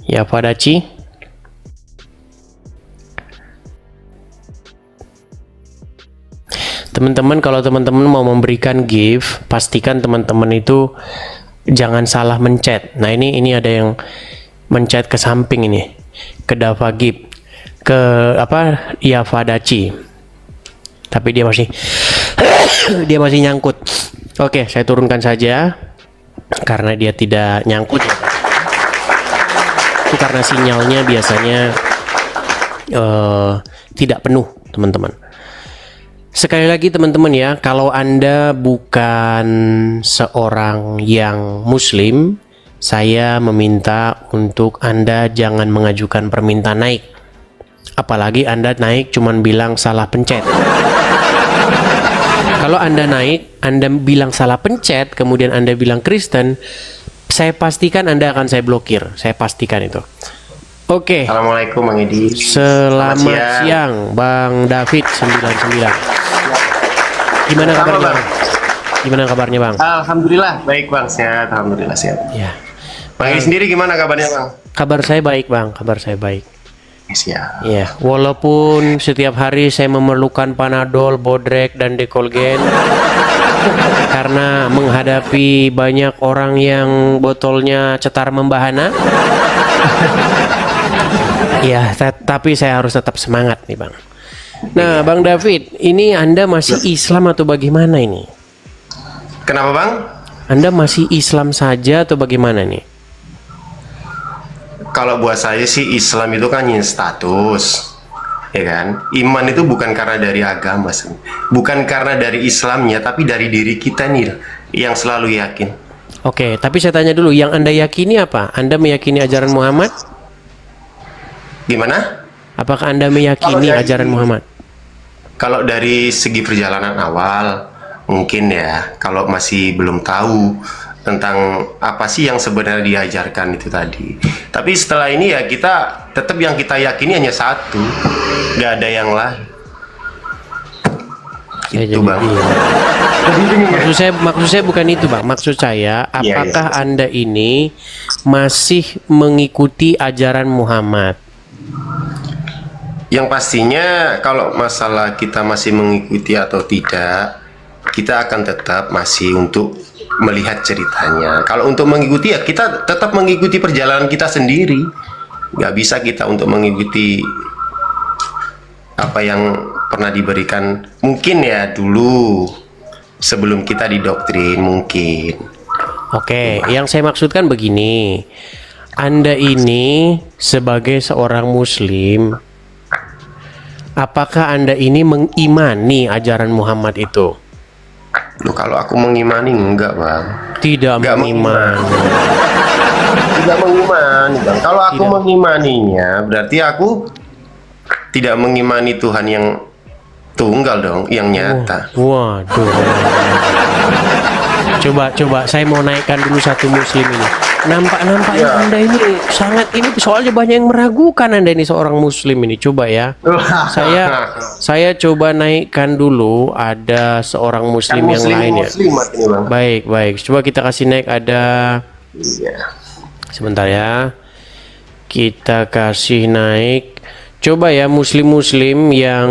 Ya Padaci. Teman-teman, kalau teman-teman mau memberikan gift, pastikan teman-teman itu jangan salah mencet. Nah, ini ada yang mencet ke samping ini, ke Dava Gift, ke apa? Ya Padaci. Tapi dia masih dia masih nyangkut. Oke, saya turunkan saja karena dia tidak nyangkut. Itu karena sinyalnya biasanya tidak penuh, teman-teman. Sekali lagi teman-teman ya, kalau Anda bukan seorang yang muslim, saya meminta untuk Anda jangan mengajukan permintaan naik. Apalagi Anda naik cuman bilang salah pencet. Kalau Anda naik, Anda bilang salah pencet, kemudian Anda bilang Kristen, saya pastikan Anda akan saya blokir. Saya pastikan itu. Oke. Assalamualaikum Bang Edi. Selamat siang Bang David 99. Gimana kabarnya Bang? Gimana kabarnya Bang? Alhamdulillah baik Bang, sehat. Alhamdulillah sehat. Ya. Bang Edi sendiri gimana kabarnya Bang? Kabar saya baik Bang, kabar saya baik. Siap. Ya, walaupun setiap hari saya memerlukan Panadol, Bodrek, dan Dekolgen karena menghadapi banyak orang yang botolnya cetar membahana. Ya, tapi saya harus tetap semangat nih Bang. Nah, Bang David, ini Anda masih Islam atau bagaimana ini? Kenapa Bang? Anda masih Islam saja atau bagaimana nih? Kalau buat saya sih Islam itu kan status, ya kan? Iman itu bukan karena dari agama, bukan karena dari Islamnya, tapi dari diri kita nih yang selalu yakin. Oke, tapi saya tanya dulu, yang Anda yakini apa? Anda meyakini ajaran Muhammad? Gimana? Apakah Anda meyakini ajaran Muhammad? Kalau dari segi perjalanan awal, mungkin ya, kalau masih belum tahu tentang apa sih yang sebenarnya diajarkan itu tadi. Tapi setelah ini ya kita tetap yang kita yakini hanya satu, nggak ada yang lain. Itu Bang. Maksud saya bukan itu Bang. Maksud saya, apakah Anda ini masih mengikuti ajaran Muhammad? Yang pastinya kalau masalah kita masih mengikuti atau tidak, kita akan tetap masih untuk melihat ceritanya. Kalau untuk mengikuti ya kita tetap mengikuti perjalanan kita sendiri. Nggak bisa kita untuk mengikuti apa yang pernah diberikan. Mungkin ya dulu sebelum kita didoktrin mungkin. Oke, yang saya maksudkan begini. Anda ini sebagai seorang muslim, apakah Anda ini mengimani ajaran Muhammad itu? Loh, kalau aku mengimani enggak Bang. Tidak mengimani. Tidak mengimani Bang. Kalau aku mengimaninya berarti aku tidak mengimani Tuhan yang tunggal dong, yang nyata. Waduh. Coba saya mau naikkan dulu satu muslim ini. Nampaknya Anda ini sangat ini, soalnya banyak yang meragukan Anda ini seorang muslim ini. Coba ya. Saya coba naikkan dulu, ada seorang muslim yang lain ya. Baik. Coba kita kasih naik, ada. Sebentar ya. Kita kasih naik. Coba ya muslim-muslim yang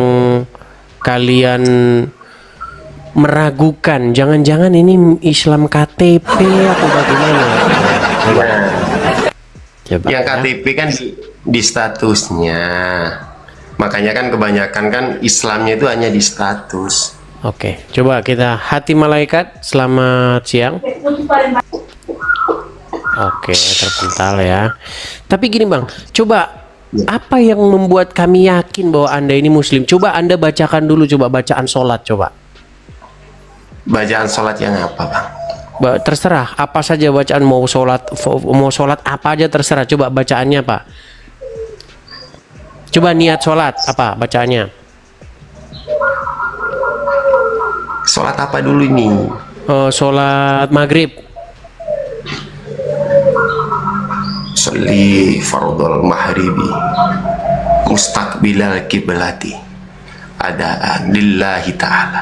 kalian meragukan, jangan-jangan ini Islam KTP atau bagaimana? Coba, yang KTP kan di statusnya, makanya kan kebanyakan kan Islamnya itu hanya di status. Oke, coba kita hati malaikat. Selamat siang. Oke, terpental ya. Tapi gini Bang, coba apa yang membuat kami yakin bahwa Anda ini muslim? Coba Anda bacakan dulu, coba bacaan sholat, coba. Bacaan sholat yang apa Bang? Terserah, apa saja bacaan, mau sholat apa aja terserah. Coba bacaannya Pak. Coba niat sholat apa bacaannya? Sholat apa dulu ini? Sholat maghrib. Sholli fardul mahribi mustaqbilal kiblati adaan lillahi ta'ala.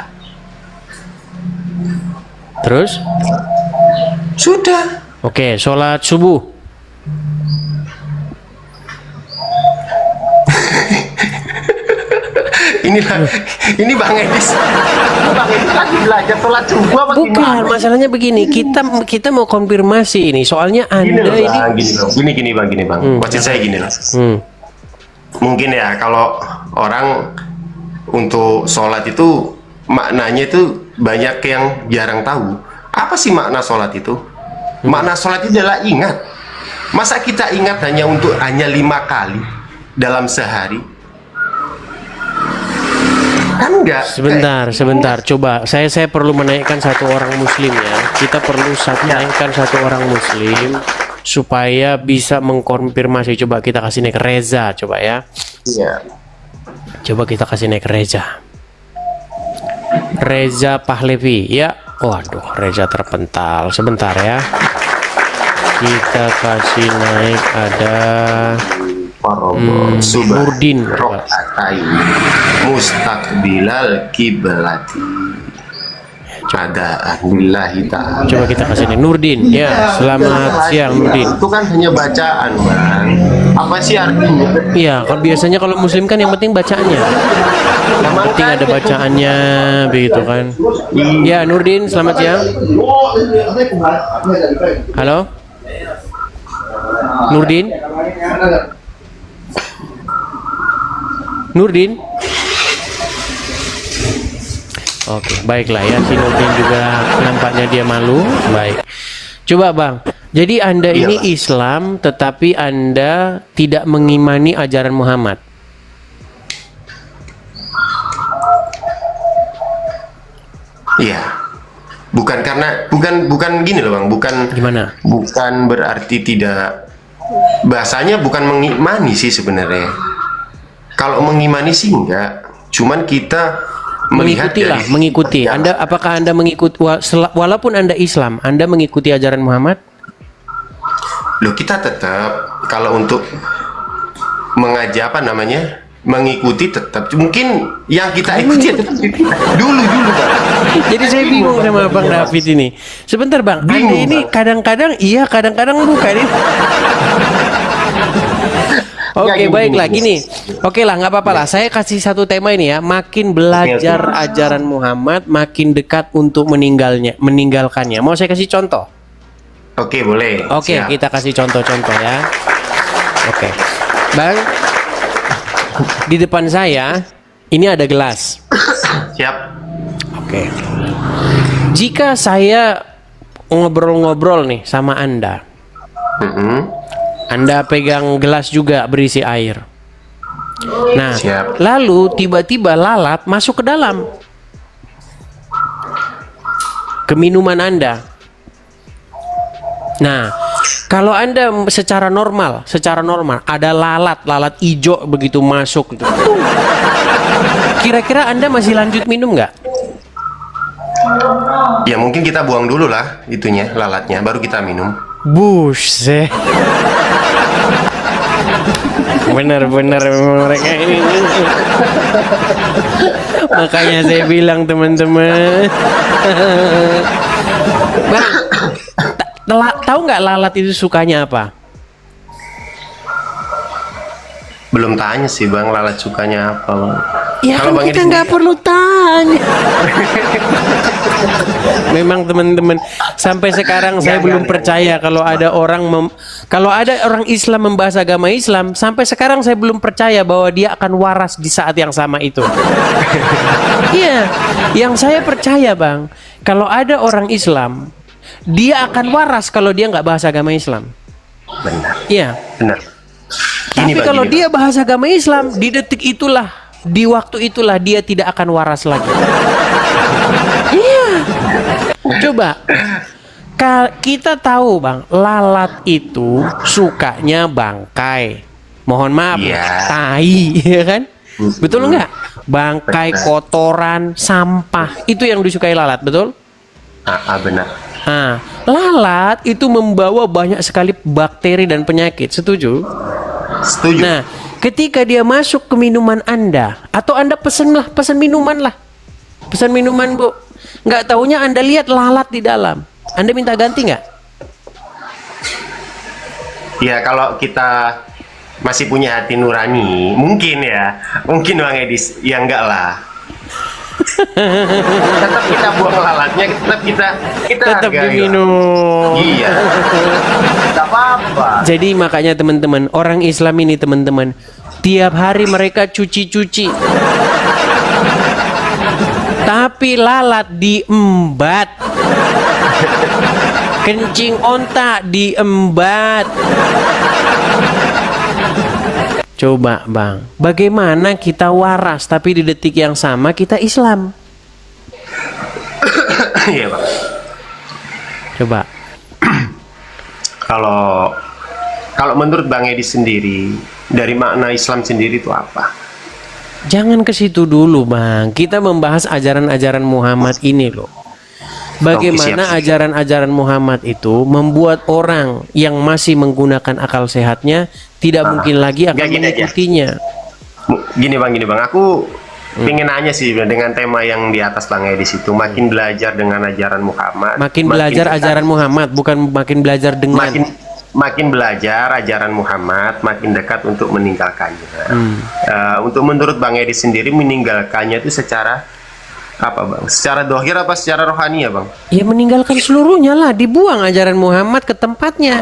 Terus? Sudah. Oke, sholat subuh. ini Bang Edis. Bang Edis lagi belajar sholat subuh apa Bukan, gimana? masalahnya begini, kita mau konfirmasi ini. Soalnya Gini Anda loh, ini Bang, gini Bang. Maksud saya gini loh. Mungkin ya kalau orang untuk sholat itu maknanya itu banyak yang jarang tahu. Apa sih makna sholat itu? Makna sholat itu adalah ingat. Masa kita ingat hanya 5 kali dalam sehari? Kan enggak. Sebentar. Coba saya perlu menaikkan satu orang muslim ya. Kita perlu menaikkan satu orang muslim supaya bisa mengkonfirmasi. Coba kita kasih naik Reza, coba ya. Iya. Coba kita kasih naik Reza. Reza Pahlevi, ya. Waduh, Reza terpental. Sebentar ya. Kita kasih naik ada Nurdin. Rokaatai mustaqbilal kiblati. Ada billahi ta'ala. Coba kita kasih naik Nurdin. Ya, selamat siang Nurdin. Itu kan hanya bacaan, Bang. Apa sih artinya? Iya, kalau biasanya kalau muslim kan yang penting bacaannya. Yang penting ada bacaannya begitu kan. Ya, Nurdin, selamat siang. Halo? Nurdin? Nurdin? Oke, baiklah ya, si Nurdin juga nampaknya dia malu. Baik. Coba Bang, jadi Anda ini Islam tetapi Anda tidak mengimani ajaran Muhammad. Iya. Bukan gini loh Bang, Gimana? bukan berarti tidak, bahasanya bukan mengimani sih sebenarnya. Kalau mengimani sih enggak, cuman kita melihat mengikuti. Anda apakah Anda mengikuti walaupun Anda Islam, Anda mengikuti ajaran Muhammad? Loh, kita tetap kalau untuk mengajak mengikuti tetap, mungkin yang kita ikuti dulu Bang. Jadi saya bingung sama Bang David ini. Sebentar Bang, Anda ini kadang-kadang iya, kadang-kadang bukan ini. Oke, baiklah gini. Oke lah, nggak apa-apa lah. Saya kasih satu tema ini ya. Makin belajar ajaran Muhammad, makin dekat untuk meninggalkannya. Mau saya kasih contoh? Oke, boleh. Oke, Siap. kita kasih contoh-contoh ya. Oke, Bang. Di depan saya ini ada gelas. Siap. Oke. Jika saya ngobrol-ngobrol nih sama Anda, Anda pegang gelas juga berisi air. Nah, Siap. lalu tiba-tiba lalat masuk ke dalam ke minuman Anda. Nah, kalau Anda secara normal ada lalat hijau begitu masuk gitu. Kira-kira Anda masih lanjut minum nggak? Ya mungkin kita buang dulu lah itunya, lalatnya, baru kita minum. Buset. Benar-benar memang mereka ini. Makanya saya bilang teman-teman. Bang, tahu nggak lalat itu sukanya apa? Belum tanya sih Bang, lalat sukanya apa Bang. Ya Kalau kan Bang kita Edi nggak sendiri? perlu tanya. Memang teman-teman, sampai sekarang saya belum percaya kalau ada orang Islam membahas agama Islam. Sampai sekarang saya belum percaya bahwa dia akan waras di saat yang sama itu. Iya, yang saya percaya Bang, kalau ada orang Islam, dia akan waras kalau dia nggak bahas agama Islam. Benar. Iya. Benar. Tapi kalau dia bahas agama Islam, di detik itulah, di waktu itulah dia tidak akan waras lagi. Iya. Coba kita tahu Bang, lalat itu sukanya bangkai. Mohon maaf, tai, ya kan? Betul nggak? Bangkai, kotoran, sampah, itu yang disukai lalat, betul? Benar. Nah, lalat itu membawa banyak sekali bakteri dan penyakit. Setuju? Setuju. Nah, ketika dia masuk ke minuman Anda, atau Anda pesan minuman lah. Pesan minuman, Bu. Nggak taunya Anda lihat lalat di dalam. Anda minta ganti nggak? Ya kalau kita masih punya hati nurani, mungkin ya, mungkin Bang Edis, ya enggak lah. Tetap kita buang lalatnya, tetap kita Tetap hargai lah. diminum. Iya, tidak apa-apa. Jadi makanya teman-teman, orang Islam ini teman-teman, tiap hari mereka cuci-cuci. Tapi lalat diembat. Kencing onta diembat. Coba Bang, bagaimana kita waras tapi di detik yang sama kita Islam? Iya Bang. Coba. Kalau menurut Bang Edi sendiri, dari makna Islam sendiri itu apa? Jangan ke situ dulu Bang. Kita membahas ajaran-ajaran Muhammad ini loh. Bagaimana Oke, siap. ajaran-ajaran Muhammad itu membuat orang yang masih menggunakan akal sehatnya tidak mungkin lagi akan Nggak, gini aja. mengikutinya. Gini bang, aku pengen nanya sih dengan tema yang di atas Bang Edi itu, makin belajar dengan ajaran Muhammad, Makin belajar dekat. ajaran Muhammad, bukan makin belajar dengan. makin belajar ajaran Muhammad, makin dekat untuk meninggalkannya. Untuk menurut Bang Edi sendiri, meninggalkannya itu secara apa Bang? Secara dohir apa secara rohani ya Bang? Ya meninggalkan seluruhnya lah, dibuang ajaran Muhammad ke tempatnya.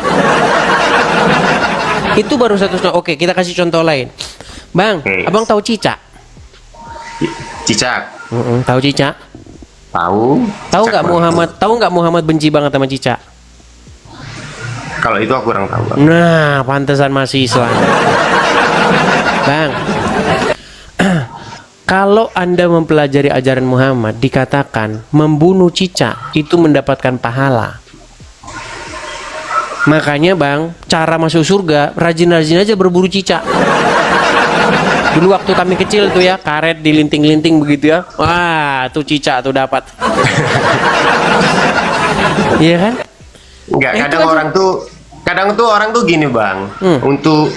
Itu baru satu. Oke, kita kasih contoh lain. Bang, Oke. abang tahu cicak? Cicak, Tahu cicak? tahu? Tahu Cicak, nggak Bang. Muhammad? Tahu nggak Muhammad benci banget sama cicak? Kalau itu aku kurang tahu Bang. Nah, pantesan masih Islam. Bang, kalau Anda mempelajari ajaran Muhammad, dikatakan membunuh cicak itu mendapatkan pahala. Makanya Bang, cara masuk surga, rajin-rajin aja berburu cicak. Dulu waktu kami kecil tuh ya, karet dilinting-linting begitu ya. Wah, tuh cicak tuh dapat. Iya kan? Enggak, Itu kadang tuh orang tuh gini Bang, untuk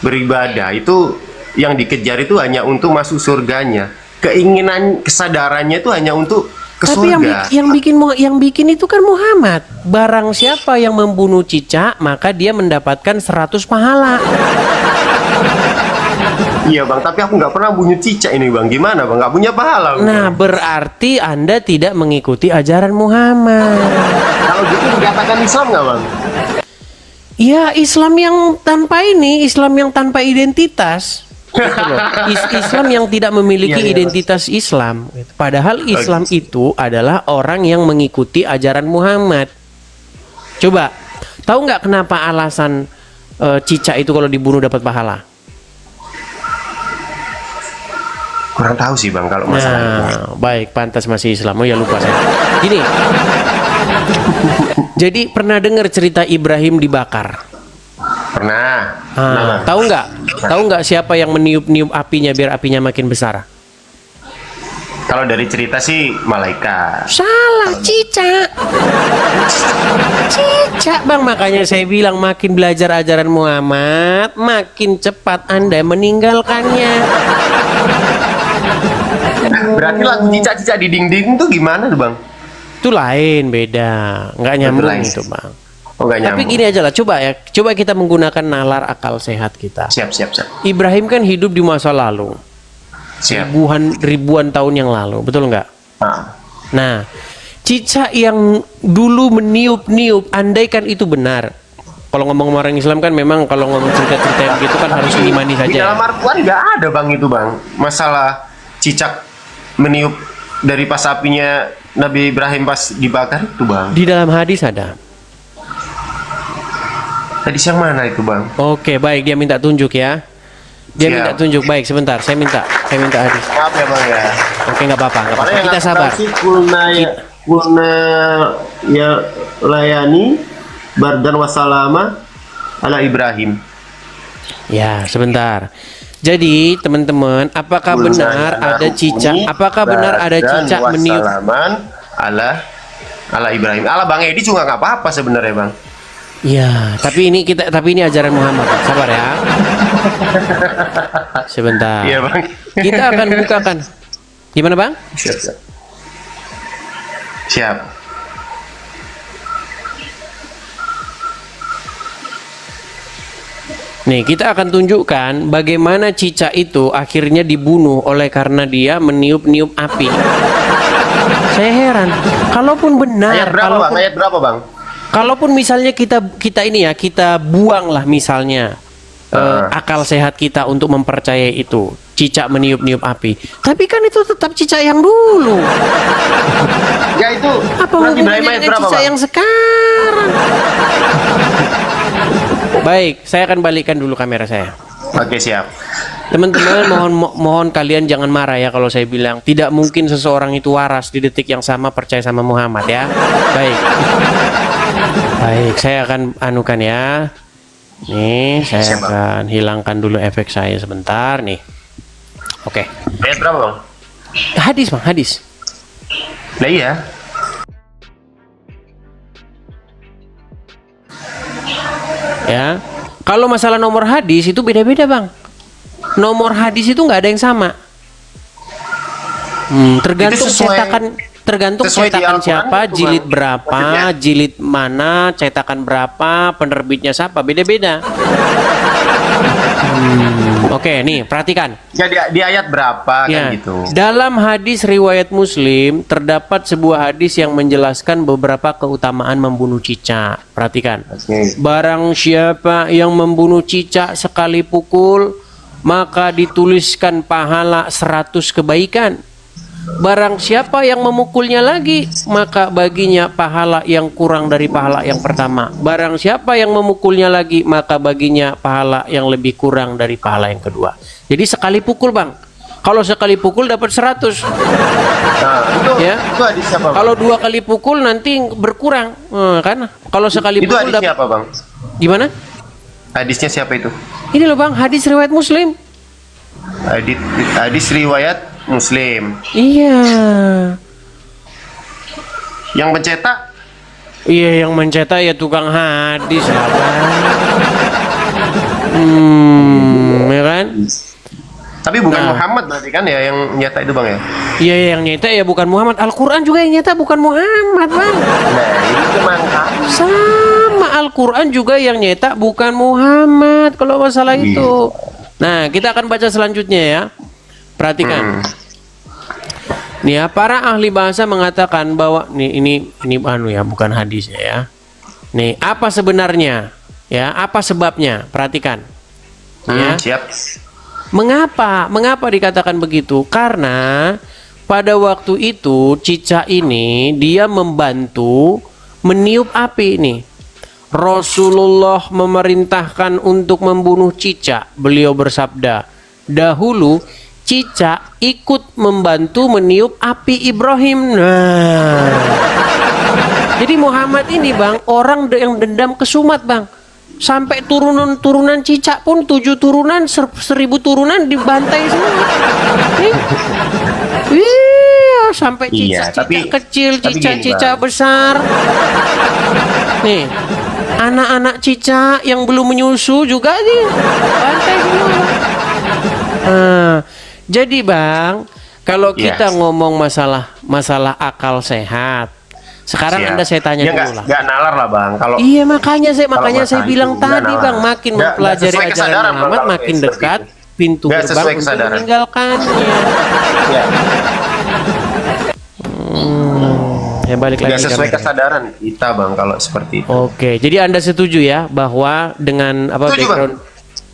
beribadah itu yang dikejar itu hanya untuk masuk surganya. Keinginan kesadarannya itu hanya untuk ke Tapi surga. yang bikin itu kan Muhammad. Barang siapa yang membunuh cicak, maka dia mendapatkan 100 pahala. Iya Bang, tapi aku nggak pernah bunuh cicak ini Bang. Gimana Bang? Nggak punya pahala Bang. Nah, berarti Anda tidak mengikuti ajaran Muhammad. Kalau gitu dikatakan Islam nggak Bang? Ya, Islam yang tanpa ini, Islam yang tanpa identitas. Gitu loh. Islam yang tidak memiliki Iya, iya, identitas Islam. Padahal Islam itu adalah orang yang mengikuti ajaran Muhammad. Coba, tahu nggak kenapa alasan cicak itu kalau dibunuh dapat pahala? Kurang tahu sih Bang kalau masalah itu. Nah, baik, pantas masih Islam. Oh ya lupa saya. Gini. Jadi pernah dengar cerita Ibrahim dibakar? Pernah. Ah, tahu nggak? Tahu nggak siapa yang meniup-niup apinya biar apinya makin besar? Kalau dari cerita sih malaikat. Salah, cicak. Cicak Bang, makanya saya bilang makin belajar ajaran Muhammad, makin cepat Anda meninggalkannya. Berarti lagu cicak-cicak di dinding tuh gimana tuh Bang? Itu lain, beda, nggak nyambung lain. itu Bang. Oh nggak Tapi nyambung. gini aja lah, coba kita menggunakan nalar akal sehat kita. Siap. Ibrahim kan hidup di masa lalu, Siap. ribuan tahun yang lalu, betul nggak? Ah. Nah, cicak yang dulu meniup-niup, andaikan itu benar. Kalau ngomong orang Islam kan memang kalau ngomong cerita-cerita yang gitu kan harus diimani Di saja. dalam Al-Quran nggak ada Bang itu Bang. Masalah cicak meniup dari pas apinya Nabi Ibrahim pas dibakar itu Bang. Di dalam hadis ada. Tadi siang mana itu Bang? Oke, baik, dia minta tunjuk ya. Dia Siap. minta tunjuk. Baik, sebentar. Saya minta hadis. Maaf ya Bang ya. Oke, nggak apa-apa. Karena yang Kita aku sabar. tahu sih, kulna ya layani bardan wasalama ala Ibrahim. Ya, sebentar. Jadi, teman-teman, apakah Kulna benar ala ada cicak? hukmi Apakah benar ada bardan cicak meniup? wasalaman ala Ibrahim. Ala Bang Edi juga nggak apa-apa sebenarnya Bang. Ya, tapi ini ajaran Muhammad. Sabar ya. Sebentar. Iya Bang. Kita akan bukakan. Gimana, Bang? Siap. Nih, kita akan tunjukkan bagaimana cicak itu akhirnya dibunuh oleh karena dia meniup-niup api. Saya heran. Kalaupun benar, Ayat berapa bang? Ayat berapa bang? kalaupun misalnya kita ini ya, kita buanglah misalnya akal sehat kita untuk mempercayai itu cicak meniup-niup api. Tapi kan itu tetap cicak yang dulu. Ya itu. Apa Nabi Ibrahim hubungannya ayat dengan berapa cicak bang? yang sekarang? Baik, saya akan balikkan dulu kamera saya. Oke siap. Teman-teman, mohon kalian jangan marah ya kalau saya bilang tidak mungkin seseorang itu waras di detik yang sama percaya sama Muhammad ya. Baik. Baik, saya akan anukan ya. Nih, saya Siap, Bang. akan hilangkan dulu efek saya sebentar nih. Oke. Ayat berapa bang? Hadis, Bang, hadis. Nah iya. Ya. Kalau masalah nomor hadis itu beda-beda, Bang. Nomor hadis itu nggak ada yang sama. Tergantung Itu sesuai- tergantung sesuai di cetakan Al-Quran siapa, itu, jilid Bang. berapa, Maksudnya? jilid mana, cetakan berapa, penerbitnya siapa, beda-beda. Oke, nih perhatikan. Ya di ayat berapa Ya, kan gitu. dalam hadis riwayat Muslim terdapat sebuah hadis yang menjelaskan beberapa keutamaan membunuh cicak. Perhatikan. Oke. Barang siapa yang membunuh cicak sekali pukul, maka dituliskan pahala 100 kebaikan. Barang siapa yang memukulnya lagi, maka baginya pahala yang kurang dari pahala yang pertama. Barang siapa yang memukulnya lagi, maka baginya pahala yang lebih kurang dari pahala yang kedua. Jadi sekali pukul, Bang. Kalau sekali pukul dapat 100. Nah, Ya. itu hadis siapa bang? Kalau 2 kali pukul nanti berkurang. Kan? Kalau sekali Itu pukul hadisnya dapat apa bang? gimana? Hadisnya siapa itu? Ini loh, Bang, hadis riwayat Muslim. Hadis riwayat Muslim. Iya. Yang mencetak Iya, yang mencetak ya tukang hadis lah, Bang. Ya kan? tapi bukan Nah. Muhammad berarti kan ya yang nyetak itu bang ya? Iya, yang nyetak ya bukan Muhammad. Al-Quran juga yang nyetak bukan Muhammad, Bang. Nah itu mangkap. Sama Al-Quran juga yang nyetak bukan Muhammad kalau masalah Iya. itu. Nah, kita akan baca selanjutnya ya. Perhatikan. Nih ya, para ahli bahasa mengatakan bahwa ini anu ya, bukan hadisnya ya. Nih, apa sebenarnya? Ya, apa sebabnya? Perhatikan. Ya. Siap. Mengapa dikatakan begitu? Karena pada waktu itu cicak ini dia membantu meniup api nih. Rasulullah memerintahkan untuk membunuh cicak. Beliau bersabda, dahulu cicak ikut membantu meniup api Ibrahim. Nah, jadi Muhammad ini, Bang, orang yang dendam kesumat, Bang. Sampai turunan cicak pun 7 turunan, 1000 turunan dibantai semua. Iya, sampai Iya, cicak tapi kecil, gini, cicak Bang. besar. Nih, anak-anak cicak yang belum menyusu juga nih bantai semua. Nah, jadi Bang, kalau Iya. kita ngomong masalah akal sehat, sekarang Siap. Anda saya tanya Ya, dulu lah. nggak nalar lah bang. Kalau Iya, makanya saya masalah bilang itu, nggak tadi, nalar. Bang, makin Nggak mempelajari sesuai ajaran kesadaran, Bang, Muhammad, kalau makin seperti dekat itu. pintu Nggak gerbang sesuai untuk kesadaran. meninggalkannya. ya, Ya balik lagi nggak ke sesuai kamera. kesadaran kita bang kalau seperti itu. Oke, jadi Anda setuju ya bahwa dengan apa Setuju, background?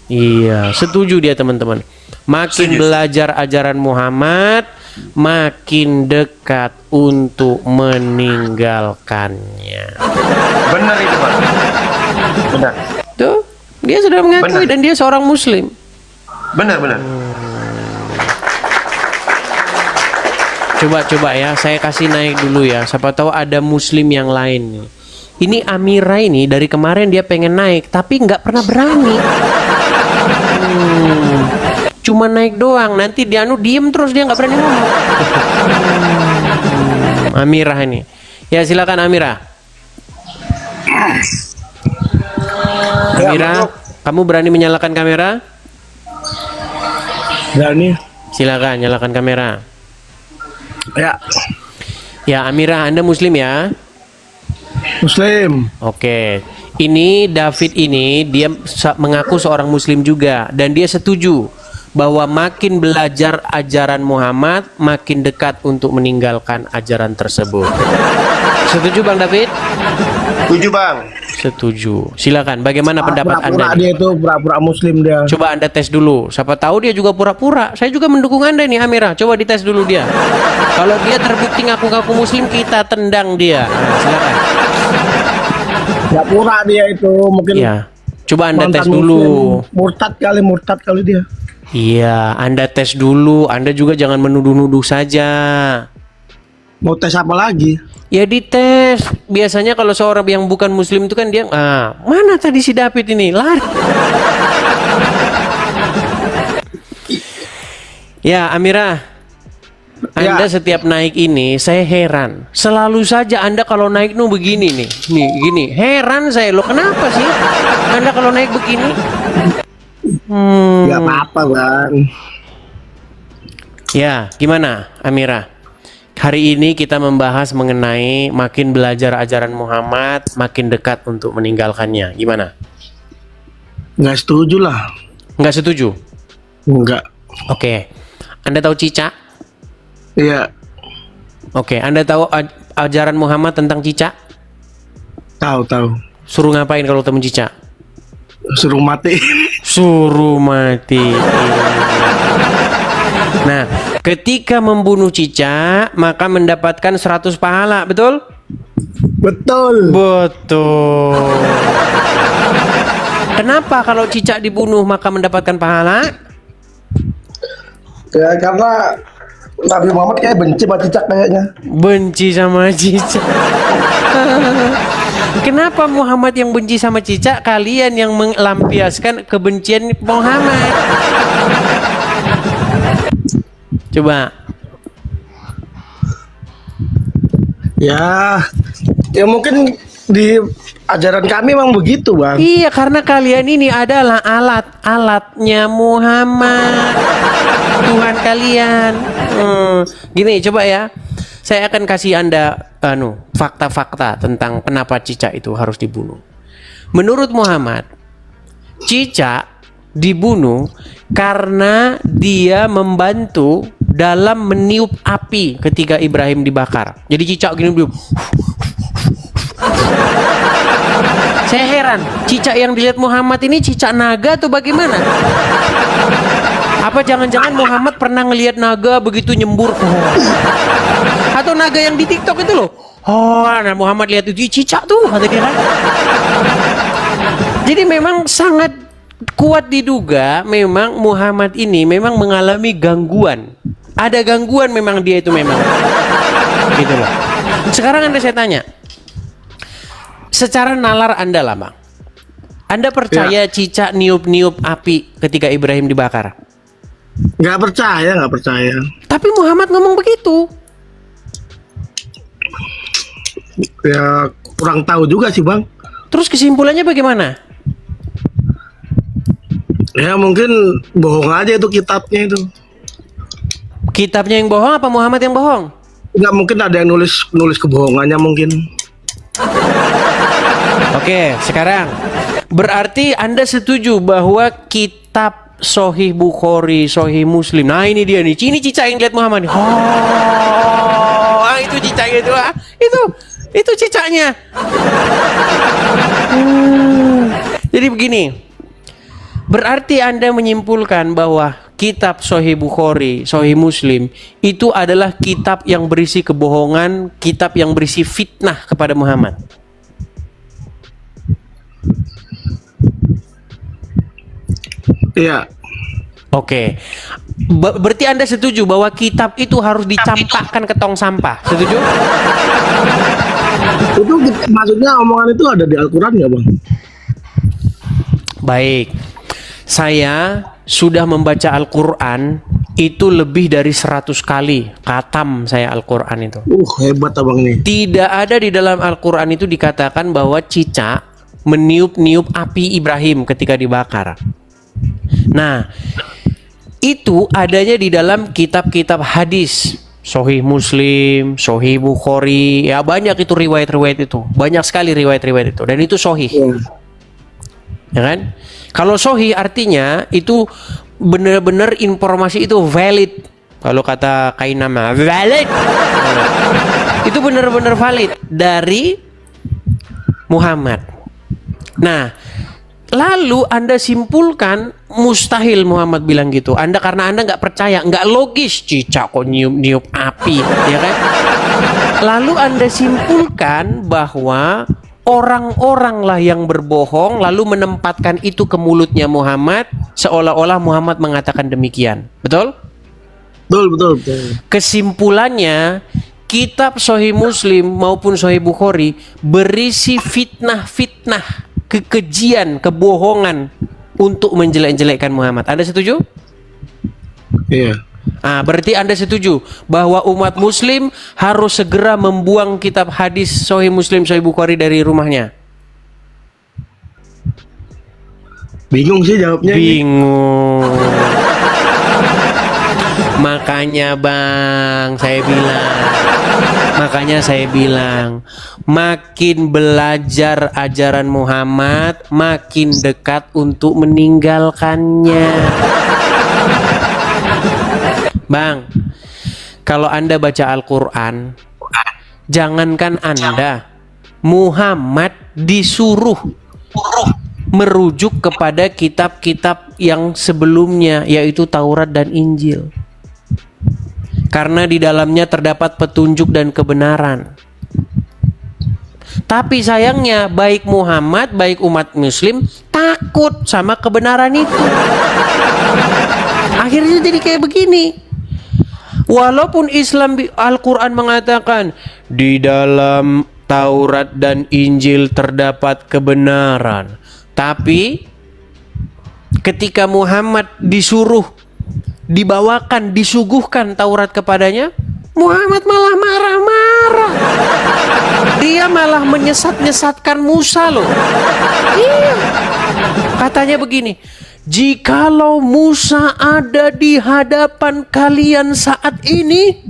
Iya, setuju dia teman-teman. Makin Setuju. belajar ajaran Muhammad, makin dekat untuk meninggalkannya. Benar itu bang. Benar. Tuh, dia sudah mengakui Benar. dan dia seorang Muslim. Benar. Coba ya, saya kasih naik dulu ya. Siapa tahu ada Muslim yang lain. Ini Amira ini dari kemarin dia pengen naik, tapi nggak pernah berani. Cuma naik doang. Nanti dia diem terus dia nggak berani ngomong. Amira ini. Ya silakan Amira. Amira, kamu berani menyalakan kamera? Berani. Silakan nyalakan kamera. Ya, Ya Amira, Anda Muslim ya? Muslim. Oke, Ini David ini dia mengaku seorang muslim juga dan dia setuju bahwa makin belajar ajaran Muhammad makin dekat untuk meninggalkan ajaran tersebut. Setuju Bang David? Setuju Bang. Setuju. Silakan. Bagaimana pendapat Pura-pura Anda? dia itu pura-pura muslim dia. Coba Anda tes dulu. Siapa tahu dia juga pura-pura. Saya juga mendukung Anda nih Amira. Coba dites dulu dia. Kalau dia terbukti ngaku-ngaku muslim, kita tendang dia. Nah, silakan. Ya pura dia itu mungkin. Ya. Coba Anda tes mantan dulu. muslim. Murtad kali dia. Iya, Anda tes dulu. Anda juga jangan menuduh-nuduh saja. Mau tes apa lagi? Ya dites. Biasanya kalau seorang yang bukan muslim itu kan dia, mana tadi si David ini? Lari. Ya, Amira. Anda setiap naik ini, saya heran. Selalu saja Anda kalau naik begini nih. Nih, gini. Heran saya. Loh, kenapa sih? Anda kalau naik begini? Gak apa-apa Bang. Ya, gimana Amira? Hari ini kita membahas mengenai makin belajar ajaran Muhammad, makin dekat untuk meninggalkannya. Gimana? Nggak setuju lah. Nggak setuju? Enggak. Oke. Anda tahu cicak? Iya. Oke. Anda tahu ajaran Muhammad tentang cicak? Tahu. Suruh ngapain kalau temen cicak? Suruh mati. Suruh mati. Nah, ketika membunuh cicak, maka mendapatkan 100 pahala, betul? Betul. Betul. Kenapa kalau cicak dibunuh maka mendapatkan pahala? Ya karena Nabi Muhammad kayak benci sama cicak kayaknya. Benci sama cicak. Kenapa Muhammad yang benci sama cicak, kalian yang melampiaskan kebencian Muhammad? Coba. Ya mungkin di ajaran kami memang begitu Bang. Iya, karena kalian ini adalah alat-alatnya Muhammad, Tuhan kalian. Gini, coba ya. Saya akan kasih Anda fakta-fakta tentang kenapa cicak itu harus dibunuh. Menurut Muhammad, cicak dibunuh karena dia membantu dalam meniup api ketika Ibrahim dibakar. Jadi cicak gini belum. Saya heran, cicak yang dilihat Muhammad ini cicak naga atau bagaimana? Apa jangan-jangan Muhammad pernah ngelihat naga begitu nyembur? Atau naga yang di TikTok itu loh. Nah Muhammad lihat itu cicak tuh, kata dia kan. Jadi memang sangat kuat diduga memang Muhammad ini memang mengalami gangguan. Ada gangguan memang dia itu memang. Gitu loh. Sekarang saya tanya. Secara nalar Anda lah Bang. Anda percaya cicak niup-niup api ketika Ibrahim dibakar? Nggak percaya. Tapi Muhammad ngomong begitu. Ya kurang tahu juga sih Bang. Terus kesimpulannya bagaimana? Ya mungkin bohong aja itu kitabnya itu. Kitabnya yang bohong apa Muhammad yang bohong? Nggak mungkin ada yang nulis kebohongannya mungkin. Oke, sekarang berarti Anda setuju bahwa kitab Sahih Bukhari, Sahih Muslim. Nah ini dia nih, ini cicak yang lihat Muhammad. Itu cicaknya itu. Itu cicaknya. Jadi begini. Berarti Anda menyimpulkan bahwa kitab Sahih Bukhari, Sahih Muslim itu adalah kitab yang berisi kebohongan, kitab yang berisi fitnah kepada Muhammad. Iya. Oke. Berarti Anda setuju bahwa kitab itu harus dicampakkan ke tong sampah. Setuju? Itu maksudnya omongan itu ada di Al-Quran ya Bang? Baik. Saya sudah membaca Al-Quran itu lebih dari 100 kali. Khatam saya Al-Quran itu. Hebat Abang nih. Tidak ada di dalam Al-Quran itu dikatakan bahwa cicak meniup-niup api Ibrahim ketika dibakar. Nah, itu adanya di dalam kitab-kitab hadis. Sahih Muslim, Sahih Bukhari, ya banyak itu riwayat-riwayat itu. Banyak sekali riwayat-riwayat itu dan itu sahih. Ya kan? Kalau sahih artinya itu benar-benar informasi itu valid. Kalau kata Kainama, valid. Itu benar-benar valid dari Muhammad. Nah, lalu Anda simpulkan mustahil Muhammad bilang gitu. Karena Anda nggak percaya, nggak logis. Cicak kok niup api, ya kan? Lalu Anda simpulkan bahwa orang-orang lah yang berbohong lalu menempatkan itu ke mulutnya Muhammad seolah-olah Muhammad mengatakan demikian. Betul? Betul. Kesimpulannya, kitab Sahih Muslim maupun Sahih Bukhari berisi fitnah-fitnah, kekejian, kebohongan untuk menjelek-jelekkan Muhammad. Anda setuju? Iya. Berarti Anda setuju bahwa umat Muslim harus segera membuang kitab hadis Sahih Muslim, Sahih Bukhari dari rumahnya? Bingung sih jawabnya. Bingung. Makanya Bang, saya bilang, makin belajar ajaran Muhammad, makin dekat untuk meninggalkannya. Bang, kalau Anda baca Al-Quran, jangankan Anda, Muhammad disuruh merujuk kepada kitab-kitab yang sebelumnya, yaitu Taurat dan Injil. Karena di dalamnya terdapat petunjuk dan kebenaran. Tapi sayangnya baik Muhammad, baik umat Muslim takut sama kebenaran itu. Akhirnya jadi kayak begini. Walaupun Islam Al-Quran mengatakan di dalam Taurat dan Injil terdapat kebenaran, tapi ketika Muhammad disuguhkan Taurat kepadanya, Muhammad malah marah-marah. Dia malah menyesatkan Musa loh. Iya. Katanya begini, jikalau Musa ada di hadapan kalian saat ini,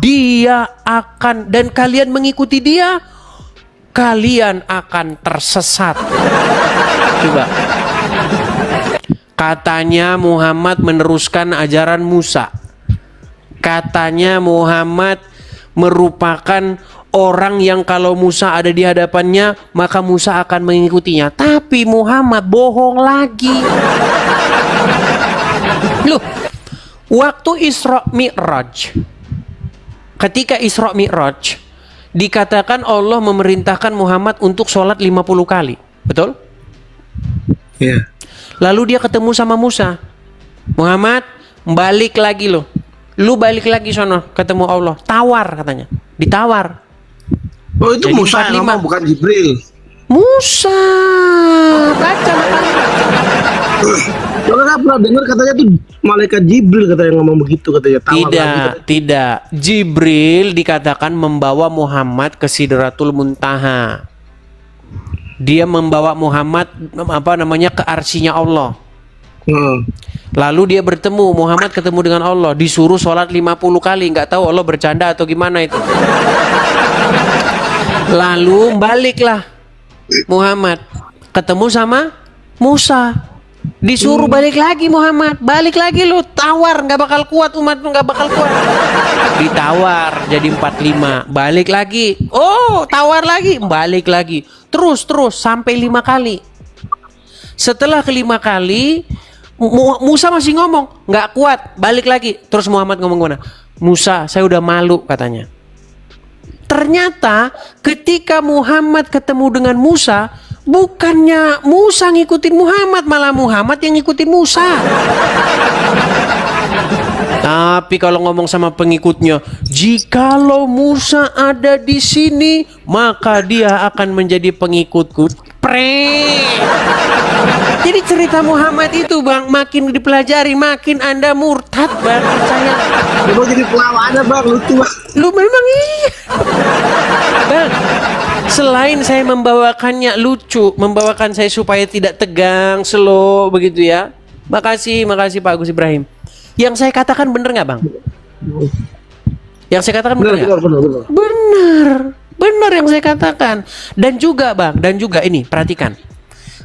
dia akan, dan kalian mengikuti dia, kalian akan tersesat. Coba. Katanya Muhammad meneruskan ajaran Musa. Katanya Muhammad merupakan orang yang kalau Musa ada di hadapannya, maka Musa akan mengikutinya. Tapi Muhammad bohong lagi. Loh, waktu Isra Mi'raj, ketika Isra Mi'raj, dikatakan Allah memerintahkan Muhammad untuk sholat 50 kali. Betul? Iya. Lalu dia ketemu sama Musa. Muhammad, balik lagi lo. Lu balik lagi sono, ketemu Allah. Tawar katanya. Ditawar. Oh, itu Jadi Musa yang 45. ngomong, bukan Jibril. Musa. Baca makanya. Soalnya saya pernah dengar katanya tuh malaikat Jibril katanya ngomong begitu, katanya tawar lagi. Tidak. Jibril dikatakan membawa Muhammad ke Sidratul Muntaha. Dia membawa Muhammad ke arsinya Allah. Lalu dia bertemu, Muhammad ketemu dengan Allah, disuruh sholat 50 kali. Nggak tahu Allah bercanda atau gimana itu. Lalu baliklah Muhammad ketemu sama Musa, disuruh balik lagi. Muhammad balik lagi, lu tawar, nggak bakal kuat, umat lu nggak bakal kuat. Ditawar jadi 45, balik lagi, oh tawar lagi, balik lagi, terus sampai 5 kali. Setelah kelima kali Musa masih ngomong nggak kuat, balik lagi. Terus Muhammad ngomong mana? Musa, saya udah malu katanya. Ternyata ketika Muhammad ketemu dengan Musa, bukannya Musa ngikutin Muhammad, malah Muhammad yang ngikutin Musa. Tapi kalau ngomong sama pengikutnya, jikalau Musa ada di sini, maka dia akan menjadi pengikutku. Jadi cerita Muhammad itu Bang, makin dipelajari makin Anda murtad Bang, percaya. Lu jadi pelawannya Bang, lucu Bang. Lu memang iya Bang. Selain saya membawakannya lucu, membawakan saya supaya tidak tegang, slow begitu ya. Makasih Pak Agus Ibrahim. Yang saya katakan bener nggak Bang? Yang saya katakan benar nggak? Benar. Benar yang saya katakan. Dan juga Bang, dan juga ini perhatikan.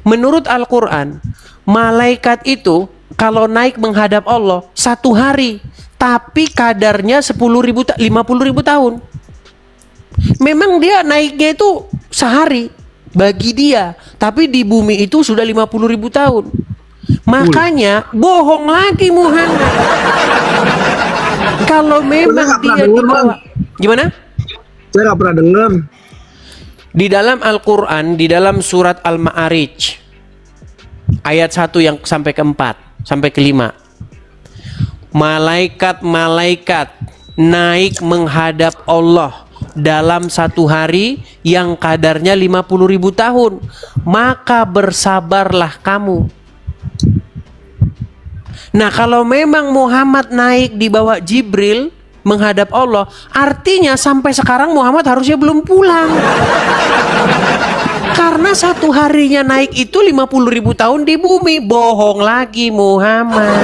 Menurut Al-Quran, malaikat itu kalau naik menghadap Allah 1 hari, tapi kadarnya 50.000 tahun. Memang dia naiknya itu sehari bagi dia, tapi di bumi itu sudah 50.000 tahun. Makanya bohong lagi Muhammad. Kalau memang Saya nggak dia pernah dengar, dibawa, Bang. gimana? Saya nggak pernah dengar. Di dalam Al-Quran, di dalam surat Al-Ma'arij, ayat 1 yang sampai ke-4, sampai ke-5. Malaikat-malaikat naik menghadap Allah dalam 1 hari yang kadarnya 50.000 tahun. Maka bersabarlah kamu. Nah, kalau memang Muhammad naik di bawah Jibril menghadap Allah, artinya sampai sekarang Muhammad harusnya belum pulang. Karena 1 harinya naik itu 50.000 tahun di bumi. Bohong lagi Muhammad.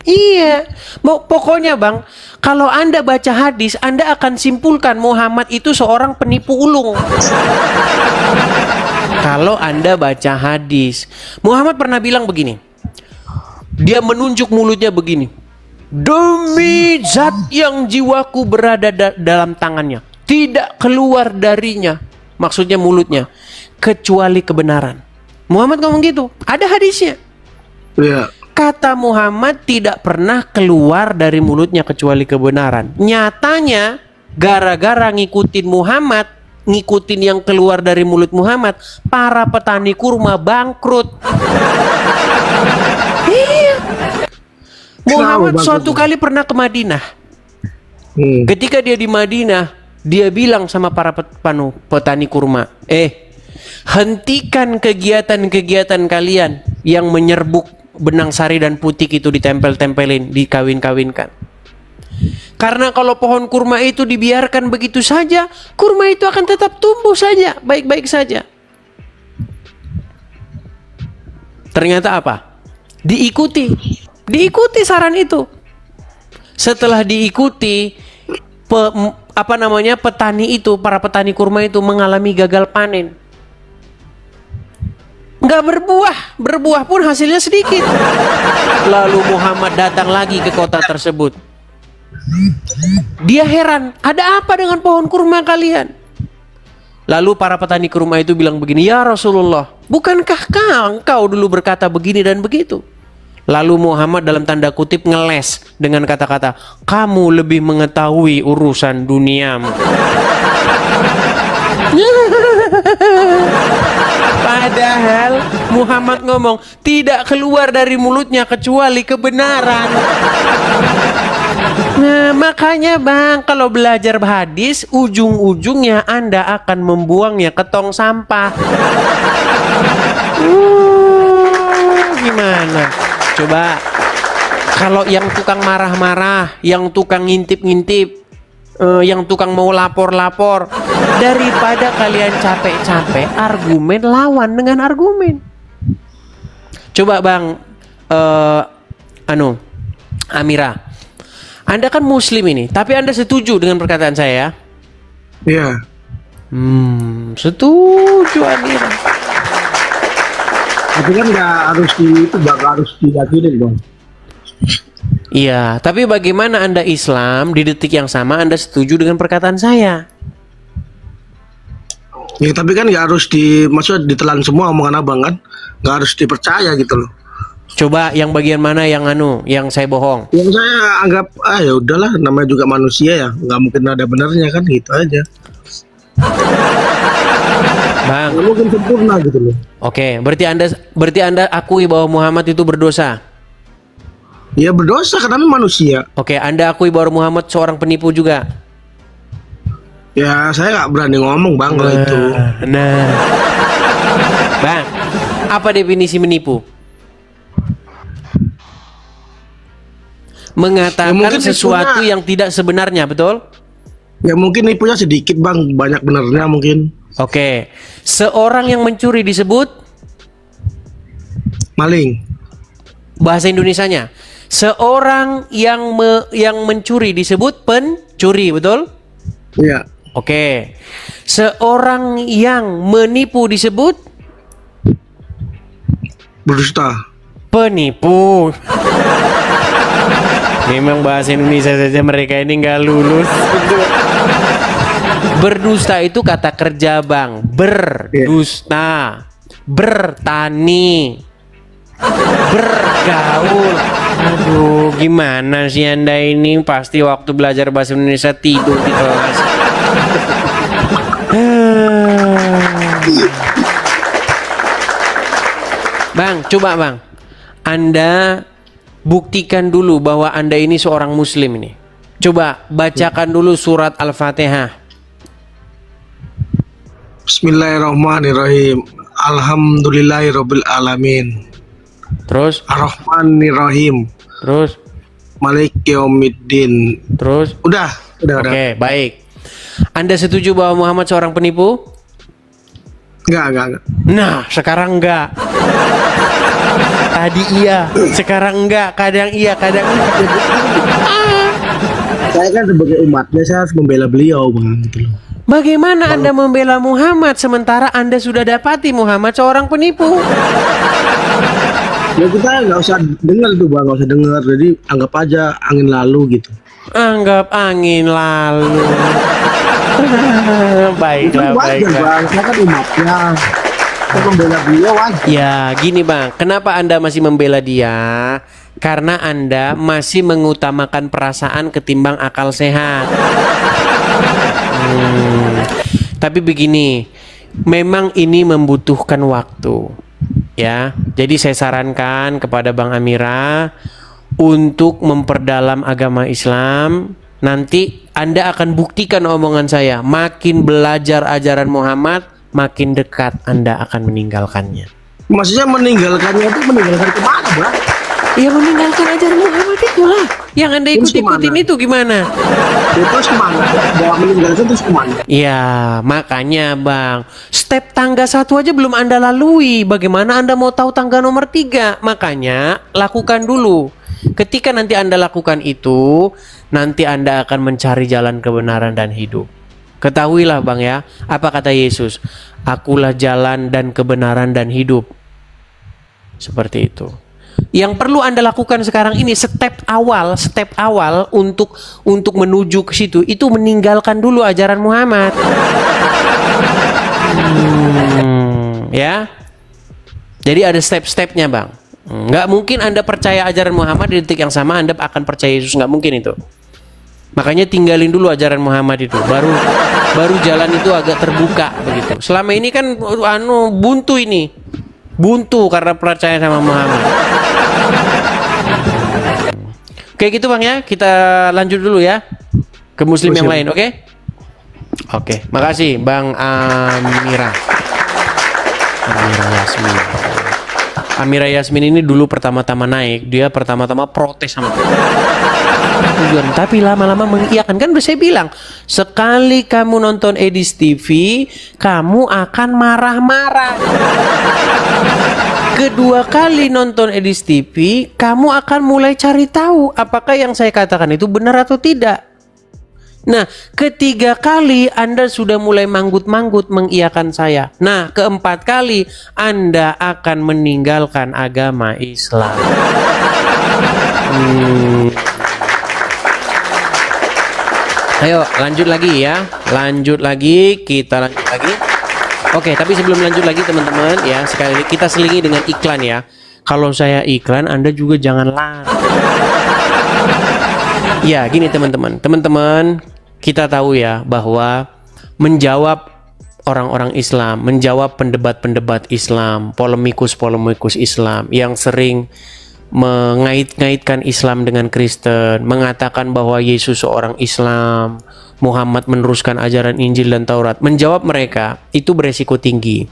Iya, pokoknya Bang, kalau Anda baca hadis, Anda akan simpulkan Muhammad itu seorang penipu ulung. Kalau Anda baca hadis, Muhammad pernah bilang begini. Dia menunjuk mulutnya begini. Demi zat yang jiwaku berada dalam tangannya, tidak keluar darinya, maksudnya mulutnya, kecuali kebenaran. Muhammad ngomong gitu, ada hadisnya. Iya. Kata Muhammad tidak pernah keluar dari mulutnya kecuali kebenaran. Nyatanya gara-gara ngikutin Muhammad, ngikutin yang keluar dari mulut Muhammad, para petani kurma bangkrut. Iya. Muhammad suatu kali pernah ke Madinah. Ketika dia di Madinah, dia bilang sama para petani kurma, hentikan kegiatan-kegiatan kalian yang menyerbuk benang sari dan putik itu, ditempel-tempelin, dikawin-kawinkan. Karena kalau pohon kurma itu dibiarkan begitu saja, kurma itu akan tetap tumbuh saja, baik-baik saja. Ternyata apa? Diikuti saran itu. Setelah diikuti, petani itu, para petani kurma itu mengalami gagal panen. Nggak berbuah pun hasilnya sedikit. Lalu Muhammad datang lagi ke kota tersebut. Dia heran, ada apa dengan pohon kurma kalian? Lalu para petani kurma itu bilang begini, ya Rasulullah, bukankah engkau dulu berkata begini dan begitu? Lalu Muhammad dalam tanda kutip ngeles dengan kata-kata, kamu lebih mengetahui urusan duniamu. Padahal Muhammad ngomong tidak keluar dari mulutnya kecuali kebenaran. Nah, makanya Bang, kalau belajar hadis, ujung-ujungnya Anda akan membuangnya ke tong sampah. Gimana? Coba kalau yang tukang marah-marah, yang tukang ngintip-ngintip, yang tukang mau lapor-lapor, daripada kalian capek-capek argumen, lawan dengan argumen. Coba Bang Amira, Anda kan muslim ini, tapi Anda setuju dengan perkataan saya? Iya. Setuju Amira. Tapi kan nggak harus diyakinin Bang. Iya, tapi bagaimana Anda Islam di detik yang sama Anda setuju dengan perkataan saya? Ya tapi kan nggak harus maksudnya ditelan semua omongan abang kan, nggak harus dipercaya gitu loh. Coba yang bagian mana yang yang saya bohong? Yang saya anggap ya udahlah, namanya juga manusia ya, nggak mungkin ada benarnya kan, gitu aja. Bang, Nggak mungkin sempurna gitu loh. Oke, berarti anda akui bahwa Muhammad itu berdosa. Ya berdosa karena manusia. Oke, Anda akui bahwa Muhammad seorang penipu juga. Ya saya nggak berani ngomong Bang kalau itu. Nah, Bang, apa definisi menipu? Mengatakan Ya, sesuatu yang tidak sebenarnya, betul? Ya mungkin nipunya sedikit Bang, banyak benarnya mungkin. Oke, seorang yang mencuri disebut Maling. bahasa Indonesianya. Seorang yang mencuri disebut pencuri, betul? Iya. Oke. Seorang yang menipu disebut Berdusta. penipu. Memang bahasa Indonesia saja mereka ini nggak lulus. Berdusta itu kata kerja, Bang. Berdusta, bertani, bergaul. Aduh, gimana sih Anda ini? Pasti waktu belajar bahasa Indonesia tidur di kelas. Bang, coba Bang. Anda buktikan dulu bahwa Anda ini seorang muslim ini. Coba bacakan dulu surat Al-Fatihah. Bismillahirrahmanirrahim. Alhamdulillahirabbil alamin. Terus, Ar-Rahmanirrahim. terus, Maliki yaumiddin. terus. Udah. Oke, baik. Anda setuju bahwa Muhammad seorang penipu? Enggak. Nah, sekarang enggak. Tadi iya, sekarang enggak. Kadang iya, kadang enggak. Saya kan sebagai umatnya saya harus membela beliau, Bang, gitu loh. Bagaimana Anda membela Muhammad sementara Anda sudah dapati Muhammad seorang penipu? Ya kita nggak usah dengar tuh, Bang, nggak usah dengar. Jadi anggap aja angin lalu gitu. Anggap angin lalu. Baiklah, Wajar, baiklah. Bang. Saya kan umatnya. Saya membela beliau wajar. Ya, gini Bang, kenapa Anda masih membela dia? Karena Anda masih mengutamakan perasaan ketimbang akal sehat. Tapi begini, memang ini membutuhkan waktu. Ya, jadi saya sarankan kepada Bang Amira untuk memperdalam agama Islam. Nanti Anda akan buktikan omongan saya. Makin belajar ajaran Muhammad, makin dekat Anda akan meninggalkannya. Maksudnya meninggalkannya itu meninggalkan kemana, Bang? Ya meninggalkan ajaran Muhammad itulah. Yang Anda ikut-ikutin itu gimana? Ya, terus kemana? Bawa meninggalkan terus kemana? Ya makanya Bang, step tangga 1 aja belum Anda lalui. Bagaimana Anda mau tahu tangga nomor 3? Makanya lakukan dulu. Ketika nanti Anda lakukan itu, nanti Anda akan mencari jalan kebenaran dan hidup. Ketahuilah Bang ya, apa kata Yesus? Akulah jalan dan kebenaran dan hidup. Seperti itu. Yang perlu Anda lakukan sekarang ini step awal untuk menuju ke situ itu meninggalkan dulu ajaran Muhammad. Ya. Jadi ada step-stepnya Bang. Nggak mungkin Anda percaya ajaran Muhammad di detik yang sama Anda akan percaya Yesus, nggak mungkin itu. Makanya tinggalin dulu ajaran Muhammad itu, baru jalan itu agak terbuka begitu. Selama ini kan buntu ini. Buntu karena percaya sama Muhammad. Oke gitu Bang ya, kita lanjut dulu ya ke muslim yang lain, oke? Oke, makasih Bang Amira. Amira Yasmin. Amira Yasmin ini dulu pertama-tama naik, dia pertama-tama protes sama tujuan, tapi lama-lama mengiyakan. Kan udah saya bilang, sekali kamu nonton Edis TV, kamu akan marah-marah. Kedua kali nonton Edis TV, kamu akan mulai cari tahu apakah yang saya katakan itu benar atau tidak. Nah, ketiga kali Anda sudah mulai manggut-manggut mengiyakan saya. Nah, keempat kali Anda akan meninggalkan agama Islam. Ayo lanjut lagi ya. Lanjut lagi, kita lanjut lagi. Oke, tapi sebelum lanjut lagi teman-teman ya, sekali lagi kita selingi dengan iklan ya. Kalau saya iklan, Anda juga jangan lari. Ya, gini teman-teman. Teman-teman, kita tahu ya bahwa menjawab orang-orang Islam, menjawab pendebat-pendebat Islam, polemikus-polemikus Islam yang sering mengait-ngaitkan Islam dengan Kristen, mengatakan bahwa Yesus seorang Islam, Muhammad meneruskan ajaran Injil dan Taurat. Menjawab mereka itu beresiko tinggi.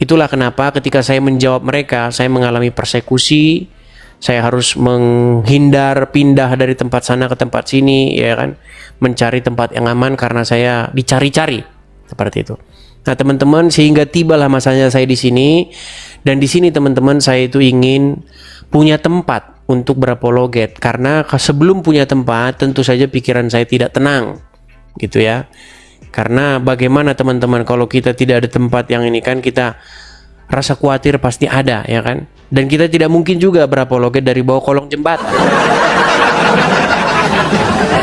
Itulah kenapa ketika saya menjawab mereka, saya mengalami persekusi. Saya harus menghindar, pindah dari tempat sana ke tempat sini, ya kan, mencari tempat yang aman karena saya dicari-cari seperti itu. Nah teman-teman, sehingga tibalah masanya saya di sini, dan di sini teman-teman saya itu ingin punya tempat untuk berapologet karena sebelum punya tempat tentu saja pikiran saya tidak tenang gitu ya. Karena bagaimana teman-teman kalau kita tidak ada tempat yang ini kan kita rasa khawatir pasti ada ya kan. Dan kita tidak mungkin juga berapologet dari bawah kolong jembatan.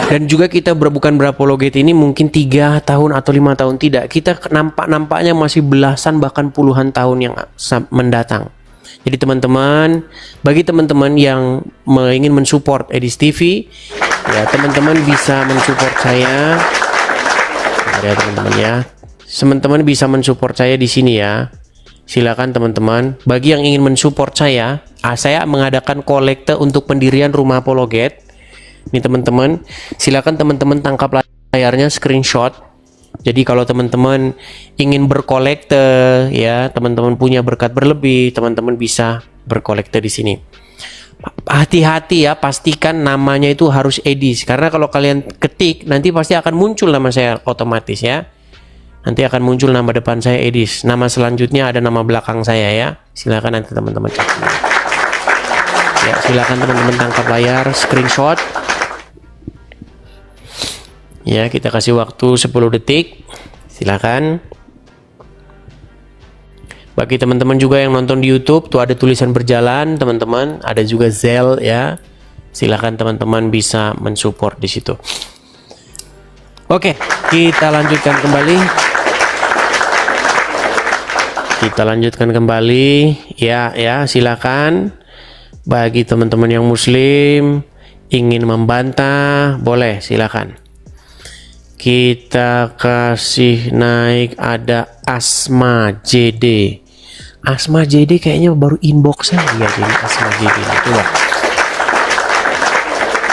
Dan juga kita bukan berapologet ini mungkin 3 tahun atau 5 tahun tidak. Kita nampaknya masih belasan bahkan puluhan tahun yang mendatang. Jadi teman-teman, bagi teman-teman yang ingin mensupport Edis TV, ya teman-teman bisa mensupport saya. Ya teman-teman ya. Teman-teman bisa mensupport saya di sini ya. Silakan teman-teman. Bagi yang ingin mensupport saya mengadakan kolekte untuk pendirian rumah apologet. Ini teman-teman, silakan teman-teman tangkap layarnya, screenshot. Jadi kalau teman-teman ingin berkolekte, ya teman-teman punya berkat berlebih, teman-teman bisa berkolekte di sini. Hati-hati ya, pastikan namanya itu harus Edis. Karena kalau kalian ketik, nanti pasti akan muncul nama saya otomatis ya. Nanti akan muncul nama depan saya Edis. Nama selanjutnya ada nama belakang saya ya. Silakan nanti teman-teman cek. Ya, silakan teman-teman tangkap layar, screenshot. Ya, kita kasih waktu 10 detik. Silakan. Bagi teman-teman juga yang nonton di YouTube, tuh ada tulisan berjalan, teman-teman. Ada juga Zelle ya. Silakan teman-teman bisa mensupport di situ. Oke, kita lanjutkan kembali. Ya, silakan. Bagi teman-teman yang muslim ingin membantah, boleh silakan. Kita kasih naik, ada Asma JD. Asma JD kayaknya baru inbox saya jadi Asma JD. Coba.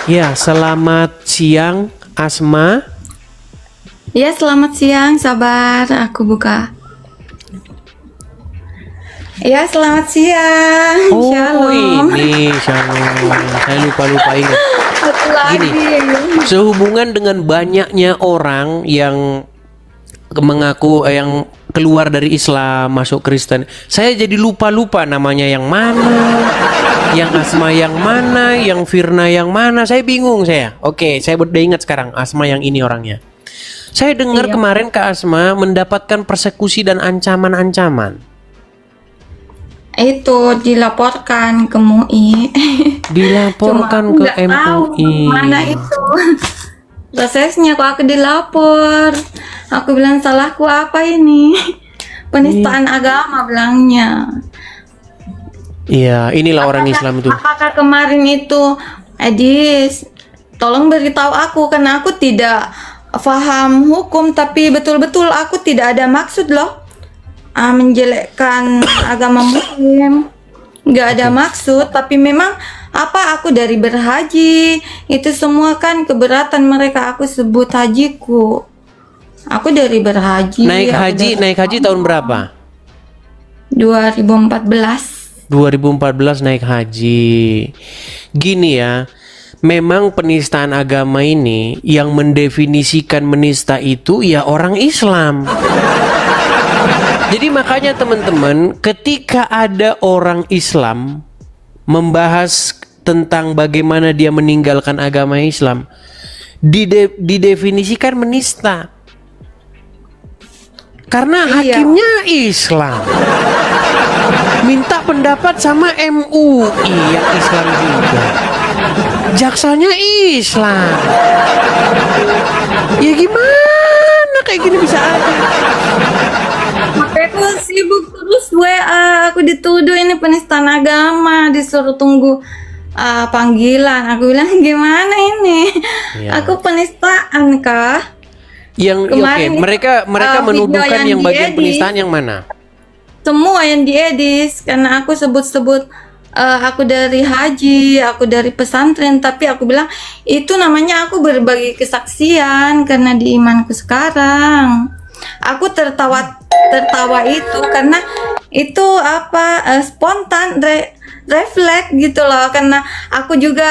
Ya, selamat siang Asma. Ya, selamat siang, sabar, aku buka. Ya, selamat siang. Oh, Shalom. ini Shalom. Saya lupa ingat. Satu lagi. Sehubungan dengan banyaknya orang yang mengaku yang keluar dari Islam masuk Kristen, saya jadi lupa namanya yang mana, yang Asma yang mana, yang Firna yang mana, saya bingung saya. Oke, saya udah ingat sekarang Asma yang ini orangnya. Saya dengar kemarin Kak Asma mendapatkan persekusi dan ancaman-ancaman. Itu dilaporkan ke MUI. Dilaporkan Cuma ke nggak tahu MUI. mana itu prosesnya, kok aku dilapor. Aku bilang salahku apa ini? Penistaan agama bilangnya. Iya, inilah orang Islam itu. Apakah kemarin itu Edis, tolong beritahu aku karena aku tidak paham hukum, tapi betul-betul aku tidak ada maksud loh menjelekkan agama Muslim. Nggak ada maksud, tapi memang aku dari berhaji itu semua kan keberatan mereka, aku sebut hajiku. Aku dari berhaji. Naik haji tahun berapa? 2014. 2014 naik haji. Gini ya, memang penistaan agama ini yang mendefinisikan menista itu ya orang Islam. Jadi makanya teman-teman, ketika ada orang Islam membahas tentang bagaimana dia meninggalkan agama Islam, didefinisikan menista. Karena hakimnya Islam. Minta pendapat sama MUI yang Islam juga. Jaksanya Islam. Ya gimana kayak gini bisa ada? Makanya aku sibuk terus WA, aku dituduh ini penistaan agama, disuruh tunggu panggilan. Aku bilang gimana ini? Ya. Aku penistaan kah? Mereka menuduhkan yang bagian diedit, penistaan yang mana? semua yang diedis, karena aku sebut-sebut aku dari haji, aku dari pesantren, tapi aku bilang itu namanya aku berbagi kesaksian karena di imanku sekarang. Aku tertawa itu karena itu spontan, refleks gitu loh, karena aku juga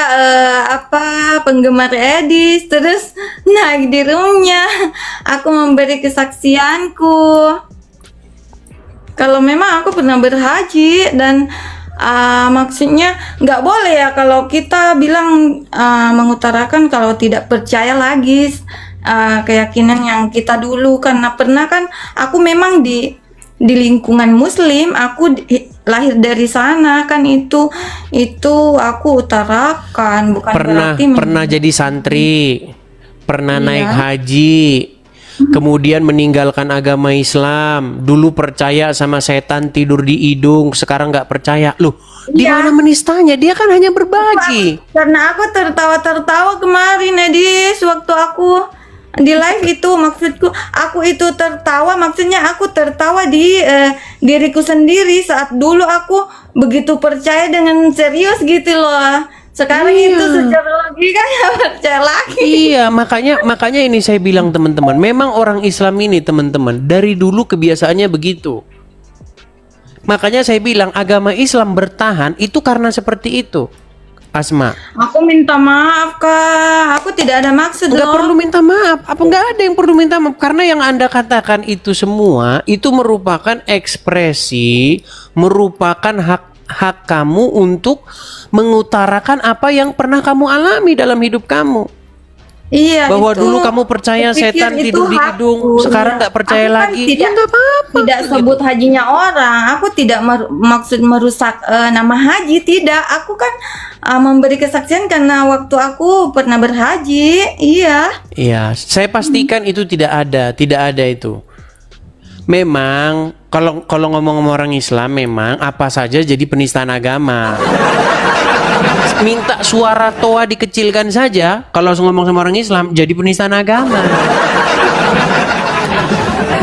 penggemar Edis, terus naik di roomnya aku memberi kesaksianku kalau memang aku pernah berhaji dan maksudnya nggak boleh ya kalau kita bilang mengutarakan kalau tidak percaya lagi keyakinan yang kita dulu, karena pernah kan aku memang di lingkungan Muslim, aku lahir dari sana kan, itu aku utarakan, bukan berarti Pernah jadi santri, pernah Iya. naik haji, kemudian meninggalkan agama Islam. Dulu percaya sama setan tidur di hidung, sekarang nggak percaya. Loh, di Iya. mana menistanya? Dia kan hanya berbagi. Karena aku tertawa-tertawa kemarin Edis, waktu aku di live itu, maksudku aku itu tertawa, maksudnya aku tertawa di diriku sendiri saat dulu aku begitu percaya dengan serius gitu loh. Sekarang Iya. itu secara logika ya percaya lagi. Iya, makanya ini saya bilang teman-teman, memang orang Islam ini teman-teman dari dulu kebiasaannya begitu. Makanya saya bilang agama Islam bertahan itu karena seperti itu. Asma, Aku minta maaf Kak, aku tidak ada maksud nggak loh. perlu minta maaf. Apa nggak ada yang perlu minta maaf? Karena yang Anda katakan itu semua itu merupakan ekspresi, merupakan hak kamu untuk mengutarakan apa yang pernah kamu alami dalam hidup kamu. Iya, Bahwa itu dulu kamu percaya kupikir setan itu tidur di hidung, hakku, sekarang iya. nggak percaya Aku kan lagi. tidak, Ya nggak apa-apa. tidak sebut hajinya orang. Aku tidak maksud merusak nama haji, tidak. Aku kan memberi kesaksian karena waktu aku pernah berhaji. Iya. Iya, saya pastikan itu tidak ada itu. Memang kalau ngomong sama orang Islam, memang apa saja jadi penistaan agama. Minta suara toa dikecilkan saja, kalau ngomong sama orang Islam jadi penistaan agama.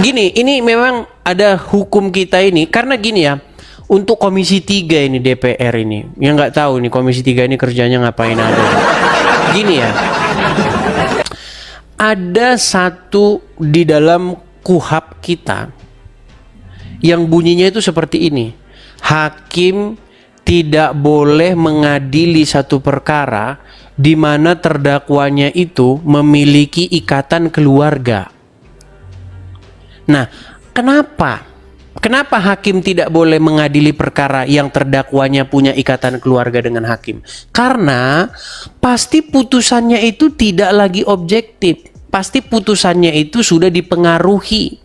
Gini, ini memang ada hukum kita ini, karena gini ya, untuk Komisi 3 ini DPR ini, yang nggak tahu nih Komisi 3 ini kerjanya ngapain aja. Gini ya, ada satu di dalam KUHAP kita yang bunyinya itu seperti ini: hakim tidak boleh mengadili satu perkara di mana terdakwanya itu memiliki ikatan keluarga. Nah, kenapa? Kenapa hakim tidak boleh mengadili perkara yang terdakwanya punya ikatan keluarga dengan hakim? Karena pasti putusannya itu tidak lagi objektif. Pasti putusannya itu sudah dipengaruhi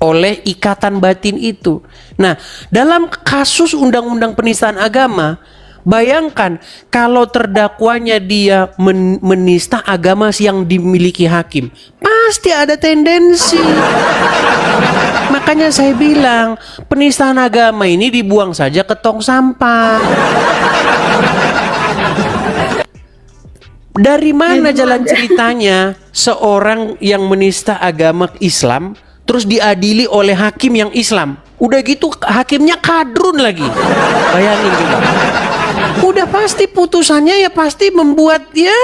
oleh ikatan batin itu. Nah, dalam kasus undang-undang penistaan agama, bayangkan kalau terdakwanya dia menista agama yang dimiliki hakim, pasti ada tendensi. Makanya saya bilang, penistaan agama ini dibuang saja ke tong sampah. Dari mana jalan ceritanya seorang yang menista agama Islam terus diadili oleh hakim yang Islam? Udah gitu hakimnya kadrun lagi. Bayangin coba. Udah pasti putusannya ya pasti membuat ya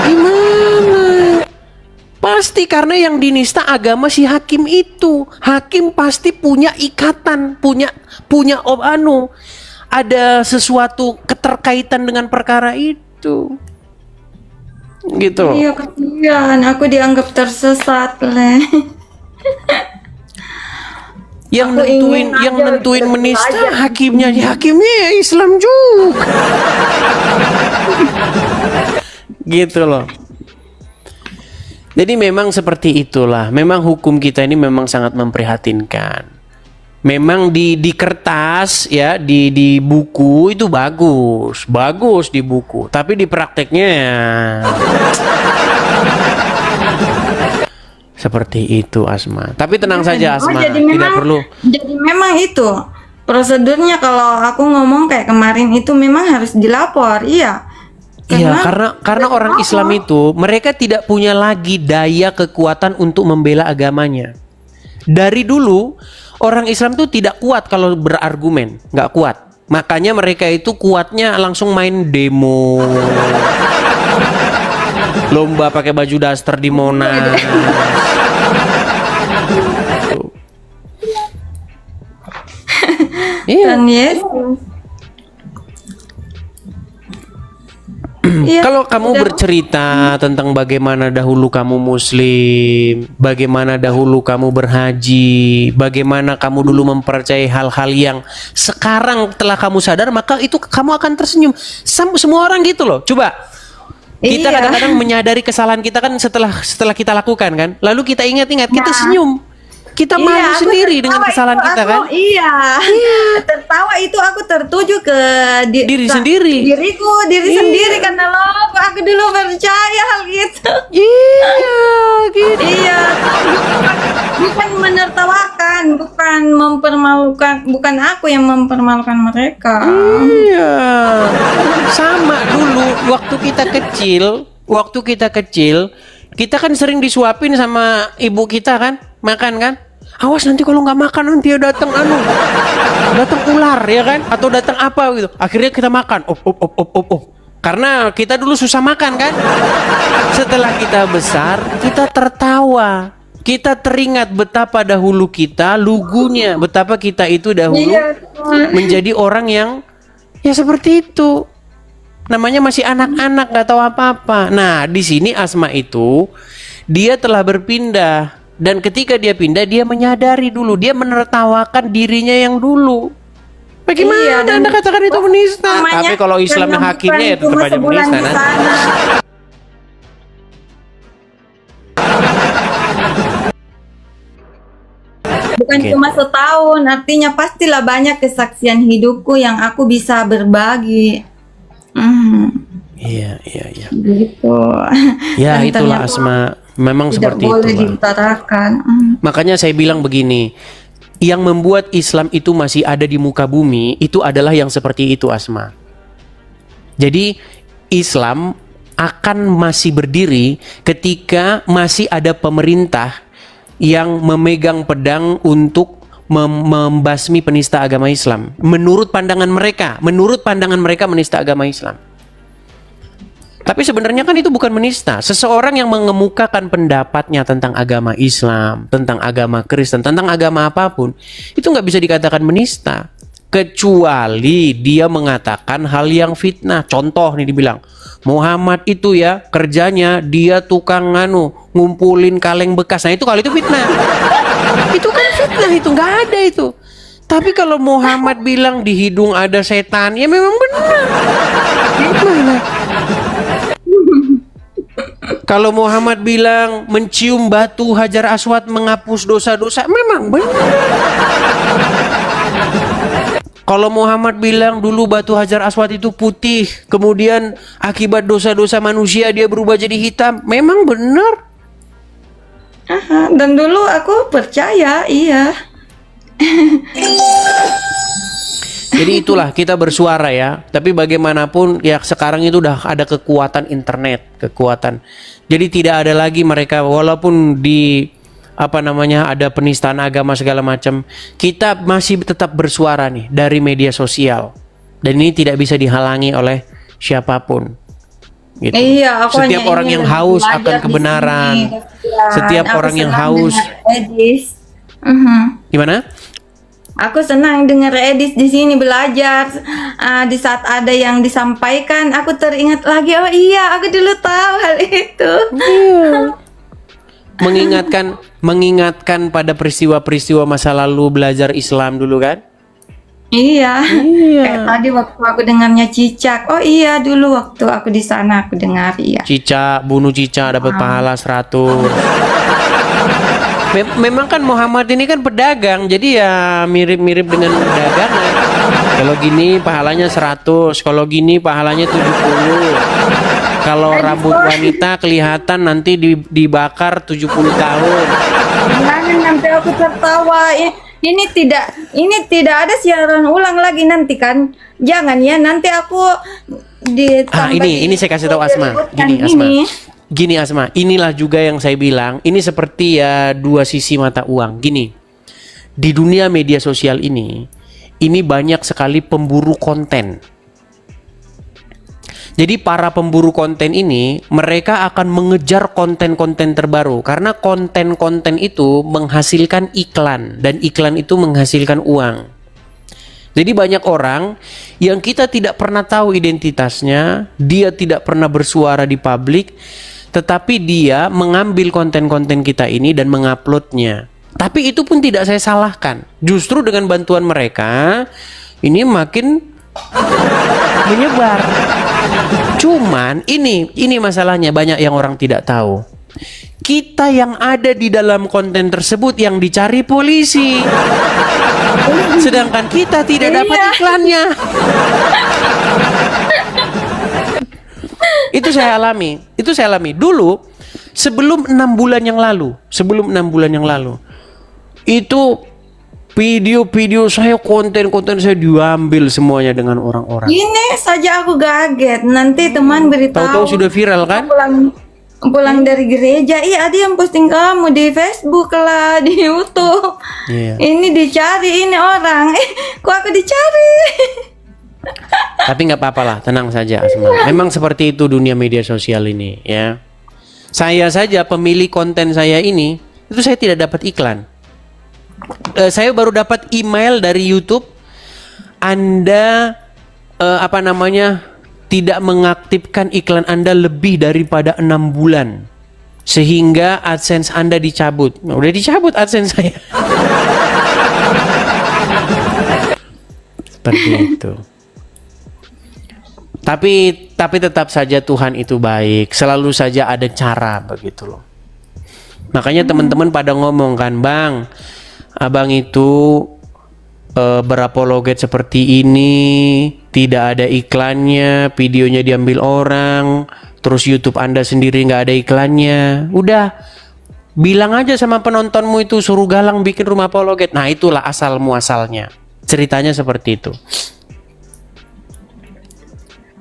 gimana? Pasti karena yang dinista agama si hakim itu. Hakim pasti punya ikatan, punya ada sesuatu keterkaitan dengan perkara itu. Gitu. Iya, kasihan. Aku dianggap tersesat, Le. Yang Aku ingin nentuin aja menista belajar. hakimnya ya Islam juga. Gitu loh. Jadi memang seperti itulah. Memang hukum kita ini memang sangat memprihatinkan. Memang di kertas ya, di buku itu bagus di buku, tapi di prakteknya ya seperti itu, Asma. Tapi tenang saja, Asma, tidak perlu. Jadi memang itu prosedurnya kalau aku ngomong kayak kemarin itu memang harus dilapor, iya. Iya, karena orang Islam itu mereka tidak punya lagi daya kekuatan untuk membela agamanya. Dari dulu orang Islam tuh tidak kuat kalau berargumen, nggak kuat. Makanya mereka itu kuatnya langsung main demo, lomba pakai baju daster di Monas. Iya. Dan Yesus. Iya, Kalau kamu udah. bercerita tentang bagaimana dahulu kamu muslim, bagaimana dahulu kamu berhaji, bagaimana kamu dulu mempercayai hal-hal yang sekarang telah kamu sadar, maka itu kamu akan tersenyum. Semua orang gitu loh. Coba kita Iya. kadang-kadang menyadari kesalahan kita kan setelah kita lakukan kan. Lalu kita ingat-ingat, kita Nah. senyum. Kita malu Iya, aku sendiri dengan tertawa kesalahan itu kita aku, kan. Iya. Tertawa itu aku tertuju ke Diri sendiri. diri sendiri karena lo aku dulu percaya hal itu. Iya, gitu. Iya. Bukan menertawakan, bukan mempermalukan, bukan aku yang mempermalukan mereka. Iya. Sama dulu waktu kita kecil, kita kan sering disuapin sama ibu kita kan, makan kan. Awas nanti kalau nggak makan nanti datang datang ular ya kan, atau datang apa gitu. Akhirnya kita makan, karena kita dulu susah makan kan. Setelah kita besar, kita tertawa. Kita teringat betapa dahulu kita lugunya, betapa kita itu dahulu Iya. menjadi orang yang ya seperti itu. Namanya masih anak-anak, nggak tahu apa-apa. Nah, di sini Asma itu dia telah berpindah, dan ketika dia pindah dia menyadari dulu, dia menertawakan dirinya yang dulu. Bagaimana Iya, dan Anda katakan itu menista? namanya Tapi kalau Islamnya karena hakimnya ya bukan tetap cuma aja sebulan menista. di Nah. sana. Bukan Oke. cuma setahun, artinya pastilah banyak kesaksian hidupku yang aku bisa berbagi. Iya. Gitu. Ya Dan itulah ternyata Asma, memang tidak seperti boleh itu. diutarakan. Makanya saya bilang begini, yang membuat Islam itu masih ada di muka bumi itu adalah yang seperti itu Asma. Jadi Islam akan masih berdiri ketika masih ada pemerintah yang memegang pedang untuk membasmi penista agama Islam. Menurut pandangan mereka menista agama Islam. Tapi sebenarnya kan itu bukan menista. Seseorang yang mengemukakan pendapatnya tentang agama Islam, tentang agama Kristen, tentang agama apapun, itu nggak bisa dikatakan menista. Kecuali dia mengatakan hal yang fitnah. Contoh nih dibilang, Muhammad itu ya kerjanya dia tukang ngumpulin kaleng bekas. Nah itu kalau itu fitnah. Itu kan fitnah, itu nggak ada itu. Tapi kalau Muhammad bilang di hidung ada setan, ya memang benar. Gimana? Kalau Muhammad bilang mencium batu Hajar Aswad menghapus dosa-dosa, memang benar. Kalau Muhammad bilang dulu batu Hajar Aswad itu putih, kemudian akibat dosa-dosa manusia dia berubah jadi hitam, memang benar. Aha, dan dulu aku percaya, iya. Jadi itulah kita bersuara ya. Tapi bagaimanapun ya sekarang itu udah ada kekuatan internet, kekuatan. Jadi tidak ada lagi mereka walaupun di ada penistaan agama segala macam, kita masih tetap bersuara nih dari media sosial. Dan ini tidak bisa dihalangi oleh siapapun. Gitu. Iya, aku Setiap hanya orang ingin yang lebih haus belajar akan di kebenaran. sini, kasihan. Setiap Aku orang yang senang haus. dengar Edis. Gimana? Aku senang dengar Edis di sini belajar. Di saat ada yang disampaikan, aku teringat lagi. Oh iya, aku dulu tahu hal itu. Mengingatkan pada peristiwa-peristiwa masa lalu belajar Islam dulu kan? Iya. Kayak tadi waktu aku dengarnya cicak. Oh iya, dulu waktu aku di sana aku dengar, iya. Cicak, bunuh cicak dapat pahala 100. Memang kan Muhammad ini kan pedagang, jadi ya mirip-mirip dengan pedagangan. Kalau gini pahalanya 100, kalau gini pahalanya 70. Kalau rambut wanita kelihatan nanti dibakar 70 tahun. Jangan nanti aku tertawa. Ini tidak ada siaran ulang lagi nanti kan. Jangan ya, nanti aku Ini saya kasih tahu Asma. Gini Asma, inilah juga yang saya bilang, ini seperti ya dua sisi mata uang. Gini, di dunia media sosial ini banyak sekali pemburu konten. Jadi para pemburu konten ini, mereka akan mengejar konten-konten terbaru. Karena konten-konten itu menghasilkan iklan. Dan iklan itu menghasilkan uang. Jadi banyak orang yang kita tidak pernah tahu identitasnya, dia tidak pernah bersuara di publik, tetapi dia mengambil konten-konten kita ini dan menguploadnya. Tapi itu pun tidak saya salahkan. Justru dengan bantuan mereka, ini makin menyebar. Cuman ini masalahnya, banyak yang orang tidak tahu. Kita yang ada di dalam konten tersebut yang dicari polisi. Sedangkan kita tidak dapat iklannya. Itu saya alami. Dulu sebelum 6 bulan yang lalu, itu video-video saya, konten-konten saya diambil semuanya dengan orang-orang. Ini saja aku kaget. Nanti teman beritahu. Tahu-tahu sudah viral kan? Pulang dari gereja, ada yang posting kamu di Facebook lah, di YouTube. Iya. Ini dicari ini orang. Kok aku dicari? Tapi nggak apa-apa lah, tenang saja Asma. Memang seperti itu dunia media sosial ini, ya. Saya saja pemilik konten saya ini, itu saya tidak dapat iklan. Saya baru dapat email dari YouTube, Anda tidak mengaktifkan iklan Anda lebih daripada 6 bulan, sehingga AdSense Anda dicabut. Nah, udah dicabut AdSense saya. Seperti itu. Tapi tetap saja Tuhan itu baik. Selalu saja ada cara, begitu loh. Makanya teman-teman pada ngomong kan, Bang, abang itu berapologet seperti ini, tidak ada iklannya, videonya diambil orang, terus YouTube Anda sendiri nggak ada iklannya. Udah, bilang aja sama penontonmu itu, suruh Galang bikin rumah apologet. Nah, itulah asal muasalnya. Ceritanya seperti itu.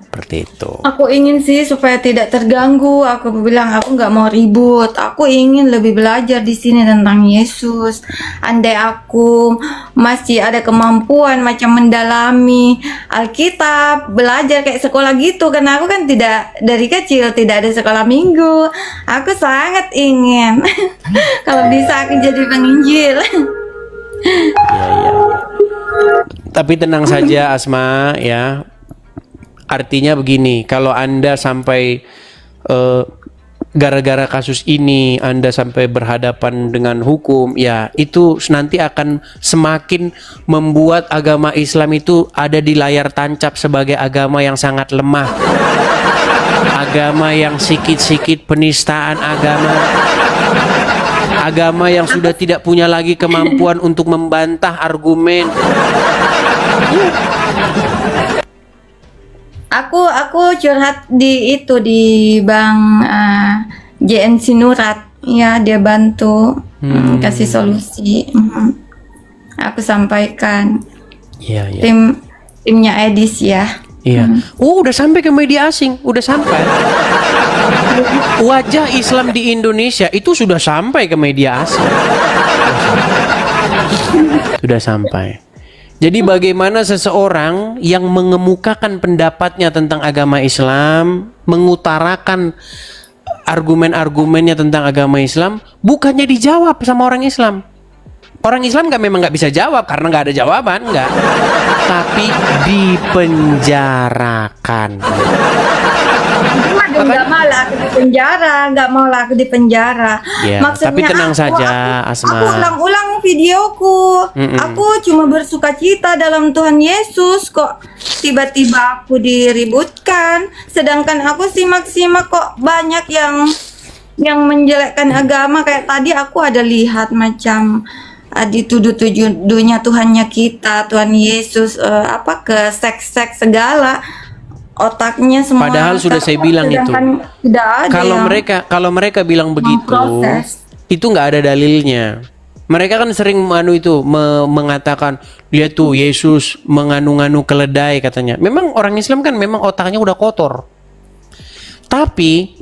Seperti itu. Aku ingin sih supaya tidak terganggu. Aku bilang aku nggak mau ribut. Aku ingin lebih belajar di sini tentang Yesus. Andai aku masih ada kemampuan macam mendalami Alkitab, belajar kayak sekolah gitu. Karena aku kan tidak dari kecil tidak ada sekolah minggu. Aku sangat ingin kalau bisa aku jadi penginjil. Ya. Tapi tenang saja Asma, ya. Artinya begini, kalau Anda sampai gara-gara kasus ini Anda sampai berhadapan dengan hukum, ya itu nanti akan semakin membuat agama Islam itu ada di layar tancap sebagai agama yang sangat lemah. Agama yang sikit-sikit penistaan agama. Agama yang sudah tidak punya lagi kemampuan untuk membantah argumen. Aku curhat di Bang JNC Nurat, ya dia bantu kasih solusi. Aku sampaikan. Iya. Timnya Edis ya. Iya. Udah sampai ke media asing, udah sampai. Wajah Islam di Indonesia itu sudah sampai ke media asing. Sudah sampai. Jadi bagaimana seseorang yang mengemukakan pendapatnya tentang agama Islam, mengutarakan argumen-argumennya tentang agama Islam, bukannya dijawab sama orang Islam. Orang Islam memang nggak bisa jawab karena nggak ada jawaban, nggak. Tapi dipenjarakan. Nggak mau lah aku di penjara. Ya, Maksudnya tapi tenang saja, Asma. Aku ulang-ulang videoku. Aku cuma bersuka cita dalam Tuhan Yesus, kok tiba-tiba aku diributkan. Sedangkan aku simak-simak kok banyak yang menjelekkan agama. Kayak tadi aku ada lihat macam dituduh-tuduhnya Tuhannya kita, Tuhan Yesus ke seks-seks segala. Otaknya semua. Padahal sudah saya bilang itu. Tidak ada. Kalau mereka bilang begitu, itu nggak ada dalilnya. Mereka kan sering mengatakan, lihat tuh Yesus menganu-nganu keledai katanya. Memang orang Islam kan memang otaknya udah kotor. Tapi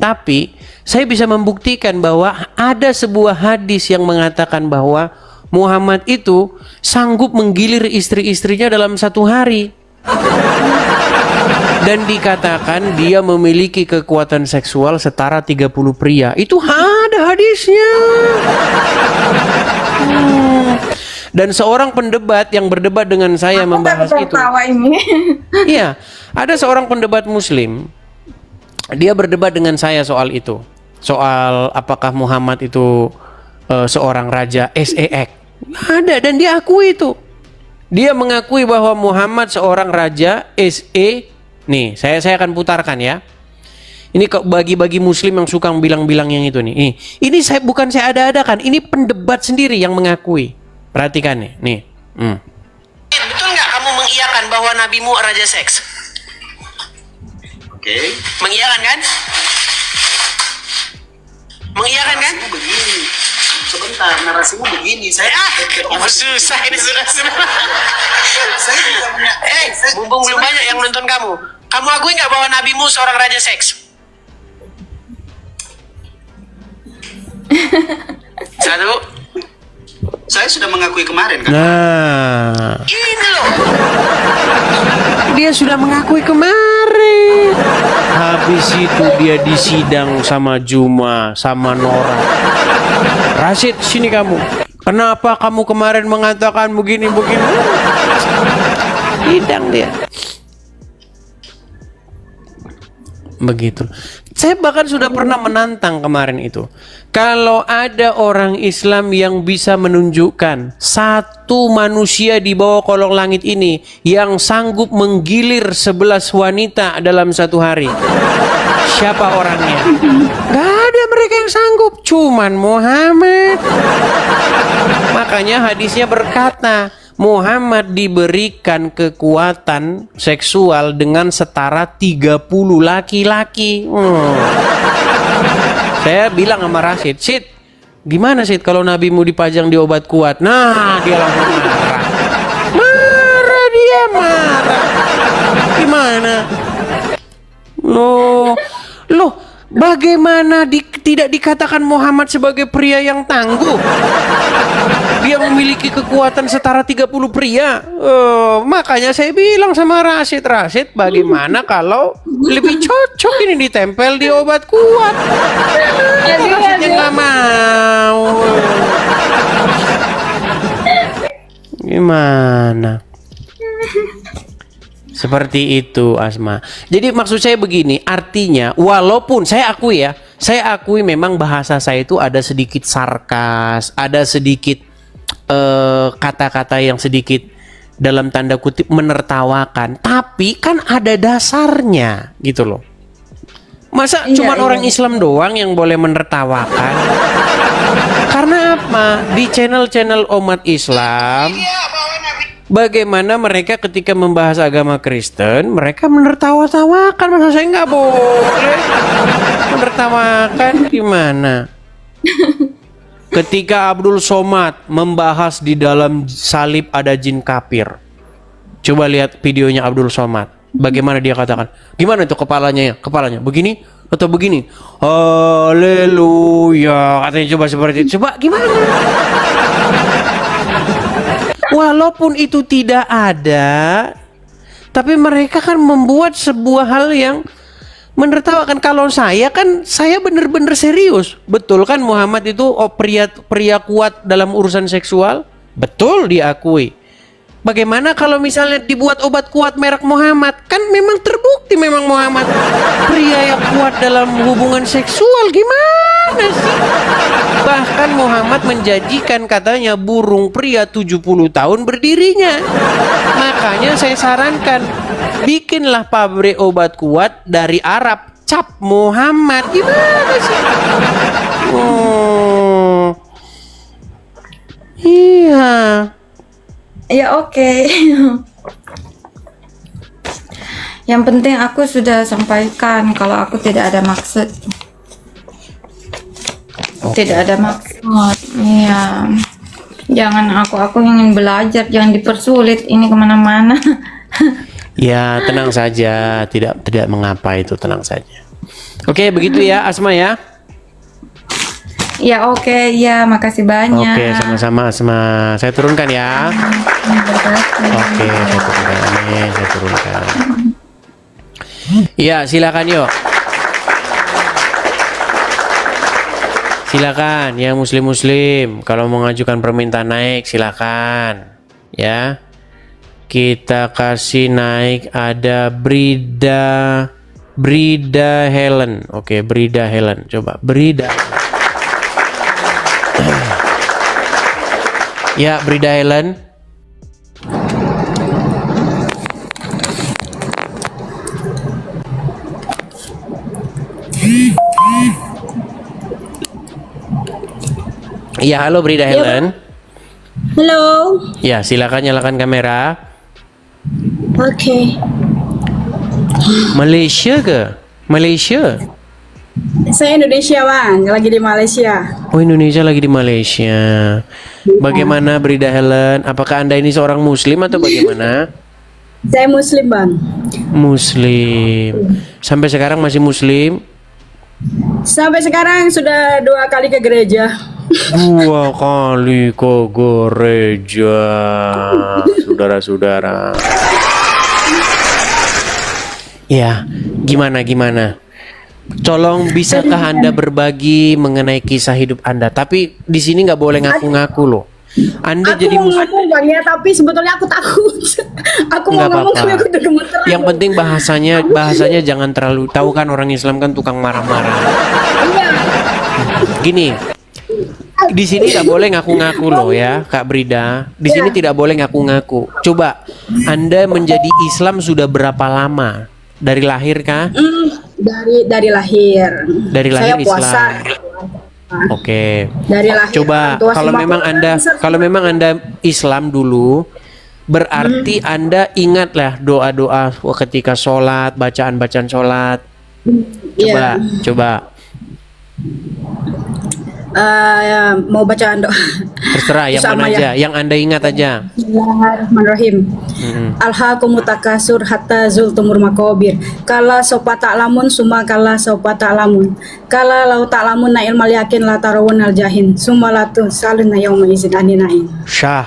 saya bisa membuktikan bahwa ada sebuah hadis yang mengatakan bahwa Muhammad itu sanggup menggilir istri-istrinya dalam 1 hari. Dan dikatakan dia memiliki kekuatan seksual setara 30 pria. Itu ada hadisnya. Dan seorang pendebat yang berdebat dengan saya membahas itu. Tertawa ini. Iya, ada seorang pendebat Muslim. Dia berdebat dengan saya soal itu. Soal apakah Muhammad itu seorang raja SEX. Ada, dan dia akui itu. Dia mengakui bahwa Muhammad seorang raja SE. Nih, saya akan putarkan ya. Ini bagi Muslim yang suka bilang-bilang yang itu nih. Ini bukan saya ada-adakan. Ini pendebat sendiri yang mengakui. Perhatikan nih. Betul nggak kamu mengiyakan bahwa nabimu raja seks? Oke. Mengiyakan kan? Mengiyakan kan? Narasimu begini. Sebentar, narasimu begini. Saya susah ini sudah. saya tidak punya. Mumpung belum banyak yang nonton kamu. Kamu akui nggak bahwa nabimu seorang raja seks? Satu. Saya sudah mengakui kemarin kan. Nah, ini loh. Dia sudah mengakui kemarin. Habis itu dia disidang sama Juma, sama Nora. Rashid, sini kamu. Kenapa kamu kemarin mengatakan begini? Sidang dia. Begitu. Saya bahkan sudah pernah menantang kemarin itu. Kalau ada orang Islam yang bisa menunjukkan satu manusia di bawah kolong langit ini yang sanggup menggilir 11 wanita dalam satu hari, siapa orangnya? Gak ada mereka yang sanggup, cuman Muhammad. Makanya hadisnya berkata, Muhammad diberikan kekuatan seksual dengan setara 30 laki-laki. Saya bilang sama Rashid, Sid, gimana Sid kalau nabimu dipajang di obat kuat? Nah, dia langsung marah. Marah. Gimana? Loh, bagaimana tidak dikatakan Muhammad sebagai pria yang tangguh? Dia memiliki kekuatan setara 30 pria. Makanya saya bilang sama Rashid, bagaimana kalau lebih cocok ini ditempel di obat kuat? Rashidnya nggak mau. Gimana? Seperti itu, Asma. Jadi maksud saya begini, artinya walaupun saya akui memang bahasa saya itu ada sedikit sarkas, ada sedikit kata-kata yang sedikit dalam tanda kutip menertawakan, tapi kan ada dasarnya gitu loh. Masa cuma orang Islam doang yang boleh menertawakan? Karena apa? Di channel-channel umat Islam, bagaimana mereka ketika membahas agama Kristen, mereka menertawa-tawakan. Masa saya nggak boleh menertawakan? Gimana? Ketika Abdul Somad membahas di dalam salib ada jin kafir, coba lihat videonya Abdul Somad. Bagaimana dia katakan? Gimana itu kepalanya? Kepalanya begini atau begini? Haleluya. Katanya coba seperti itu. Coba gimana? Walaupun itu tidak ada, tapi mereka kan membuat sebuah hal yang menertawakan. Kalau saya benar-benar serius. Betul kan Muhammad itu pria kuat dalam urusan seksual? Betul, diakui. Bagaimana kalau misalnya dibuat obat kuat merek Muhammad? Kan memang terbukti memang Muhammad pria yang kuat dalam hubungan seksual. Gimana sih? Bahkan Muhammad menjanjikan katanya burung pria 70 tahun berdirinya. Makanya saya sarankan, bikinlah pabrik obat kuat dari Arab, cap Muhammad. Gimana sih? Iya. Ya oke. Yang penting aku sudah sampaikan kalau aku tidak ada maksud. Tidak ada maksud. Iya. Jangan aku ingin belajar, jangan dipersulit ini kemana-mana. Ya, tenang saja, tidak mengapa itu, tenang saja. Oke, begitu ya Asma ya. Ya oke, ya makasih banyak. Oke, sama-sama Asma. Saya turunkan ya. Oke, saya turunkan. Ya, silakan yuk. Silakan yang muslim-muslim kalau mau mengajukan permintaan naik silakan ya. Kita kasih naik ada Brida Helen. Oke, Brida Helen. Coba Brida. Ya, Brida Helen. Iya, halo Brida Helen. Halo. Ya, silakan nyalakan kamera. Oke. Malaysia ke? Malaysia? Saya Indonesia, Bang. Lagi di Malaysia. Oh, Indonesia lagi di Malaysia. Bagaimana Brida Helen? Apakah Anda ini seorang muslim atau bagaimana? Saya Muslim, Bang. Muslim. Sampai sekarang masih muslim? Sampai sekarang sudah 2 kali ke gereja. 2 kali ke gereja, saudara-saudara. Ya, gimana? Tolong bisakah Anda berbagi mengenai kisah hidup Anda? Tapi di sini nggak boleh ngaku-ngaku loh. Anda Aku jadi mau ngomong, Bang, ya, tapi sebetulnya aku takut. Aku mau nggak ngomong tapi apa-apa. aku udah gemeteran. Yang penting bahasanya jangan terlalu, tahu kan orang Islam kan tukang marah-marah. Iya. Gini, di sini nggak boleh ngaku-ngaku loh ya, Kak Brida. Di sini tidak boleh ngaku-ngaku. Coba, Anda menjadi Islam sudah berapa lama? Dari lahir kah? Dari lahir. Dari lahir Saya puasa. Islam. Oke. Dari lahir. Coba, orang tua kalau semua memang Anda Islam dulu, berarti Anda ingatlah doa-doa ketika sholat, bacaan-bacaan sholat. Coba, Iya. coba. Mau bacaan doa. Terserah yang Sama mana ya. aja, yang Anda ingat aja. Bismillahirrahmanirrahim. Alhaakumut takasur hatta zultumur makobir. Kala sopa ta'lamun summa kala sopa ta'lamun. Kala lau ta'lamun na ilmal yakin la tarawun al jahin. Summa la tusaluna yawma izin aninain. Sah.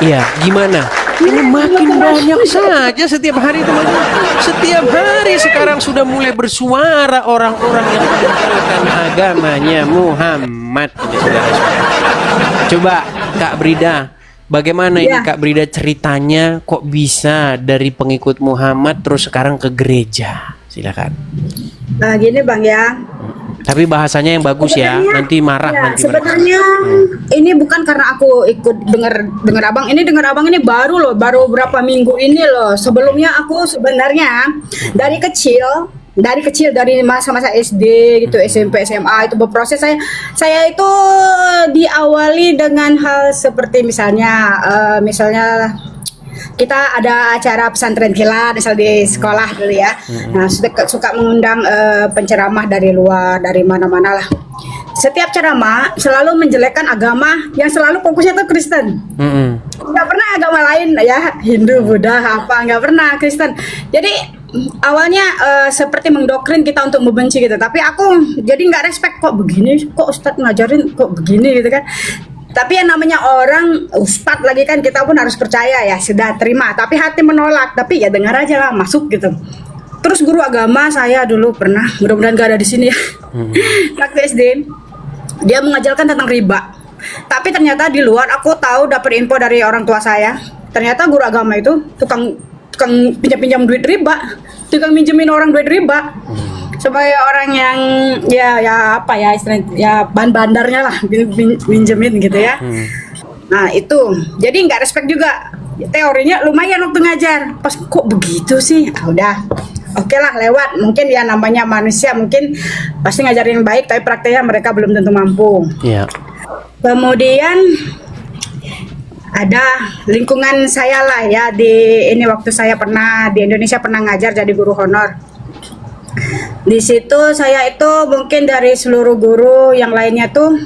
Iya, gimana? Ini makin banyak saja setiap hari teman-teman. Setiap hari sekarang sudah mulai bersuara orang-orang yang meninggalkan agamanya Muhammad. Ini saudara-saudara. Coba Kak Brida, bagaimana ini Ya. Kak Brida ceritanya kok bisa dari pengikut Muhammad terus sekarang ke gereja? Silakan. Nah, gini Bang ya. Tapi bahasanya yang bagus ya, nanti marah Ya, nanti mereka. sebenarnya ini bukan karena aku ikut dengar Abang. Ini dengar Abang ini baru loh, baru berapa minggu ini loh. Sebelumnya aku sebenarnya dari kecil dari masa-masa SD gitu, SMP, SMA itu berproses saya itu diawali dengan hal seperti misalnya kita ada acara pesantren kilat misal di sekolah dulu ya. Nah, suka mengundang penceramah dari luar, dari mana-mana lah. Setiap ceramah selalu menjelekkan agama yang selalu fokusnya tuh Kristen. Nggak pernah agama lain ya, Hindu, Buddha, apa, nggak pernah Kristen. Jadi awalnya seperti mengdoktrin kita untuk membenci gitu. Tapi aku jadi nggak respect, kok begini, kok Ustadz ngajarin kok begini gitu kan. Tapi yang namanya orang Ustadz lagi kan, kita pun harus percaya ya, sudah terima. Tapi hati menolak, tapi ya dengar aja lah, masuk gitu. Terus guru agama saya dulu pernah, mudah-mudahan gak ada di sini ya, waktu SD, dia mengajarkan tentang riba. Tapi ternyata di luar aku tahu, dapat info dari orang tua saya, ternyata guru agama itu tukang pinjam duit riba, tukang minjemin orang duit riba. Sebagai orang yang ya apa ya istilahnya, ya bandarnya lah, pinjemin gitu ya. Nah itu jadi nggak respect juga, teorinya lumayan waktu ngajar, pas kok begitu sih, udah oke lah lewat. Mungkin ya namanya manusia, mungkin pasti ngajarin yang baik, tapi prakteknya mereka belum tentu mampu. Iya. Kemudian ada lingkungan saya lah ya, di ini waktu saya pernah di Indonesia pernah ngajar jadi guru honor. Di situ saya itu mungkin dari seluruh guru yang lainnya tuh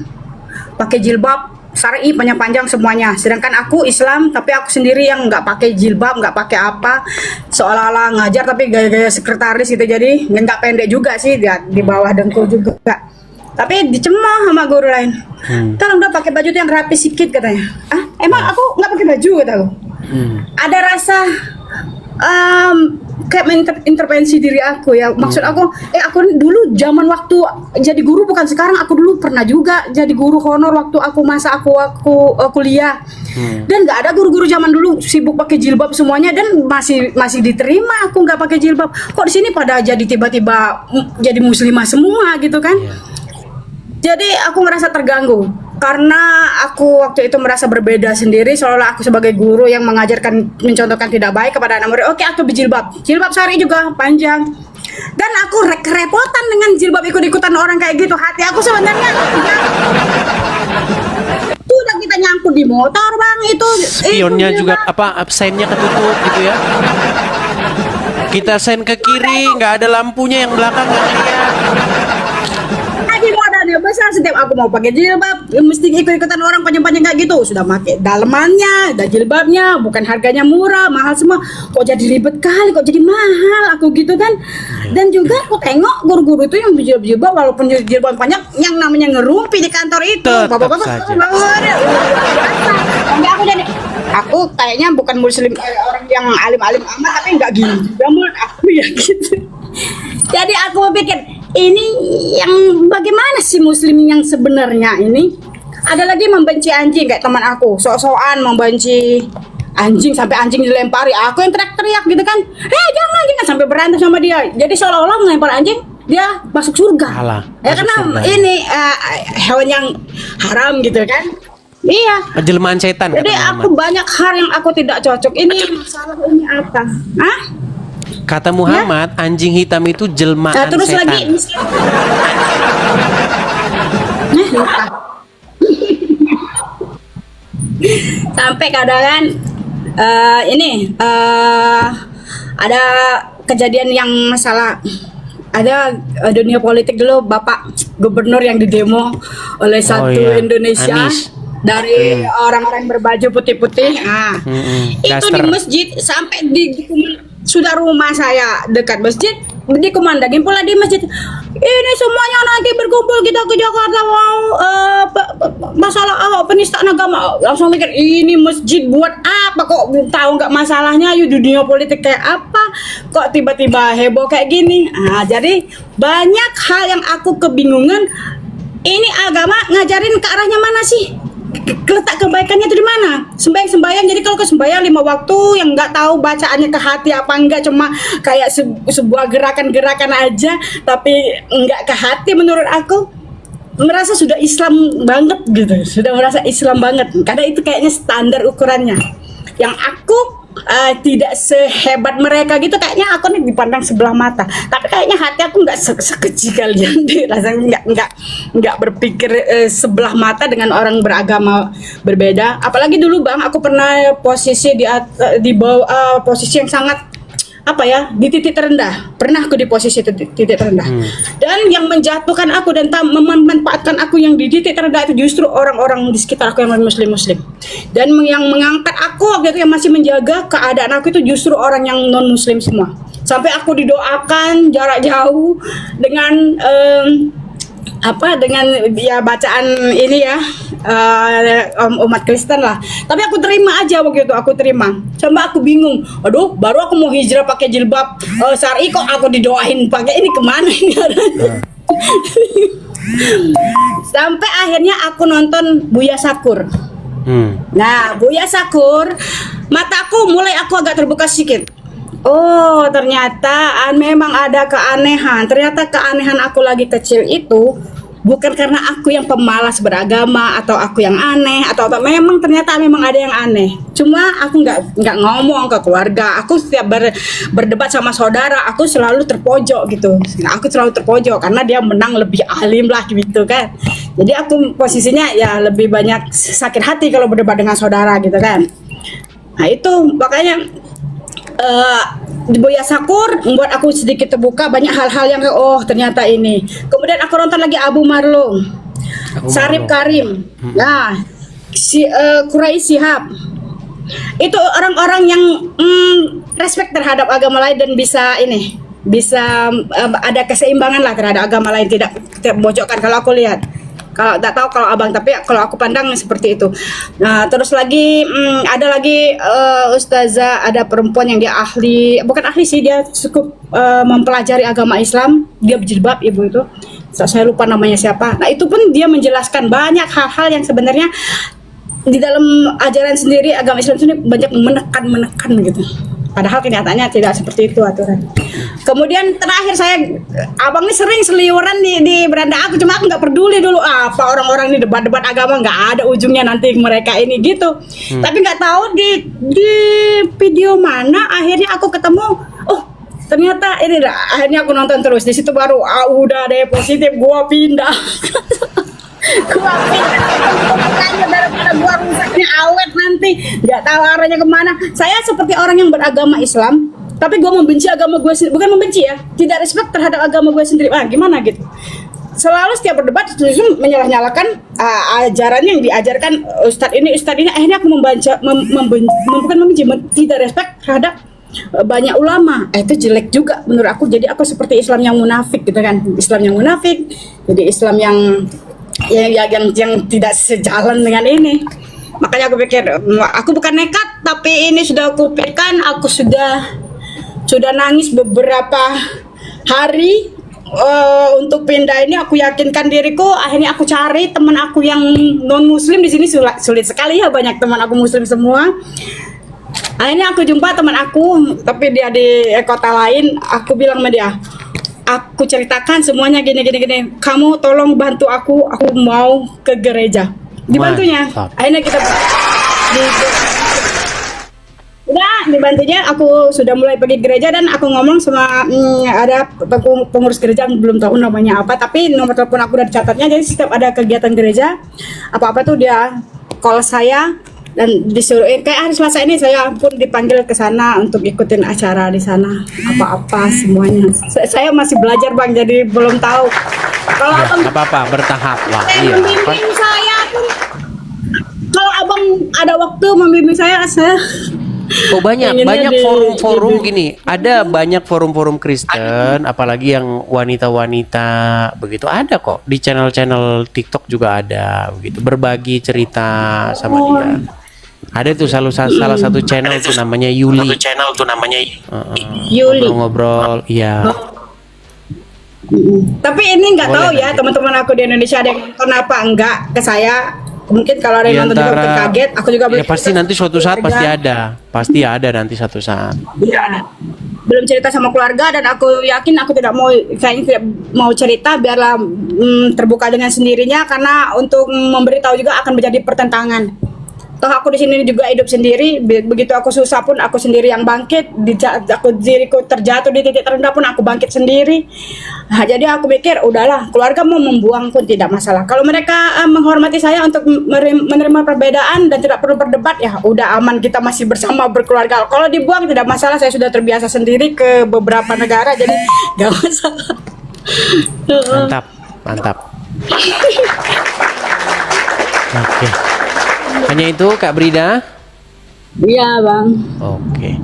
pakai jilbab syar'i panjang-panjang semuanya. Sedangkan aku Islam tapi aku sendiri yang nggak pakai jilbab, nggak pakai apa, seolah-olah ngajar tapi gaya-gaya sekretaris gitu. Jadi nggak pendek juga sih, dia di bawah dengkul juga. Tapi dicemooh sama guru lain. Tolong udah pakai baju tuh yang rapi sedikit katanya. Emang aku nggak pakai baju kataku. Ada rasa kayak intervensi diri aku ya. Maksud aku, aku dulu zaman waktu jadi guru, bukan sekarang, aku dulu pernah juga jadi guru honor waktu aku masa aku kuliah. Dan nggak ada guru-guru zaman dulu sibuk pakai jilbab semuanya, dan masih diterima aku nggak pakai jilbab. Kok di sini pada jadi tiba-tiba jadi muslimah semua gitu kan? Jadi aku ngerasa terganggu karena aku waktu itu merasa berbeda sendiri, seolah aku sebagai guru yang mencontohkan tidak baik kepada anak murid. Oke, aku berjilbab, jilbab syar'i juga panjang, dan aku kerepotan dengan jilbab ikut-ikutan orang kayak gitu. Hati aku sebenarnya itu udah kita nyangkut di motor bang, itu Spionnya itu juga apa absennya ketutup gitu ya. Kita sen ke kiri, nggak ada lampunya, yang belakang nggak lihat. Modalnya besar, setiap aku mau pakai jilbab mesti ikut-ikutan orang panjang-panjang kayak gitu. Sudah pakai dalemannya, ada jilbabnya, bukan harganya murah, mahal semua. Kok jadi ribet kali, kok jadi mahal aku gitu kan. Dan juga aku tengok guru-guru itu yang berjilbab, walaupun jilbab panjang, yang namanya ngerumpi di kantor itu. Bapak-bapak sampai aku jadi, aku kayaknya bukan muslim, orang yang alim-alim amat, tapi nggak gini juga menurut aku ya gitu. Jadi aku pikir, ini yang bagaimana sih muslim yang sebenarnya ini? Ada lagi membenci anjing kayak teman aku, sok-sokan membenci anjing sampai anjing dilempari. Aku yang teriak-teriak gitu kan, jangan sampai berantem sama dia. Jadi seolah-olah melempar anjing dia masuk surga. Alah, ya masuk karena surga. ini hewan yang haram gitu kan. Iya. Jelmaan setan. Jadi kata aku Muhammad. banyak hal yang aku tidak cocok. Ini masalah ini apa? Hah? Kata Muhammad, anjing hitam itu jelmaan Nah, terus setan. lagi lupa. Sampai kadang ada kejadian yang masalah, ada dunia politik dulu, Bapak Gubernur yang didemo oleh satu iya. Indonesia. Anies. Dari orang-orang berbaju putih-putih. Nah, itu di Daster. masjid sampai sudah rumah saya dekat masjid, dikumandangin pula di masjid. Ini semuanya nanti berkumpul kita ke Jakarta mau masalah penistaan agama. Langsung mikir, ini masjid buat apa, kok tahu nggak masalahnya? Yuk, dunia politik kayak apa? Kok tiba-tiba heboh kayak gini? Nah, jadi banyak hal yang aku kebingungan. Ini agama ngajarin ke arahnya mana sih? Letak kebaikannya itu di mana? Sembahyang, jadi kalau ke sembahyang 5 waktu yang nggak tahu bacaannya ke hati apa enggak, cuma kayak sebuah gerakan-gerakan aja, tapi nggak ke hati, menurut aku merasa sudah Islam banget gitu, sudah merasa Islam banget, karena itu kayaknya standar ukurannya. Yang aku tidak sehebat mereka gitu, kayaknya aku nih dipandang sebelah mata, tapi kayaknya hati aku nggak sekecil kalian deh, rasanya nggak berpikir sebelah mata dengan orang beragama berbeda. Apalagi dulu bang, aku pernah posisi di bawah posisi yang sangat di titik terendah. Pernah aku di posisi titik terendah. Dan yang menjatuhkan aku dan memanfaatkan aku yang di titik terendah itu justru orang-orang di sekitar aku yang muslim. Dan yang mengangkat aku waktu itu, yang masih menjaga keadaan aku itu justru orang yang non muslim semua. Sampai aku didoakan jarak jauh dengan dengan ya bacaan ini ya umat Kristen lah. Tapi aku terima aja waktu itu, aku terima. Coba aku bingung, aduh baru aku mau hijrah pakai jilbab syar'i, kok aku didoain pakai ini, kemana ini? Sampai akhirnya aku nonton Buya Sakur. Nah, Buya Sakur, mataku mulai aku agak terbuka sedikit. Oh, ternyata memang ada keanehan. Ternyata keanehan aku lagi kecil itu bukan karena aku yang pemalas beragama atau aku yang aneh atau memang ada yang aneh. Cuma aku nggak ngomong ke keluarga. Aku setiap berdebat sama saudara, aku selalu terpojok gitu. Nah, aku selalu terpojok karena dia menang lebih alim lah gitu kan. Jadi aku posisinya ya lebih banyak sakit hati kalau berdebat dengan saudara gitu kan. Nah, itu makanya di Buya Sakur membuat aku sedikit terbuka, banyak hal-hal yang ternyata ini. Kemudian aku nonton lagi Abu Marlum, Syarif Karim, nah Quraish Shihab. Itu orang-orang yang respect terhadap agama lain dan bisa ada keseimbangan lah terhadap agama lain, tidak memojokkan kalau aku lihat. Kalau tak tahu kalau abang, tapi kalau aku pandang seperti itu. Nah, terus lagi ada lagi ustazah, ada perempuan yang dia ahli, bukan ahli sih, dia cukup mempelajari agama Islam, dia berjilbab ibu itu. Saya lupa namanya siapa. Nah, itu pun dia menjelaskan banyak hal-hal yang sebenarnya di dalam ajaran sendiri agama Islam sendiri banyak menekan gitu. Padahal kenyataannya tidak seperti itu aturan. Kemudian terakhir abang ini sering seliuran di beranda aku, cuma aku nggak peduli dulu apa orang-orang ini debat-debat agama, nggak ada ujungnya nanti mereka ini gitu. Tapi nggak tahu di video mana akhirnya aku ketemu, oh ternyata ini dah. Akhirnya aku nonton terus, di situ baru udah deh positif, gua pindah. Gua pindah daripada gua rusaknya awet nanti nggak tahu arahnya kemana. Saya seperti orang yang beragama Islam, tapi gue membenci agama gue sendiri. Bukan membenci ya, tidak respect terhadap agama gue sendiri. Gimana gitu. Selalu setiap berdebat justru menyalah-nyalakan ajaran yang diajarkan ustadz ini. Akhirnya aku bukan membenci, tidak respect terhadap banyak ulama. Itu jelek juga menurut aku. Jadi aku seperti Islam yang munafik gitu kan. Islam yang munafik, jadi Islam yang tidak sejalan dengan ini. Makanya aku pikir aku bukan nekat, tapi ini sudah aku pikirkan. Aku sudah nangis beberapa hari untuk pindah ini. Aku yakinkan diriku. Akhirnya aku cari teman aku yang non muslim di sini. Sulit sekali ya, banyak teman aku muslim semua. Akhirnya aku jumpa teman aku, tapi dia di kota lain. Aku bilang sama dia, aku ceritakan semuanya gini. Kamu tolong bantu aku mau ke gereja. Dibantunya. Akhirnya kita dibantunya. Aku sudah mulai pergi gereja dan aku ngomong sama ada pengurus gereja, belum tahu namanya apa, tapi nomor telepon aku udah dicatatnya. Jadi setiap ada kegiatan gereja apa tuh dia call saya dan disuruh kayak hari Selasa ini saya pun dipanggil ke sana untuk ikutin acara di sana, apa semuanya. Saya masih belajar Bang, jadi belum tahu. Kalau Ya, nggak apa-apa, bertahap lah. Iya. membimbing saya pun, kalau abang ada waktu membimbing saya Oh banyak pengennya forum-forum gini. Ada banyak forum-forum Kristen, apalagi yang wanita-wanita begitu, ada kok di channel-channel TikTok juga ada begitu, berbagi cerita sama dia. Ada tuh salah satu channel tuh namanya Yuli. Yuli. Ngobrol, iya. Tapi ini nggak Boleh tahu ya nanti. teman-teman aku di Indonesia ada yang kenapa enggak ke saya. Mungkin kalau ada Di yang nonton juga mungkin antara- kaget. Aku juga Ya pasti nanti suatu saat pasti ada nanti suatu saat. Iya. Belum cerita sama keluarga dan aku yakin aku tidak mau cerita, biarlah terbuka dengan sendirinya, karena untuk memberitahu juga akan menjadi pertentangan. Toh aku di sini juga hidup sendiri, begitu aku susah pun aku sendiri yang bangkit, diriku terjatuh di titik terendah pun aku bangkit sendiri. Nah, jadi aku pikir udahlah, keluarga mau membuang pun tidak masalah. Kalau mereka menghormati saya untuk menerima perbedaan dan tidak perlu berdebat, ya udah aman, kita masih bersama berkeluarga. Kalau dibuang tidak masalah, saya sudah terbiasa sendiri ke beberapa negara, jadi gak masalah. Mantap. Oke. Hanya itu Kak Brida? Iya Bang. Oke.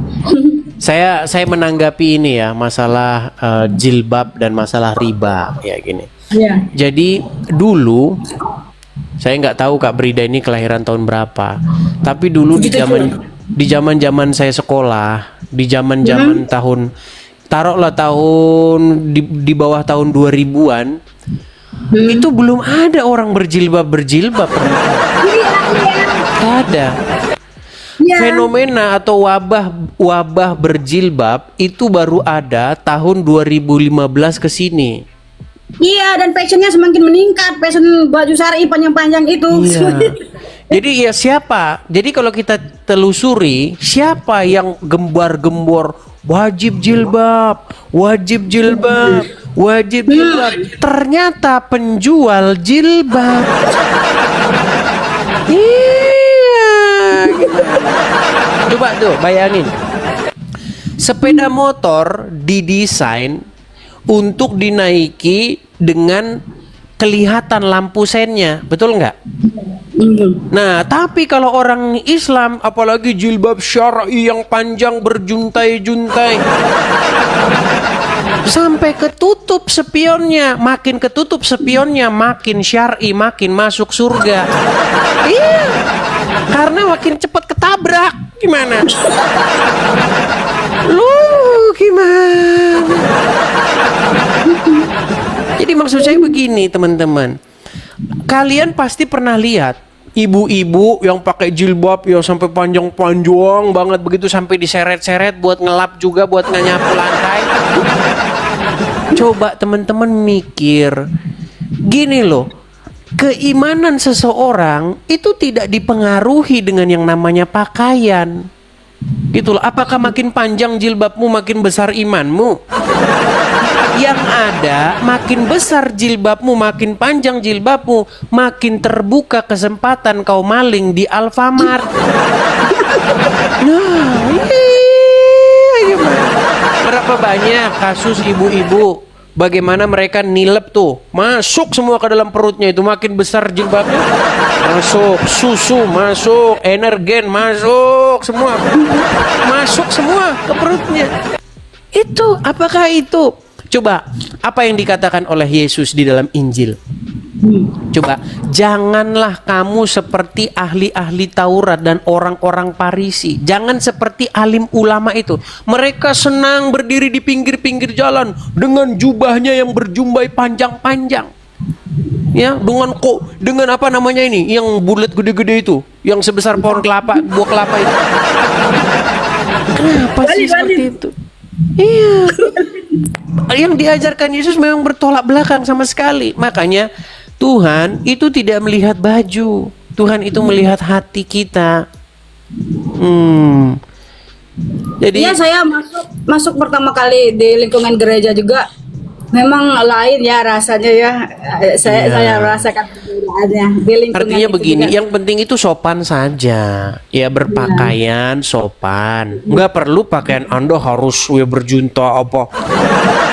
Saya menanggapi ini ya, masalah jilbab dan masalah riba ya gini. Iya. Jadi dulu saya nggak tahu Kak Brida ini kelahiran tahun berapa. Tapi dulu di zaman saya sekolah, di zaman tahun taruhlah tahun di bawah tahun 2000-an, itu belum ada orang berjilbab. Ada. Fenomena atau wabah berjilbab itu baru ada tahun 2015 ke sini. Iya, dan fashionnya semakin meningkat, fashion baju syari panjang-panjang itu. Iya. Jadi ya siapa? Jadi kalau kita telusuri, siapa yang gembar-gembor wajib jilbab. Ternyata penjual jilbab. Coba tuh bayangin, sepeda motor didesain untuk dinaiki dengan kelihatan lampu sennya, betul nggak? Nah, tapi kalau orang Islam, apalagi jilbab syar'i yang panjang berjuntai-juntai, Sampai ketutup spionnya, makin ketutup spionnya, makin syar'i, makin masuk surga. Iya, karena makin cepat ketabrak. Gimana? Lu gimana? Jadi maksud saya begini teman-teman, kalian pasti pernah lihat ibu-ibu yang pakai jilbab yang sampai panjang-panjang banget begitu, sampai diseret-seret buat ngelap juga, buat nyapu lantai. Coba teman-teman mikir, gini loh, keimanan seseorang itu tidak dipengaruhi dengan yang namanya pakaian. Gitu loh. Apakah makin panjang jilbabmu makin besar imanmu? Yang ada makin besar jilbabmu, makin panjang jilbabmu, makin terbuka kesempatan kau maling di Alfamart. Nah, gimana? Berapa banyak kasus ibu-ibu bagaimana mereka nilep tuh, masuk semua ke dalam perutnya, itu makin besar jilbabnya, masuk susu, masuk energen, masuk semua ke perutnya. Itu apakah itu? Coba, apa yang dikatakan oleh Yesus di dalam Injil? Coba, janganlah kamu seperti ahli-ahli Taurat dan orang-orang Farisi. Jangan seperti alim ulama itu. Mereka senang berdiri di pinggir-pinggir jalan dengan jubahnya yang berjumbai panjang-panjang. Ya, dengan apa namanya ini? Yang bulat gede-gede itu, yang sebesar pohon kelapa, buah kelapa itu. Kenapa sih seperti itu? Iya. Yang diajarkan Yesus memang bertolak belakang sama sekali. Makanya Tuhan itu tidak melihat baju, Tuhan itu melihat hati kita. Jadi Ya, saya masuk pertama kali di lingkungan gereja juga memang lain ya rasanya ya. Saya rasakan perbedaannya di lingkungan. artinya itu begini, juga. yang penting itu sopan saja. Ya, berpakaian sopan. Nggak perlu pakaian Anda harus berjunta apa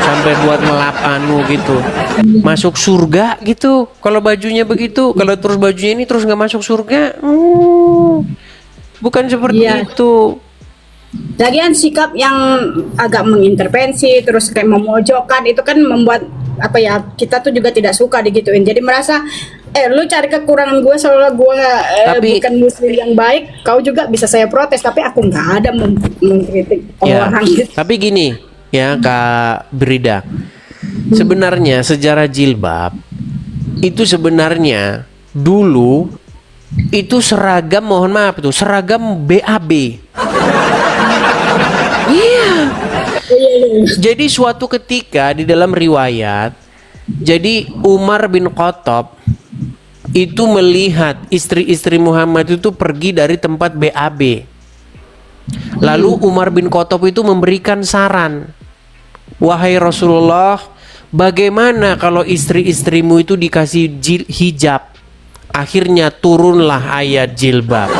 sampai buat ngelap gitu. Masuk surga gitu. Kalau bajunya begitu, kalau terus bajunya ini terus nggak masuk surga. Bukan seperti Iya. itu. Lagian sikap yang agak mengintervensi terus kayak memojokkan itu kan membuat apa ya, kita tuh juga tidak suka digituin. Jadi merasa lu cari kekurangan gue seolah gue Tapi- bukan muslim yang baik, kau juga bisa saya protes, tapi aku nggak ada mengkritik Ya, orang gitu. tapi gini ya Kak Brida, sebenarnya sejarah jilbab itu sebenarnya dulu itu seragam, mohon maaf itu seragam BAB. Iya. Jadi suatu ketika di dalam riwayat, jadi Umar bin Khattab itu melihat istri-istri Muhammad itu pergi dari tempat BAB. Lalu Umar bin Khattab itu memberikan saran, wahai Rasulullah, bagaimana kalau istri-istrimu itu dikasih hijab? Akhirnya turunlah ayat jilbab.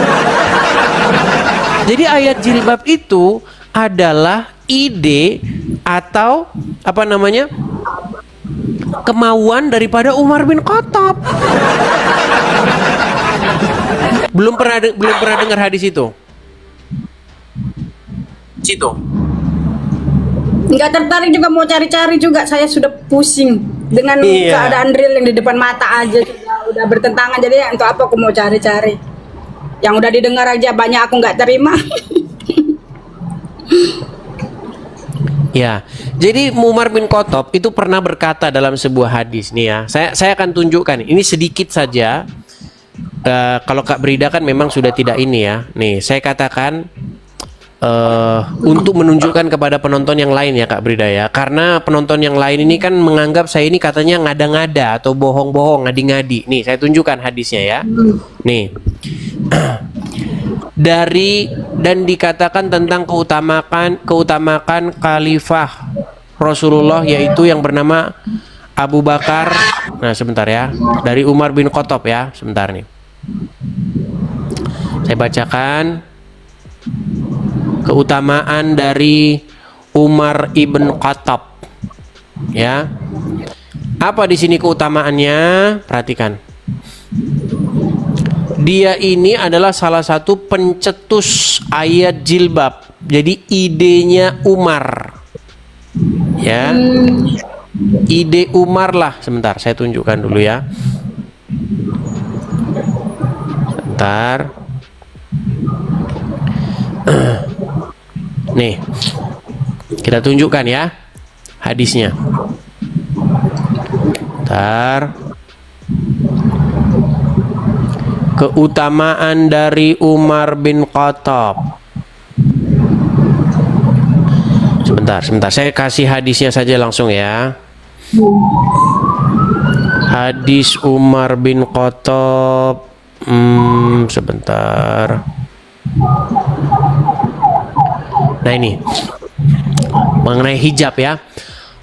Jadi ayat jilbab itu adalah ide atau apa namanya, kemauan daripada Umar bin Khattab. Belum pernah dengar hadis itu. Situ. Nggak tertarik juga, mau cari-cari juga, saya sudah pusing dengan Iya. keadaan real yang di depan mata aja juga udah bertentangan. Jadi untuk apa aku mau cari-cari? Yang udah didengar aja banyak aku nggak terima. Ya, jadi Umar bin Khattab itu pernah berkata dalam sebuah hadis nih ya. Saya akan tunjukkan ini sedikit saja. Kalau Kak Brida kan memang sudah tidak ini ya. Nih, saya katakan untuk menunjukkan kepada penonton yang lain ya Kak Brida ya. Karena penonton yang lain ini kan menganggap saya ini katanya ngada-ngada atau bohong-bohong, ngadi-ngadi. Nih, saya tunjukkan hadisnya ya. Nih. Dan dikatakan tentang keutamaan khalifah Rasulullah, yaitu yang bernama Abu Bakar. Nah, sebentar ya. Dari Umar bin Khattab ya. Sebentar nih. Saya bacakan keutamaan dari Umar ibn Khattab. Ya. Apa di sini keutamaannya? Perhatikan. Dia ini adalah salah satu pencetus ayat jilbab. Jadi idenya Umar. Ya. Ide Umar lah. Sebentar, saya tunjukkan dulu ya. Sebentar. Nih, kita tunjukkan ya hadisnya. Bentar. Keutamaan dari Umar bin Khattab. Sebentar, saya kasih hadisnya saja langsung ya. Hadis Umar bin Khattab. Sebentar. Nah ini mengenai hijab ya.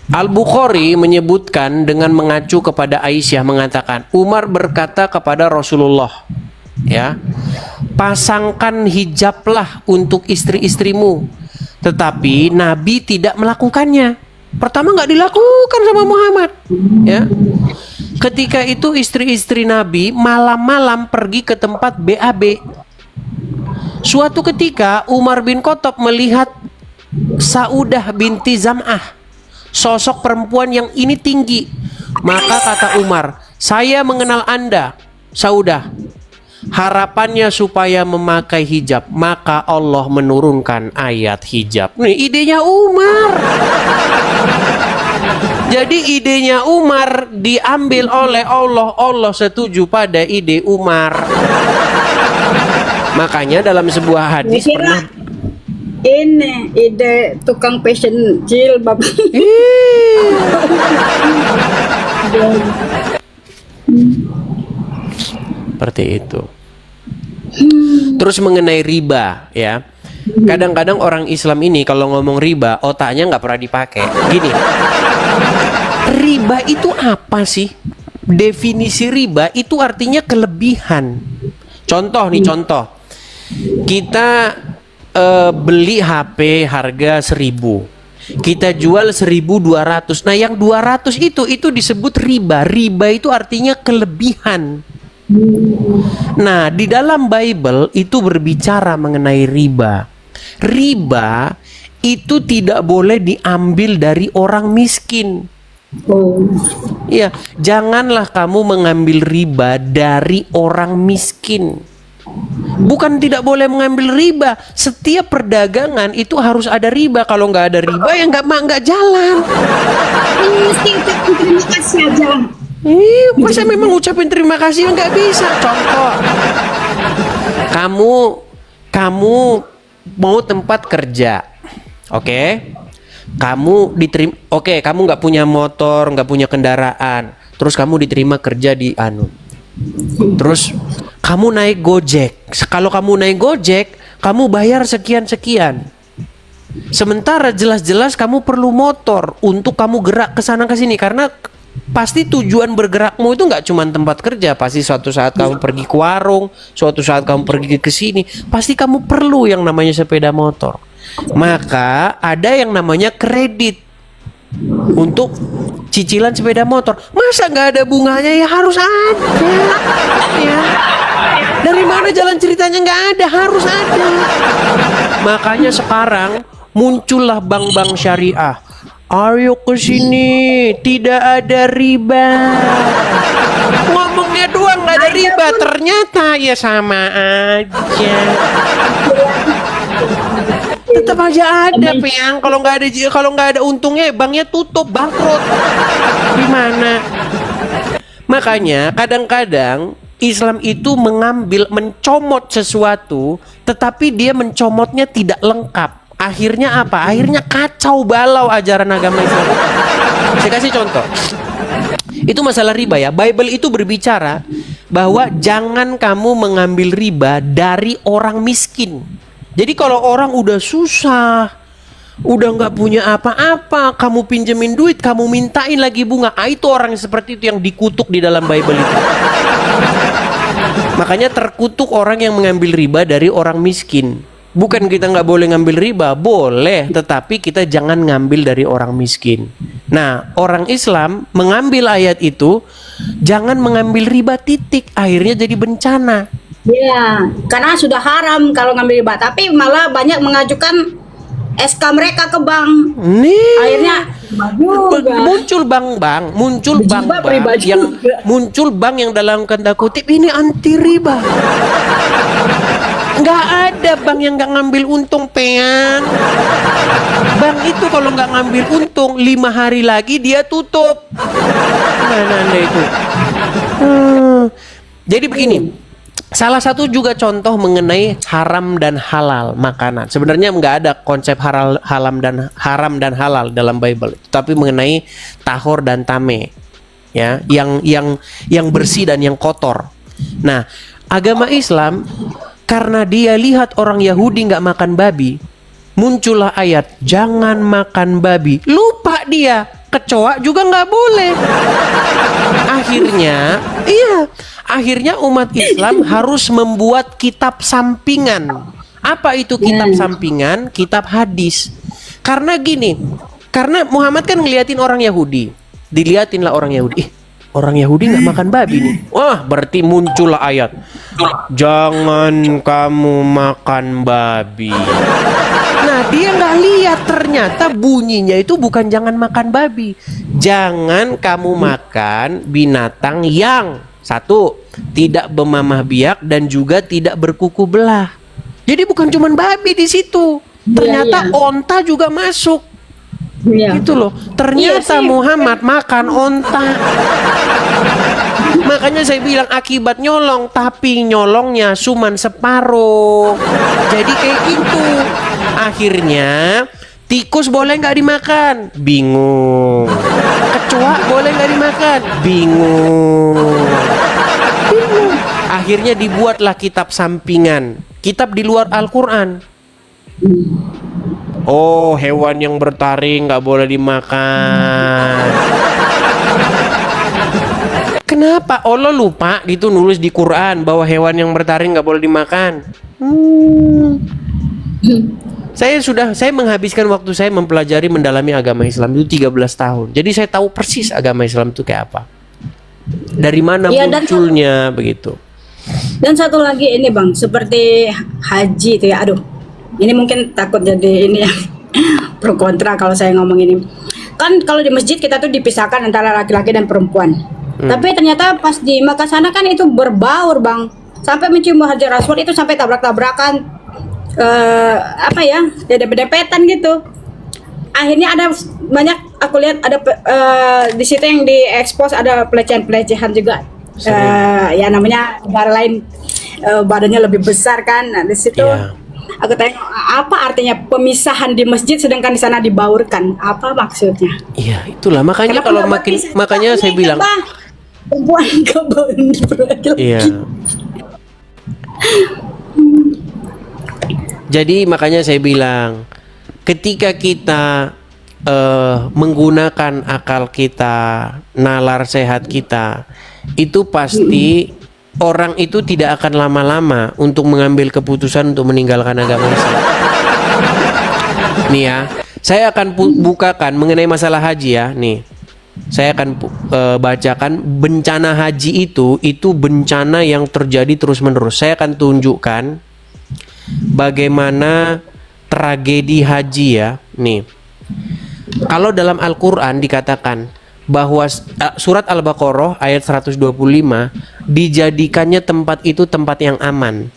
Al-Bukhari menyebutkan dengan mengacu kepada Aisyah mengatakan, Umar berkata kepada Rasulullah, ya, pasangkan hijablah untuk istri-istrimu. Tetapi Nabi tidak melakukannya. Pertama nggak dilakukan sama Muhammad, ya. Ketika itu istri-istri Nabi malam-malam pergi ke tempat BAB. Suatu ketika Umar bin Khattab melihat Saudah binti Zam'ah, sosok perempuan yang ini tinggi. Maka kata Umar, saya mengenal Anda, Saudah. Harapannya supaya memakai hijab. Maka Allah menurunkan ayat hijab. Nih idenya Umar. Jadi idenya Umar diambil oleh Allah. Allah setuju pada ide Umar. Makanya dalam sebuah hadis pernah ini ide tukang fashion jilbab. Seperti itu. Terus mengenai riba ya. Kadang-kadang orang Islam ini kalau ngomong riba otaknya nggak pernah dipakai. Gini, riba itu apa sih? Definisi riba itu artinya kelebihan. Contoh nih, contoh. Kita beli HP harga 1.000, kita jual 1.200. Nah yang 200 itu disebut riba. Riba itu artinya kelebihan. Nah di dalam Bible itu berbicara mengenai riba. Riba itu tidak boleh diambil dari orang miskin. Ya, janganlah kamu mengambil riba dari orang miskin. Bukan tidak boleh mengambil riba. Setiap perdagangan itu harus ada riba. Kalau nggak ada riba ya nggak jalan. Mesti terima kasih aja. Masa memang ucapin terima kasih nggak bisa. Contoh, kamu mau tempat kerja, oke? Kamu diterima, oke? Kamu nggak punya motor, nggak punya kendaraan, terus kamu diterima kerja di terus kamu naik Gojek. Kalau kamu naik Gojek, kamu bayar sekian-sekian. Sementara jelas-jelas kamu perlu motor untuk kamu gerak ke sana ke sini, karena pasti tujuan bergerakmu itu nggak cuma tempat kerja. Pasti suatu saat kamu pergi ke warung, suatu saat kamu pergi ke sini, pasti kamu perlu yang namanya sepeda motor. Maka ada yang namanya kredit untuk cicilan sepeda motor. Masa nggak ada bunganya? Ya harus ada. Ya. Dari mana jalan ceritanya nggak ada? Harus ada. Makanya sekarang muncullah bank-bank syariah. Ayo ke sini, tidak ada riba. Ngomongnya doang nggak ada riba, ternyata ya sama aja. Tetap aja ada, Piang. Kalau nggak ada untungnya, banknya tutup, bangkrut. Gimana? Makanya kadang-kadang Islam itu mencomot sesuatu, tetapi dia mencomotnya tidak lengkap. Akhirnya apa? Akhirnya kacau balau ajaran agama Islam. Saya kasih contoh. Itu masalah riba ya. Bible itu berbicara bahwa jangan kamu mengambil riba dari orang miskin. Jadi kalau orang udah susah, udah nggak punya apa-apa, kamu pinjemin duit, kamu mintain lagi bunga. Itu orang seperti itu yang dikutuk di dalam Bible itu. Makanya terkutuk orang yang mengambil riba dari orang miskin. Bukan kita nggak boleh ngambil riba, boleh, tetapi kita jangan ngambil dari orang miskin. Nah, orang Islam mengambil ayat itu, jangan mengambil riba titik, akhirnya jadi bencana. Ya, karena sudah haram kalau ngambil riba. Tapi malah banyak mengajukan SK mereka ke bank. Nih. Akhirnya Muncul bank riba yang juga. muncul bank yang dalam tanda kutip ini anti riba. Nggak ada bank yang nggak ngambil untung, pean. Bank itu kalau nggak ngambil untung 5 hari lagi dia tutup. Mana anda itu? Jadi begini. Salah satu juga contoh mengenai haram dan halal makanan. Sebenarnya nggak ada konsep haram dan halal dalam Bible, tapi mengenai tahor dan tame, ya, yang bersih dan yang kotor. Nah, agama Islam karena dia lihat orang Yahudi nggak makan babi, muncullah ayat jangan makan babi. Lupa dia, kecoa juga nggak boleh. Akhirnya umat Islam harus membuat kitab sampingan. Apa itu kitab sampingan? Kitab hadis. Karena gini, karena Muhammad kan ngeliatin orang Yahudi, diliatinlah orang Yahudi. Orang Yahudi nggak makan babi nih. Wah, berarti muncullah ayat jangan kamu makan babi. Nah, dia nggak lihat ternyata bunyinya itu bukan jangan makan babi. Jangan kamu makan binatang yang satu, tidak bermamah biak dan juga tidak berkuku belah. Jadi bukan cuma babi di situ. Ternyata onta juga masuk. Gitu loh. Ternyata Muhammad makan onta. Makanya saya bilang akibat nyolong, tapi nyolongnya cuman separuh. Jadi kayak gitu. Akhirnya tikus boleh nggak dimakan? Bingung. Kecoa boleh nggak dimakan? Bingung. Akhirnya dibuatlah kitab sampingan, kitab di luar Al-Quran. Oh, hewan yang bertaring nggak boleh dimakan. Kenapa? Allah lupa gitu nulis di Quran bahwa hewan yang bertaring nggak boleh dimakan. Saya menghabiskan waktu saya mempelajari mendalami agama Islam itu 13 tahun. Jadi saya tahu persis agama Islam itu kayak apa. Dari mana munculnya begitu. Dan satu lagi ini Bang, seperti haji itu ya. Aduh, ini mungkin takut jadi ini ya pro kontra kalau saya ngomong ini. Kan kalau di masjid kita tuh dipisahkan antara laki-laki dan perempuan. Tapi ternyata pas di Makkah sana kan itu berbaur Bang. Sampai mencium Hajar Aswad itu sampai tabrak-tabrakan. Apa ya, dempet-dempetan gitu. Akhirnya ada banyak, aku lihat ada di situ yang diekspos ada pelecehan-pelecehan juga. Ya namanya negara lain badannya lebih besar kan. Nah, di situ aku tanya apa artinya pemisahan di masjid sedangkan di sana dibaurkan? Apa maksudnya? Iya, itulah makanya Kenapa kalau nggak makanya saya bilang perempuan ke laki-laki. iya. Jadi makanya saya bilang ketika kita menggunakan akal kita, nalar sehat kita, itu pasti orang itu tidak akan lama-lama untuk mengambil keputusan untuk meninggalkan agama Islam. Nih ya, saya akan bukakan mengenai masalah haji ya. Nih, saya akan bacakan bencana haji itu bencana yang terjadi terus-menerus. Saya akan tunjukkan bagaimana tragedi haji ya. Nih, kalau dalam Al-Quran dikatakan bahwa surat Al-Baqarah ayat 125 dijadikannya tempat itu tempat yang aman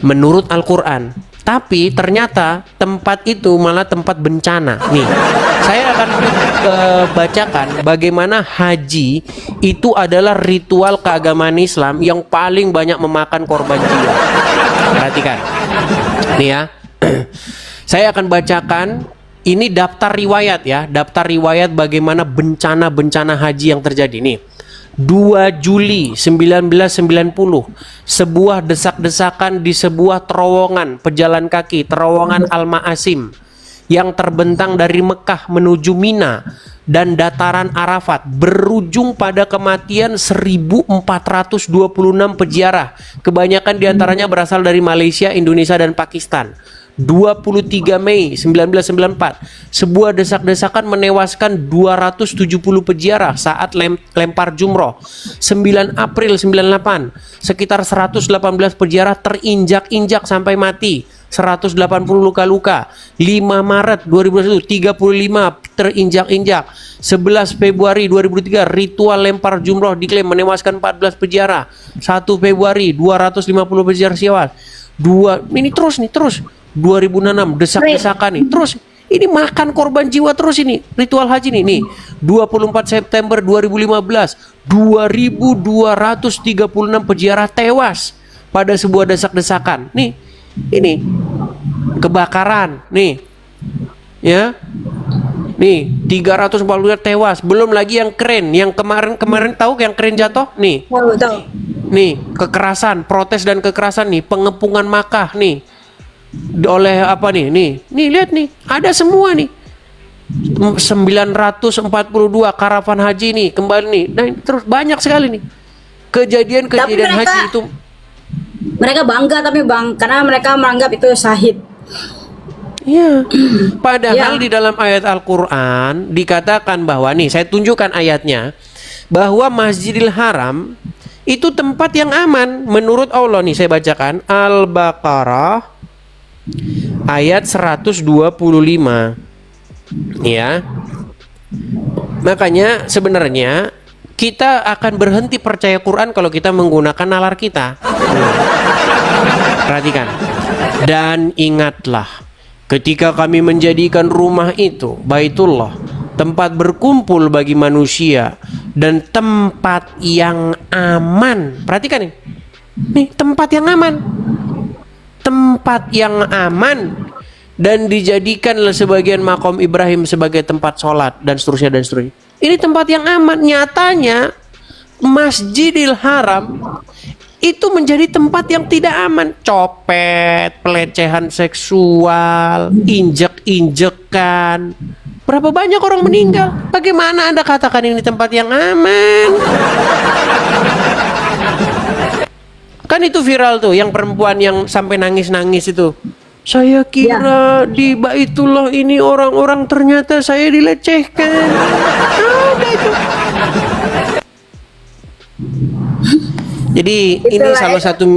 menurut Al-Quran, tapi ternyata tempat itu malah tempat bencana. Nih, saya akan bacakan bagaimana haji itu adalah ritual keagamaan Islam yang paling banyak memakan korban jiwa. Perhatikan nih ya. Saya akan bacakan ini daftar riwayat ya, daftar riwayat bagaimana bencana-bencana haji yang terjadi nih. 2 Juli 1990, sebuah desak-desakan di sebuah terowongan pejalan kaki, terowongan Al-Ma'asim yang terbentang dari Mekah menuju Mina dan dataran Arafat berujung pada kematian 1426 peziarah. Kebanyakan diantaranya berasal dari Malaysia, Indonesia, dan Pakistan. 23 Mei 1994, sebuah desak-desakan menewaskan 270 peziarah saat lempar jumroh. 9 April 98, sekitar 118 peziarah terinjak-injak sampai mati. 180 luka-luka. 5 Maret 2021 35 terinjak-injak. 11 Februari 2003 ritual lempar jumroh diklaim menewaskan 14 peziarah. 1 Februari 250 peziarah tewas. Ini terus 2006 desak-desakan nih. Terus ini makan korban jiwa terus ini ritual haji nih. 24 September 2015 2236 peziarah tewas pada sebuah desak-desakan. Nih, ini kebakaran nih. Ya. Nih, 340 tewas. Belum lagi yang keren, yang kemarin tahu yang keren jatuh? Nih. Tahu. Nih, kekerasan, protes dan kekerasan nih, pengepungan Makkah nih. Oleh apa nih? Nih lihat nih, ada semua nih. 942 karavan haji nih kembali nih. Nah, terus banyak sekali nih kejadian haji itu. Mereka bangga tapi Bang, karena mereka menganggap itu syahid. Iya. Padahal di dalam ayat Al-Qur'an dikatakan bahwa nih, saya tunjukkan ayatnya, bahwa Masjidil Haram itu tempat yang aman menurut Allah nih, saya bacakan Al-Baqarah ayat 125. Ya. Makanya sebenarnya kita akan berhenti percaya Quran kalau kita menggunakan nalar kita. Perhatikan. Dan ingatlah, ketika kami menjadikan rumah itu, Baitullah, tempat berkumpul bagi manusia dan tempat yang aman. Perhatikan nih. Nih, tempat yang aman. Tempat yang aman. Dan dijadikanlah sebagian makom Ibrahim sebagai tempat sholat dan seterusnya. Ini tempat yang aman. Nyatanya Masjidil Haram itu menjadi tempat yang tidak aman. Copet, pelecehan seksual, injek-injekan. Berapa banyak orang meninggal? Bagaimana Anda katakan ini tempat yang aman? Kan itu viral tuh, yang perempuan yang sampai nangis-nangis itu. Saya kira di Baitullah ini orang-orang, ternyata saya dilecehkan. Ada itu. Jadi ini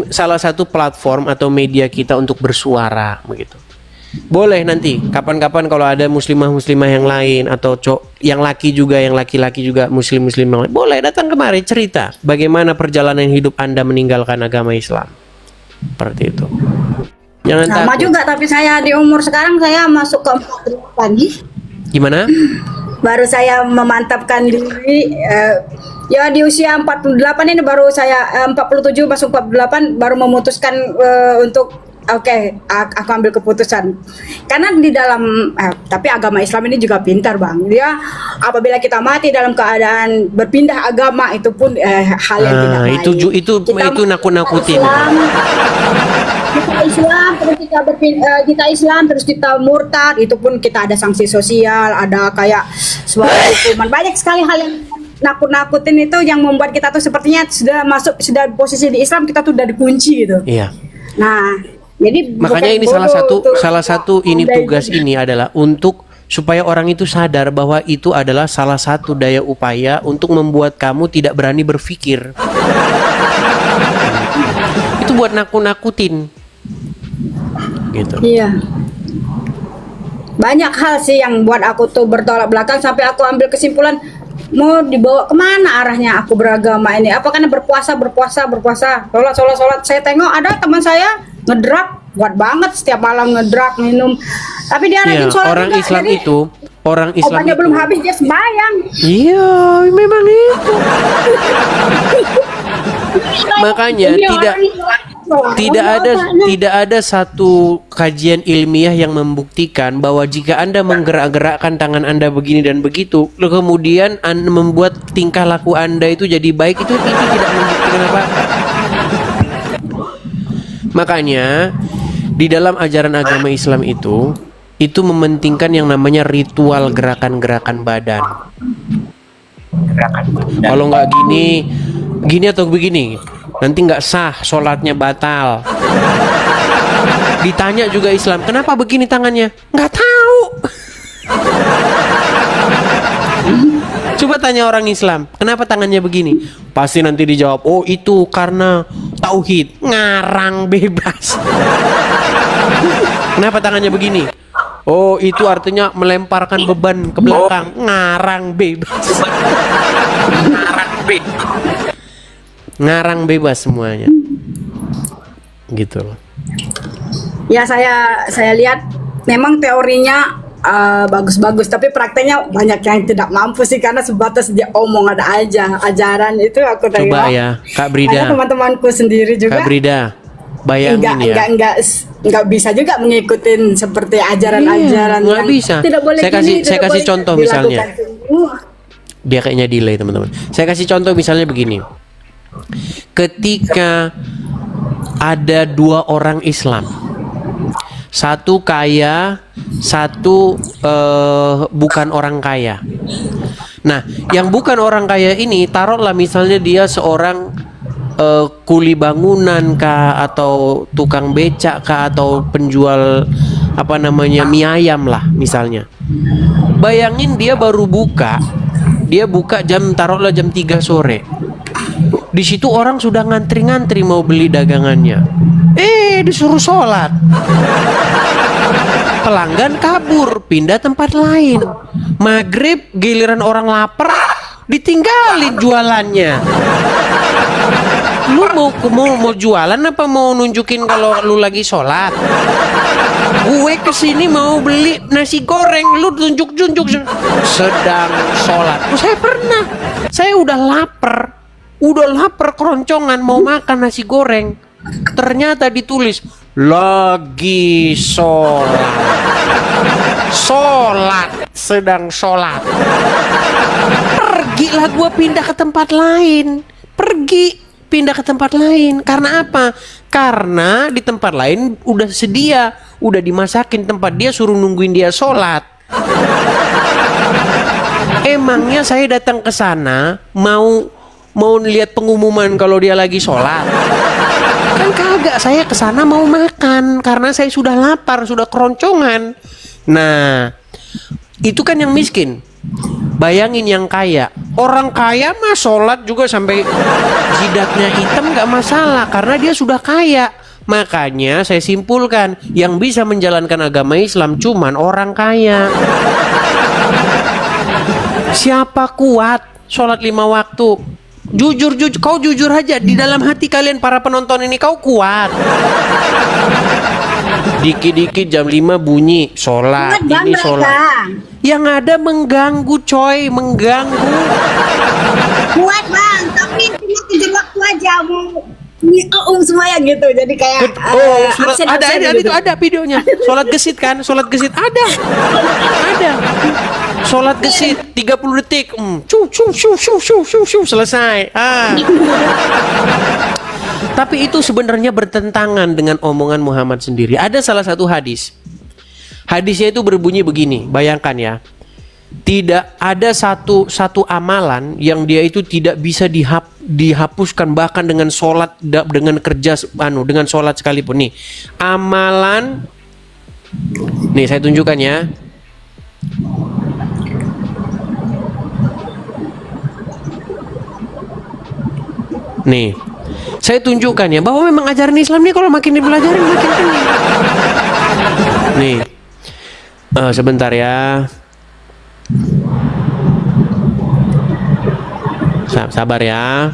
salah satu platform atau media kita untuk bersuara begitu. Boleh nanti kapan-kapan kalau ada muslimah-muslimah yang lain atau yang laki-laki juga muslim-muslim yang lain, boleh datang kemari cerita bagaimana perjalanan hidup Anda meninggalkan agama Islam. Seperti itu. Jangan sama takut. juga, tapi saya di umur sekarang saya masuk ke 48. Gimana? Baru saya memantapkan diri ya di usia 48 ini, baru saya 47 masuk 48 baru memutuskan untuk aku ambil keputusan. Karena di dalam tapi agama Islam ini juga pintar Bang. Dia apabila kita mati dalam keadaan berpindah agama, itu pun hal yang tidak baik. Itu nakut-nakutin. Kita Islam terus kita murtad, itu pun kita ada sanksi sosial, ada kayak suatu hukuman. Banyak sekali hal yang nakut-nakutin itu yang membuat kita tuh sepertinya sudah posisi di Islam, kita tuh udah dikunci gitu. Iya. Nah, jadi makanya ini salah satu ini tugas ini adalah untuk supaya orang itu sadar bahwa itu adalah salah satu daya upaya untuk membuat kamu tidak berani berpikir. Itu buat nakut-nakutin. Gitu. Iya. Banyak hal sih yang buat aku tuh bertolak belakang sampai aku ambil kesimpulan mau dibawa kemana arahnya aku beragama ini. Apa karena berpuasa, sholat. Saya tengok ada teman saya ngedrak, kuat banget setiap malam ngedrak minum. Tapi dia rajin sholat. Orang juga, Islam jadi itu, orang Islam obatnya itu belum habis dia sembahyang. Iya, memang itu. Makanya tidak ada satu kajian ilmiah yang membuktikan bahwa jika Anda menggerak-gerakkan tangan Anda begini dan begitu, lalu kemudian Anda membuat tingkah laku Anda itu jadi baik, itu tidak membuktikan apa-apa. Makanya di dalam ajaran agama Islam itu mementingkan yang namanya ritual gerakan-gerakan badan. Kalau nggak gini atau begini, nanti nggak sah, sholatnya batal. Ditanya juga Islam, kenapa begini tangannya? Nggak tahu. Coba tanya orang Islam, kenapa tangannya begini? Pasti nanti dijawab, oh itu karena tauhid, ngarang bebas. Kenapa tangannya begini? Oh, itu artinya melemparkan beban ke belakang, ngarang bebas. Ngarang bebas semuanya. Gitu loh. Ya saya lihat memang teorinya bagus-bagus, tapi prakteknya banyak yang tidak mampu sih karena sebatas dia omong ada aja ajaran itu aku tengok. Coba ya, Kak Brida. Ada teman-temanku sendiri juga. Kak Brida, bayangin Enggak bisa juga mengikuti seperti ajaran-ajaran Iya, nggak yang bisa. tidak boleh Saya gini, kasih tidak boleh contoh dilakukan. misalnya. Dia kayaknya delay teman-teman. Saya kasih contoh misalnya begini. Ketika ada 2 orang Islam, satu kaya, satu bukan orang kaya. Nah, yang bukan orang kaya ini, taruhlah misalnya dia seorang kuli bangunan kah, atau tukang becak kah, atau penjual apa namanya mie ayam lah misalnya. Bayangin dia baru buka, taruhlah jam 3 sore. Di situ orang sudah ngantri-ngantri mau beli dagangannya. Disuruh sholat. Pelanggan kabur, pindah tempat lain. Maghrib giliran orang lapar, ditinggalin jualannya. Lu mau jualan apa mau nunjukin kalau lu lagi sholat? Gue kesini mau beli nasi goreng, lu tunjuk sedang sholat. Saya udah lapar keroncongan mau makan nasi goreng. Ternyata ditulis lagi sholat, sedang sholat. Pergilah gua pindah ke tempat lain. Pindah ke tempat lain. Karena apa? Karena di tempat lain udah sedia, udah dimasakin tempat dia, suruh nungguin dia sholat. Emangnya saya datang ke sana mau lihat pengumuman kalau dia lagi sholat? Kan kagak, saya ke sana mau makan karena saya sudah lapar, sudah keroncongan. Nah, itu kan yang miskin. Bayangin yang kaya. Orang kaya mah sholat juga sampai jidatnya hitam gak masalah karena dia sudah kaya. Makanya saya simpulkan, yang bisa menjalankan agama Islam cuman orang kaya. Siapa kuat sholat 5 waktu? Jujur, kau jujur aja di dalam hati kalian para penonton ini, kau kuat? Dikit-dikit jam 5 bunyi sholat, ini sholat. Yang ada mengganggu coy, mengganggu. Kuat bang, tapi cuma 7 waktu aja mau semuanya gitu, jadi kayak ada videonya. Sholat gesit kan, sholat gesit ada. Sholat gesit 30 detik, selesai. Tapi itu sebenarnya bertentangan dengan omongan Muhammad sendiri. Ada salah satu hadis. Hadisnya itu berbunyi begini, bayangkan ya. Tidak ada satu amalan yang dia itu tidak bisa dihapuskan bahkan dengan sholat, dengan kerja dengan sholat sekalipun. Nih amalan, nih saya tunjukkan ya. Nih saya tunjukkan ya bahwa memang ajaran Islam nih kalau makin dipelajari makin tinggi. Nih sebentar ya. Sabar ya.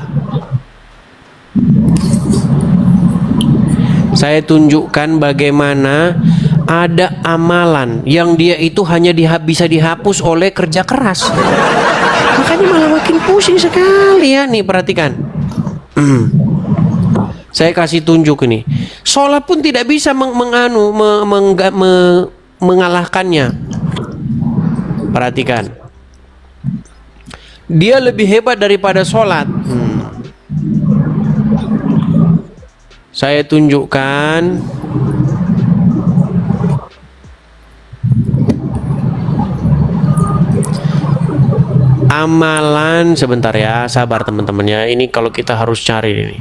Saya tunjukkan bagaimana ada amalan yang dia itu hanya bisa dihapus oleh kerja keras. Makanya malah makin pusing sekali ya. Nih perhatikan. Saya kasih tunjuk ini. Sholat pun tidak bisa mengalahkannya. Perhatikan. Dia lebih hebat daripada sholat. Saya tunjukkan. Amalan, sebentar ya, sabar teman-temannya. Ini kalau kita harus cari ini.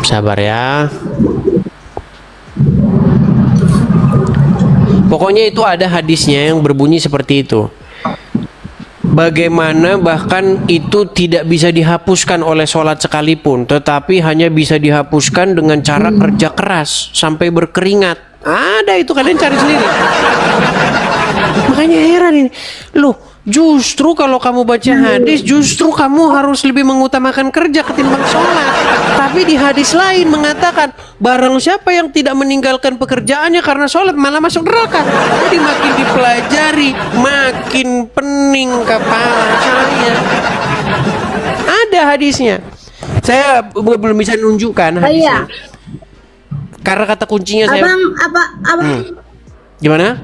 Sabar ya. Pokoknya itu ada hadisnya yang berbunyi seperti itu. Bagaimana bahkan itu tidak bisa dihapuskan oleh sholat sekalipun, tetapi hanya bisa dihapuskan dengan cara kerja keras sampai berkeringat. Ada itu, kalian cari sendiri. Makanya heran ini, loh, justru kalau kamu baca hadis, justru kamu harus lebih mengutamakan kerja ketimbang sholat. Tapi di hadis lain mengatakan, barang siapa yang tidak meninggalkan pekerjaannya karena sholat malah masuk neraka. Jadi makin dipelajari, makin pening kepala saya. Ada hadisnya. Saya belum bisa nunjukkan hadisnya. Iya. Karena kata kuncinya saya. Abang, Gimana?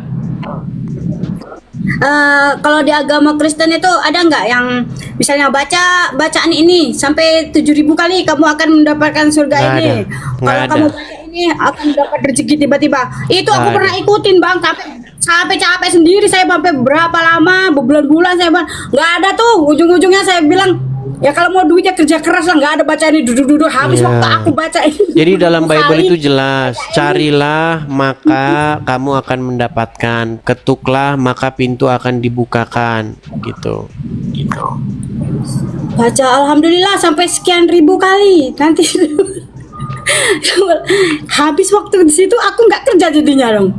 kalau di agama Kristen itu ada nggak yang misalnya bacaan ini sampai 7.000 kali kamu akan mendapatkan surga Nggak ini. ada. Nggak Kalau ada. kamu baca ini akan dapat rezeki tiba-tiba. Itu aku Nggak pernah ada. ikutin bang, sampai capek sendiri saya sampai berapa lama, berbulan-bulan saya bang. Nggak ada tuh, ujung-ujungnya saya bilang ya kalau mau duitnya kerja keras lah, nggak ada baca ini duduk-duduk habis Iya. waktu aku baca ini. Jadi dalam Bible Kali. itu jelas, carilah maka kamu akan mendapatkan, ketuklah maka pintu akan dibukakan, gitu. Baca alhamdulillah sampai sekian ribu kali. Nanti habis waktu di situ aku nggak kerja jadinya dong.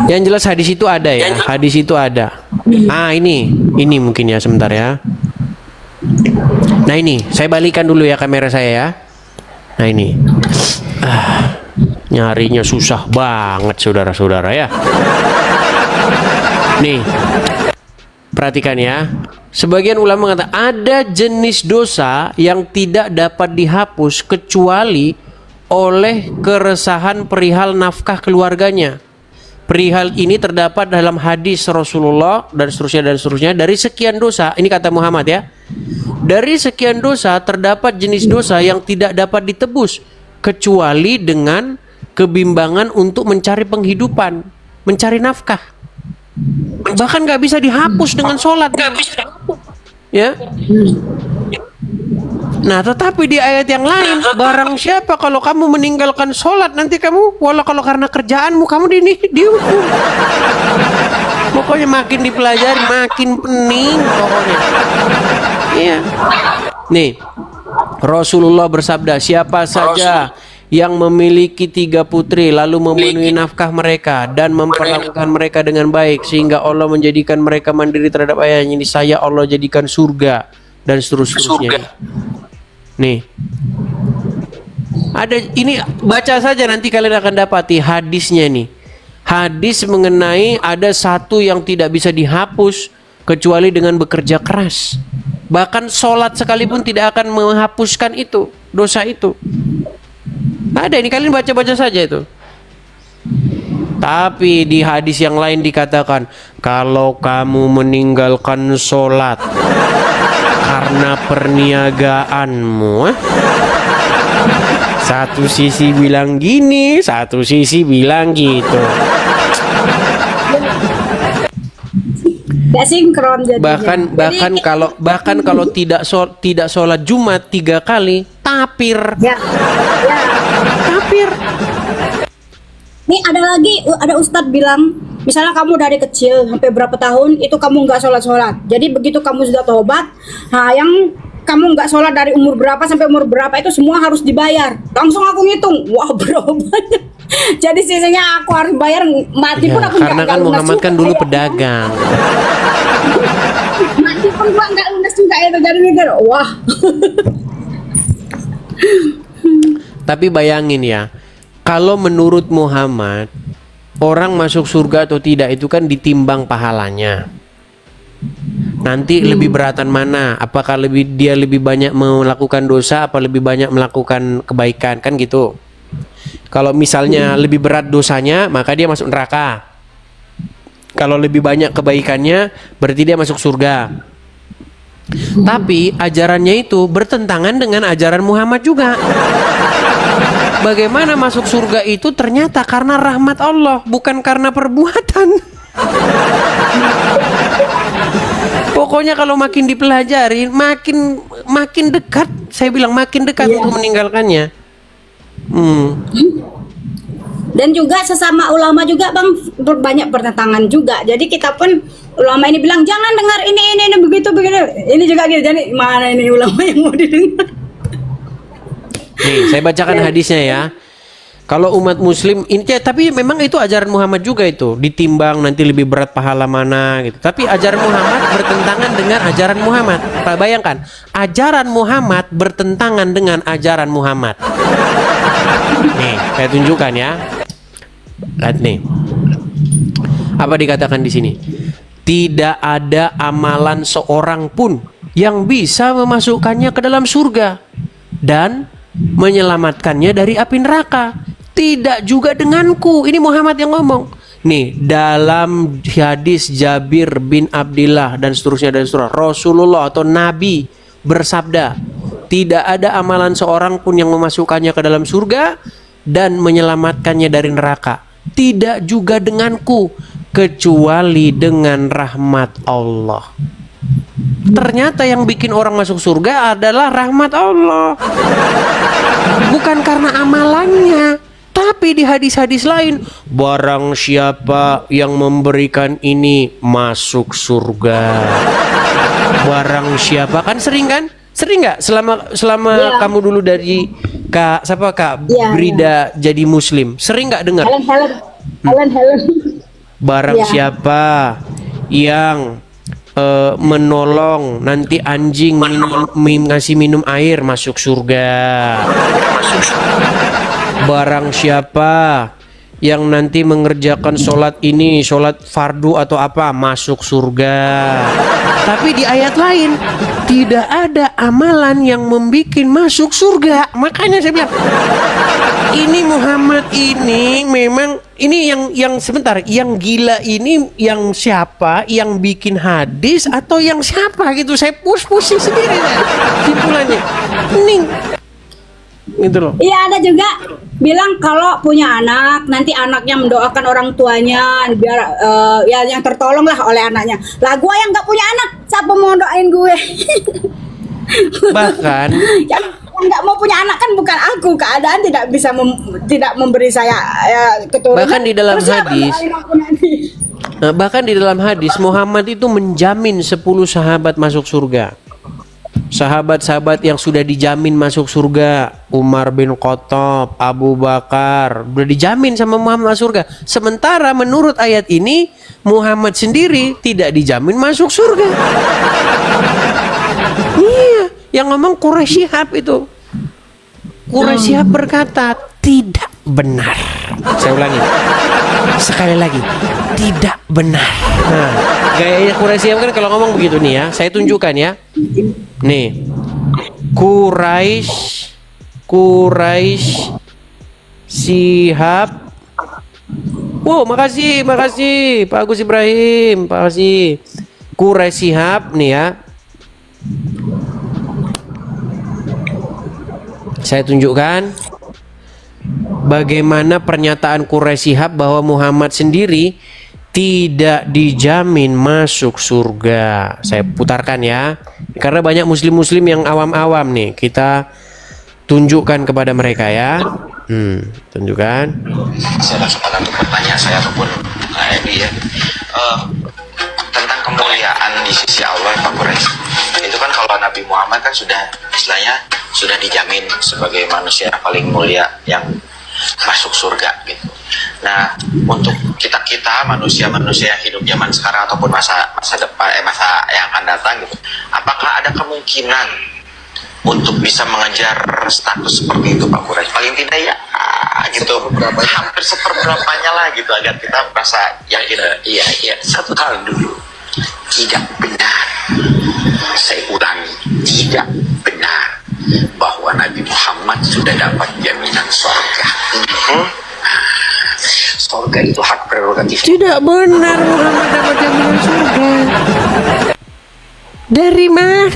Yang jelas hadis itu ada ya, hadis itu ada. Ini mungkin ya, sebentar ya. Nah ini, saya balikan dulu ya kamera saya ya. Nah ini, nyarinya susah banget saudara-saudara ya. Nih, perhatikan ya. Sebagian ulama mengatakan ada jenis dosa yang tidak dapat dihapus kecuali oleh keresahan perihal nafkah keluarganya. Perihal ini terdapat dalam hadis Rasulullah dan seterusnya dari sekian dosa. Ini kata Muhammad ya. Dari sekian dosa terdapat jenis dosa yang tidak dapat ditebus kecuali dengan kebimbangan untuk mencari penghidupan, mencari nafkah. Bahkan nggak bisa dihapus dengan sholat. Ya. Nah, tetapi di ayat yang lain, barang siapa kalau kamu meninggalkan sholat, nanti kamu, walau kalau karena kerjaanmu, kamu dihukum. Pokoknya makin dipelajari, makin pening pokoknya. Iya. Nih, Rasulullah bersabda, siapa saja yang memiliki 3 putri lalu memenuhi nafkah mereka dan memperlakukan mereka dengan baik sehingga Allah menjadikan mereka mandiri terhadap ayahnya, ini saya Allah jadikan surga dan seterusnya. Nih, ada ini, baca saja nanti kalian akan dapati hadisnya nih. Hadis mengenai ada satu yang tidak bisa dihapus kecuali dengan bekerja keras. Bahkan sholat sekalipun tidak akan menghapuskan itu, dosa itu. Ada, ini kalian baca-baca saja itu. Tapi di hadis yang lain dikatakan, kalau kamu meninggalkan sholat karena perniagaanmu, satu sisi bilang gini, satu sisi bilang gitu. Gak sinkron jadinya. Bahkan kalau tidak sholat Jumat 3 kali, tapir. Ya. Tapir. Nih ada ustadz bilang, misalnya kamu dari kecil sampai berapa tahun itu kamu nggak sholat. Jadi begitu kamu sudah tobat, nah yang kamu nggak sholat dari umur berapa sampai umur berapa itu semua harus dibayar. Langsung aku ngitung, wah berapa banyak. Jadi sisanya aku harus bayar, mati pun Ya, aku karena kan lunas Muhammad juga kan dulu saya. pedagang. Mati pun gua nggak lunas juga itu, jadi mikir wah. Tapi bayangin ya, kalau menurut Muhammad, orang masuk surga atau tidak itu kan ditimbang pahalanya. Nanti lebih beratan mana? Apakah dia lebih banyak melakukan dosa apa lebih banyak melakukan kebaikan, kan gitu. Kalau misalnya lebih berat dosanya, maka dia masuk neraka. Kalau lebih banyak kebaikannya, berarti dia masuk surga. Tapi ajarannya itu bertentangan dengan ajaran Muhammad juga. Bagaimana masuk surga itu ternyata karena rahmat Allah, bukan karena perbuatan. Pokoknya kalau makin dipelajari, makin dekat. Saya bilang makin dekat untuk meninggalkannya. Dan juga sesama ulama juga Bang banyak pertentangan juga. Jadi kita pun ulama ini bilang jangan dengar ini begitu. Ini juga gitu. Jadi mana ini ulama yang mau didengar? Nih, saya bacakan hadisnya ya. Kalau umat muslim ini tapi memang itu ajaran Muhammad juga itu. Ditimbang nanti lebih berat pahala mana gitu. Tapi ajaran Muhammad bertentangan dengan ajaran Muhammad. Bayangkan, ajaran Muhammad bertentangan dengan ajaran Muhammad. Nih, saya tunjukkan ya. Lihat nih. Apa dikatakan di sini? Tidak ada amalan seorang pun yang bisa memasukkannya ke dalam surga dan menyelamatkannya dari api neraka. Tidak juga denganku. Ini Muhammad yang ngomong. Nih, dalam hadis Jabir bin Abdillah dan seterusnya, Rasulullah atau Nabi bersabda, tidak ada amalan seorang pun yang memasukkannya ke dalam surga dan menyelamatkannya dari neraka. Tidak juga denganku, kecuali dengan rahmat Allah. Ternyata yang bikin orang masuk surga adalah rahmat Allah, bukan karena amalannya. Tapi di hadis-hadis lain, barang siapa yang memberikan ini masuk surga. Barang siapa, kan sering kan? Sering nggak selama kamu dulu dari Kak Brida jadi Muslim, sering nggak dengar? Helen. Barang siapa yang menolong nanti anjing ngasih minum air masuk surga. Barang siapa yang nanti mengerjakan sholat ini, sholat fardu atau apa, masuk surga. Tapi di ayat lain tidak ada amalan yang membuat masuk surga. Makanya saya bilang ini Muhammad ini memang ini yang sebentar, yang gila ini yang siapa, yang bikin hadis atau yang siapa gitu. Saya pusing sendiri simpulannya. Pening. Gitu loh. Iya, ada juga bilang kalau punya anak nanti anaknya mendoakan orang tuanya biar ya yang tertolong lah oleh anaknya. Lah gue yang nggak punya anak, siapa mau doain gue? Bahkan yang nggak mau punya anak kan bukan aku, keadaan tidak memberi saya keturunan. Bahkan di dalam hadis Muhammad itu menjamin 10 sahabat masuk surga. Sahabat-sahabat yang sudah dijamin masuk surga, Umar bin Khattab, Abu Bakar, sudah dijamin sama Muhammad masuk surga. Sementara menurut ayat ini Muhammad sendiri tidak dijamin masuk surga. Iya, yang ngomong Quraisy Shihab itu. Quraisy Shihab berkata tidak benar. Saya ulangi sekali lagi, tidak benar. Nah, gayanya Quraisy Shihab kan kalau ngomong begitu nih ya. Saya tunjukkan ya. Nih, Quraisy Shihab. Wow, makasih Pak Agus Ibrahim, makasih. Quraisy Shihab nih ya. Saya tunjukkan bagaimana pernyataan Quraisy Shihab bahwa Muhammad sendiri tidak dijamin masuk surga. Saya putarkan ya, karena banyak muslim-muslim yang awam-awam nih. Kita tunjukkan kepada mereka ya. Tunjukkan. Saya ada kesempatan untuk bertanya saya ataupun ini ya tentang kemuliaan di sisi Allah Pak Quraisy. Itu kan kalau Nabi Muhammad kan sudah istilahnya sudah dijamin sebagai manusia yang paling mulia yang masuk surga gitu. Nah, untuk kita manusia yang hidup zaman sekarang ataupun masa depan masa yang akan datang gitu, apakah ada kemungkinan untuk bisa mengejar status seperti itu Pak Quraisy? Paling tidak ya gitu, hampir seperberapanya lah gitu agar kita merasa yakin. Iya, satu hal dulu, tidak benar, saya ulangi, tidak benar bahwa Nabi Muhammad sudah dapat jaminan surga. Surga itu hak prerogatif. Tidak benar Muhammad dapat jaminan surga. Dari mana?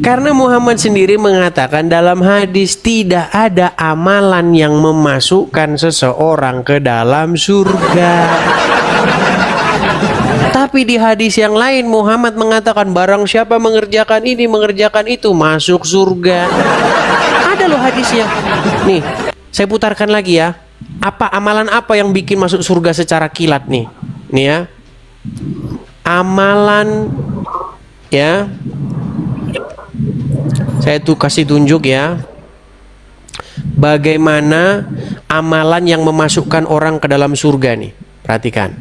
Karena Muhammad sendiri mengatakan dalam hadis tidak ada amalan yang memasukkan seseorang ke dalam surga. Tapi di hadis yang lain Muhammad mengatakan barang siapa mengerjakan ini, mengerjakan itu masuk surga. Ada loh hadisnya. Nih, saya putarkan lagi ya. Apa amalan apa yang bikin masuk surga secara kilat nih? Nih ya. Amalan ya. Saya tuh kasih tunjuk ya. Bagaimana amalan yang memasukkan orang ke dalam surga nih. Perhatikan.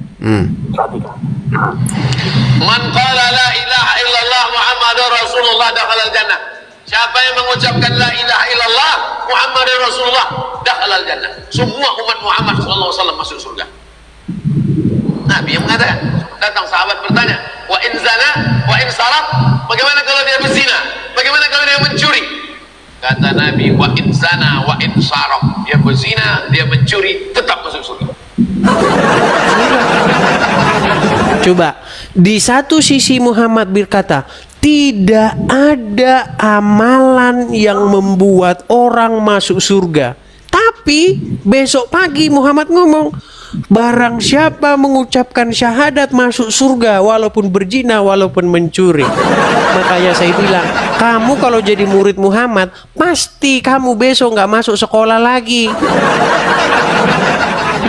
Man qala la ilaha illallah Muhammadur Rasulullah dakhalal jannah. Siapa yang mengucapkan la ilaha illallah Muhammadur Rasulullah dakhalal jannah. Semua umat Muhammad sallallahu alaihi wasallam masuk surga. Nabi yang mengatakan. Datang sahabat bertanya, wa in zana, wa in sarab, bagaimana kalau dia berzina? Bagaimana kalau dia mencuri? Kata Nabi, wa in zana, wa in sarab, dia berzina, dia mencuri, tetap masuk surga. Coba, di satu sisi Muhammad berkata, tidak ada amalan yang membuat orang masuk surga. Tapi besok pagi Muhammad ngomong, barang siapa mengucapkan syahadat masuk surga walaupun berzina, walaupun mencuri. Makanya saya bilang, kamu kalau jadi murid Muhammad, pasti kamu besok nggak masuk sekolah lagi.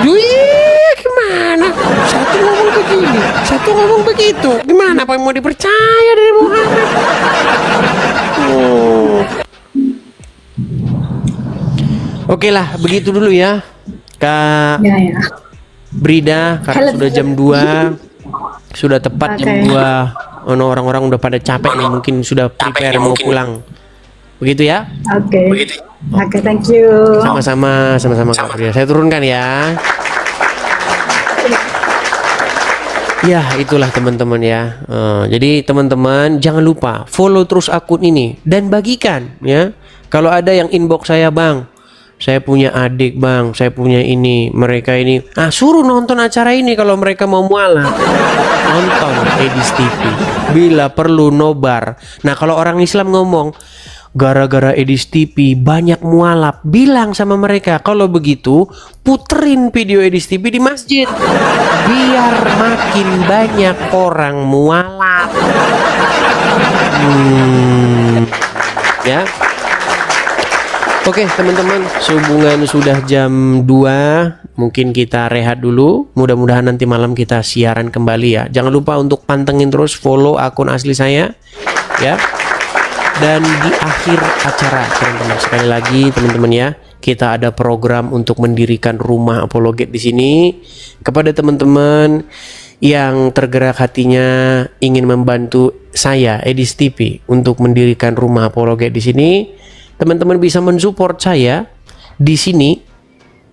Wih, gimana? Satu ngomong begini, satu ngomong begitu. Gimana apa yang mau dipercaya dari Muhammad? Oke lah, begitu dulu ya, Kak Ya. Brida, karena sudah jam 2, sudah tepat jam 2. Orang-orang udah pada capek nih, mungkin sudah prepare mau pulang. Begitu ya? Oke. Oke, thank you. Sama-sama Kak Brida. Saya turunkan ya. Ya, itulah teman-teman ya. Jadi teman-teman jangan lupa follow terus akun ini dan bagikan ya. Kalau ada yang inbox saya, Bang, saya punya adik, Bang, saya punya ini, mereka ini, suruh nonton acara ini kalau mereka mau mualaf. Nonton Edis TV. Bila perlu nobar. Nah, kalau orang Islam ngomong gara-gara Edis TV banyak mualaf, bilang sama mereka kalau begitu puterin video Edis TV di masjid biar makin banyak orang mualaf. Ya. Oke teman-teman, sehubungan sudah jam 2, mungkin kita rehat dulu. Mudah-mudahan nanti malam kita siaran kembali ya. Jangan lupa untuk pantengin terus, follow akun asli saya ya. Dan di akhir acara teman-teman, sekali lagi teman-teman ya, kita ada program untuk mendirikan rumah apologet di sini. Kepada teman-teman yang tergerak hatinya ingin membantu saya Edis TV untuk mendirikan rumah apologet di sini, teman-teman bisa mensupport saya di sini.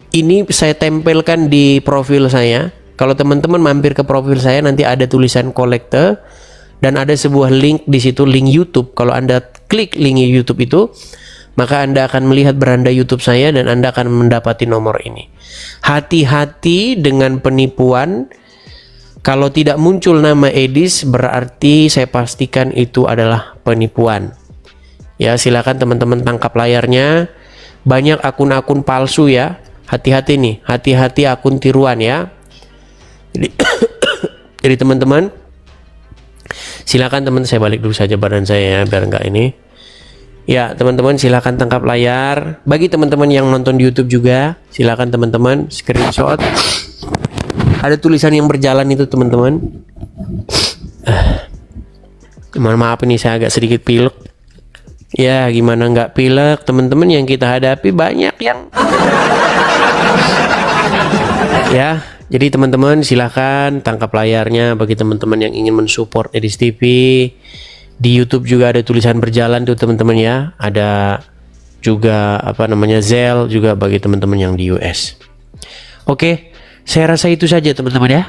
Ini saya tempelkan di profil saya. Kalau teman-teman mampir ke profil saya, nanti ada tulisan kolektor dan ada sebuah link di situ, link YouTube. Kalau Anda klik link YouTube itu, maka Anda akan melihat beranda YouTube saya dan Anda akan mendapati nomor ini. Hati-hati dengan penipuan. Kalau tidak muncul nama Edis, berarti saya pastikan itu adalah penipuan. Ya, silakan teman-teman tangkap layarnya. Banyak akun-akun palsu ya. Hati-hati nih, hati-hati akun tiruan ya. Jadi teman-teman, silakan teman, saya balik dulu saja badan saya ya, biar enggak ini. Ya, teman-teman silakan tangkap layar. Bagi teman-teman yang nonton di YouTube juga, silakan teman-teman screenshot. Ada tulisan yang berjalan itu teman-teman. Mohon maaf ini saya agak sedikit pilek. Ya, gimana nggak pilek, teman-teman, yang kita hadapi banyak yang ya. Jadi teman-teman silahkan tangkap layarnya. Bagi teman-teman yang ingin mensupport Edis TV, di YouTube juga ada tulisan berjalan tuh teman-teman ya. Ada juga apa namanya Zelle juga bagi teman-teman yang di US. Oke, saya rasa itu saja teman-teman ya.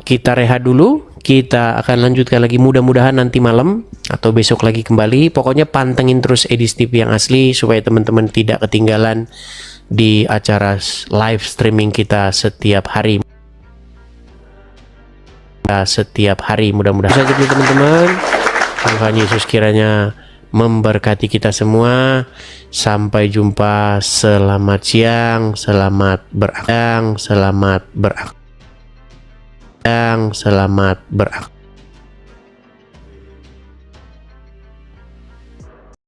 Kita rehat dulu. Kita akan lanjutkan lagi mudah-mudahan nanti malam atau besok lagi kembali. Pokoknya pantengin terus Edis TV yang asli supaya teman-teman tidak ketinggalan di acara live streaming kita setiap hari. setiap hari. Mudah-mudahan saja teman-teman. Tuhan Yesus kiranya memberkati kita semua. Sampai jumpa. Selamat siang, selamat beraktivitas, selamat beraktivitas.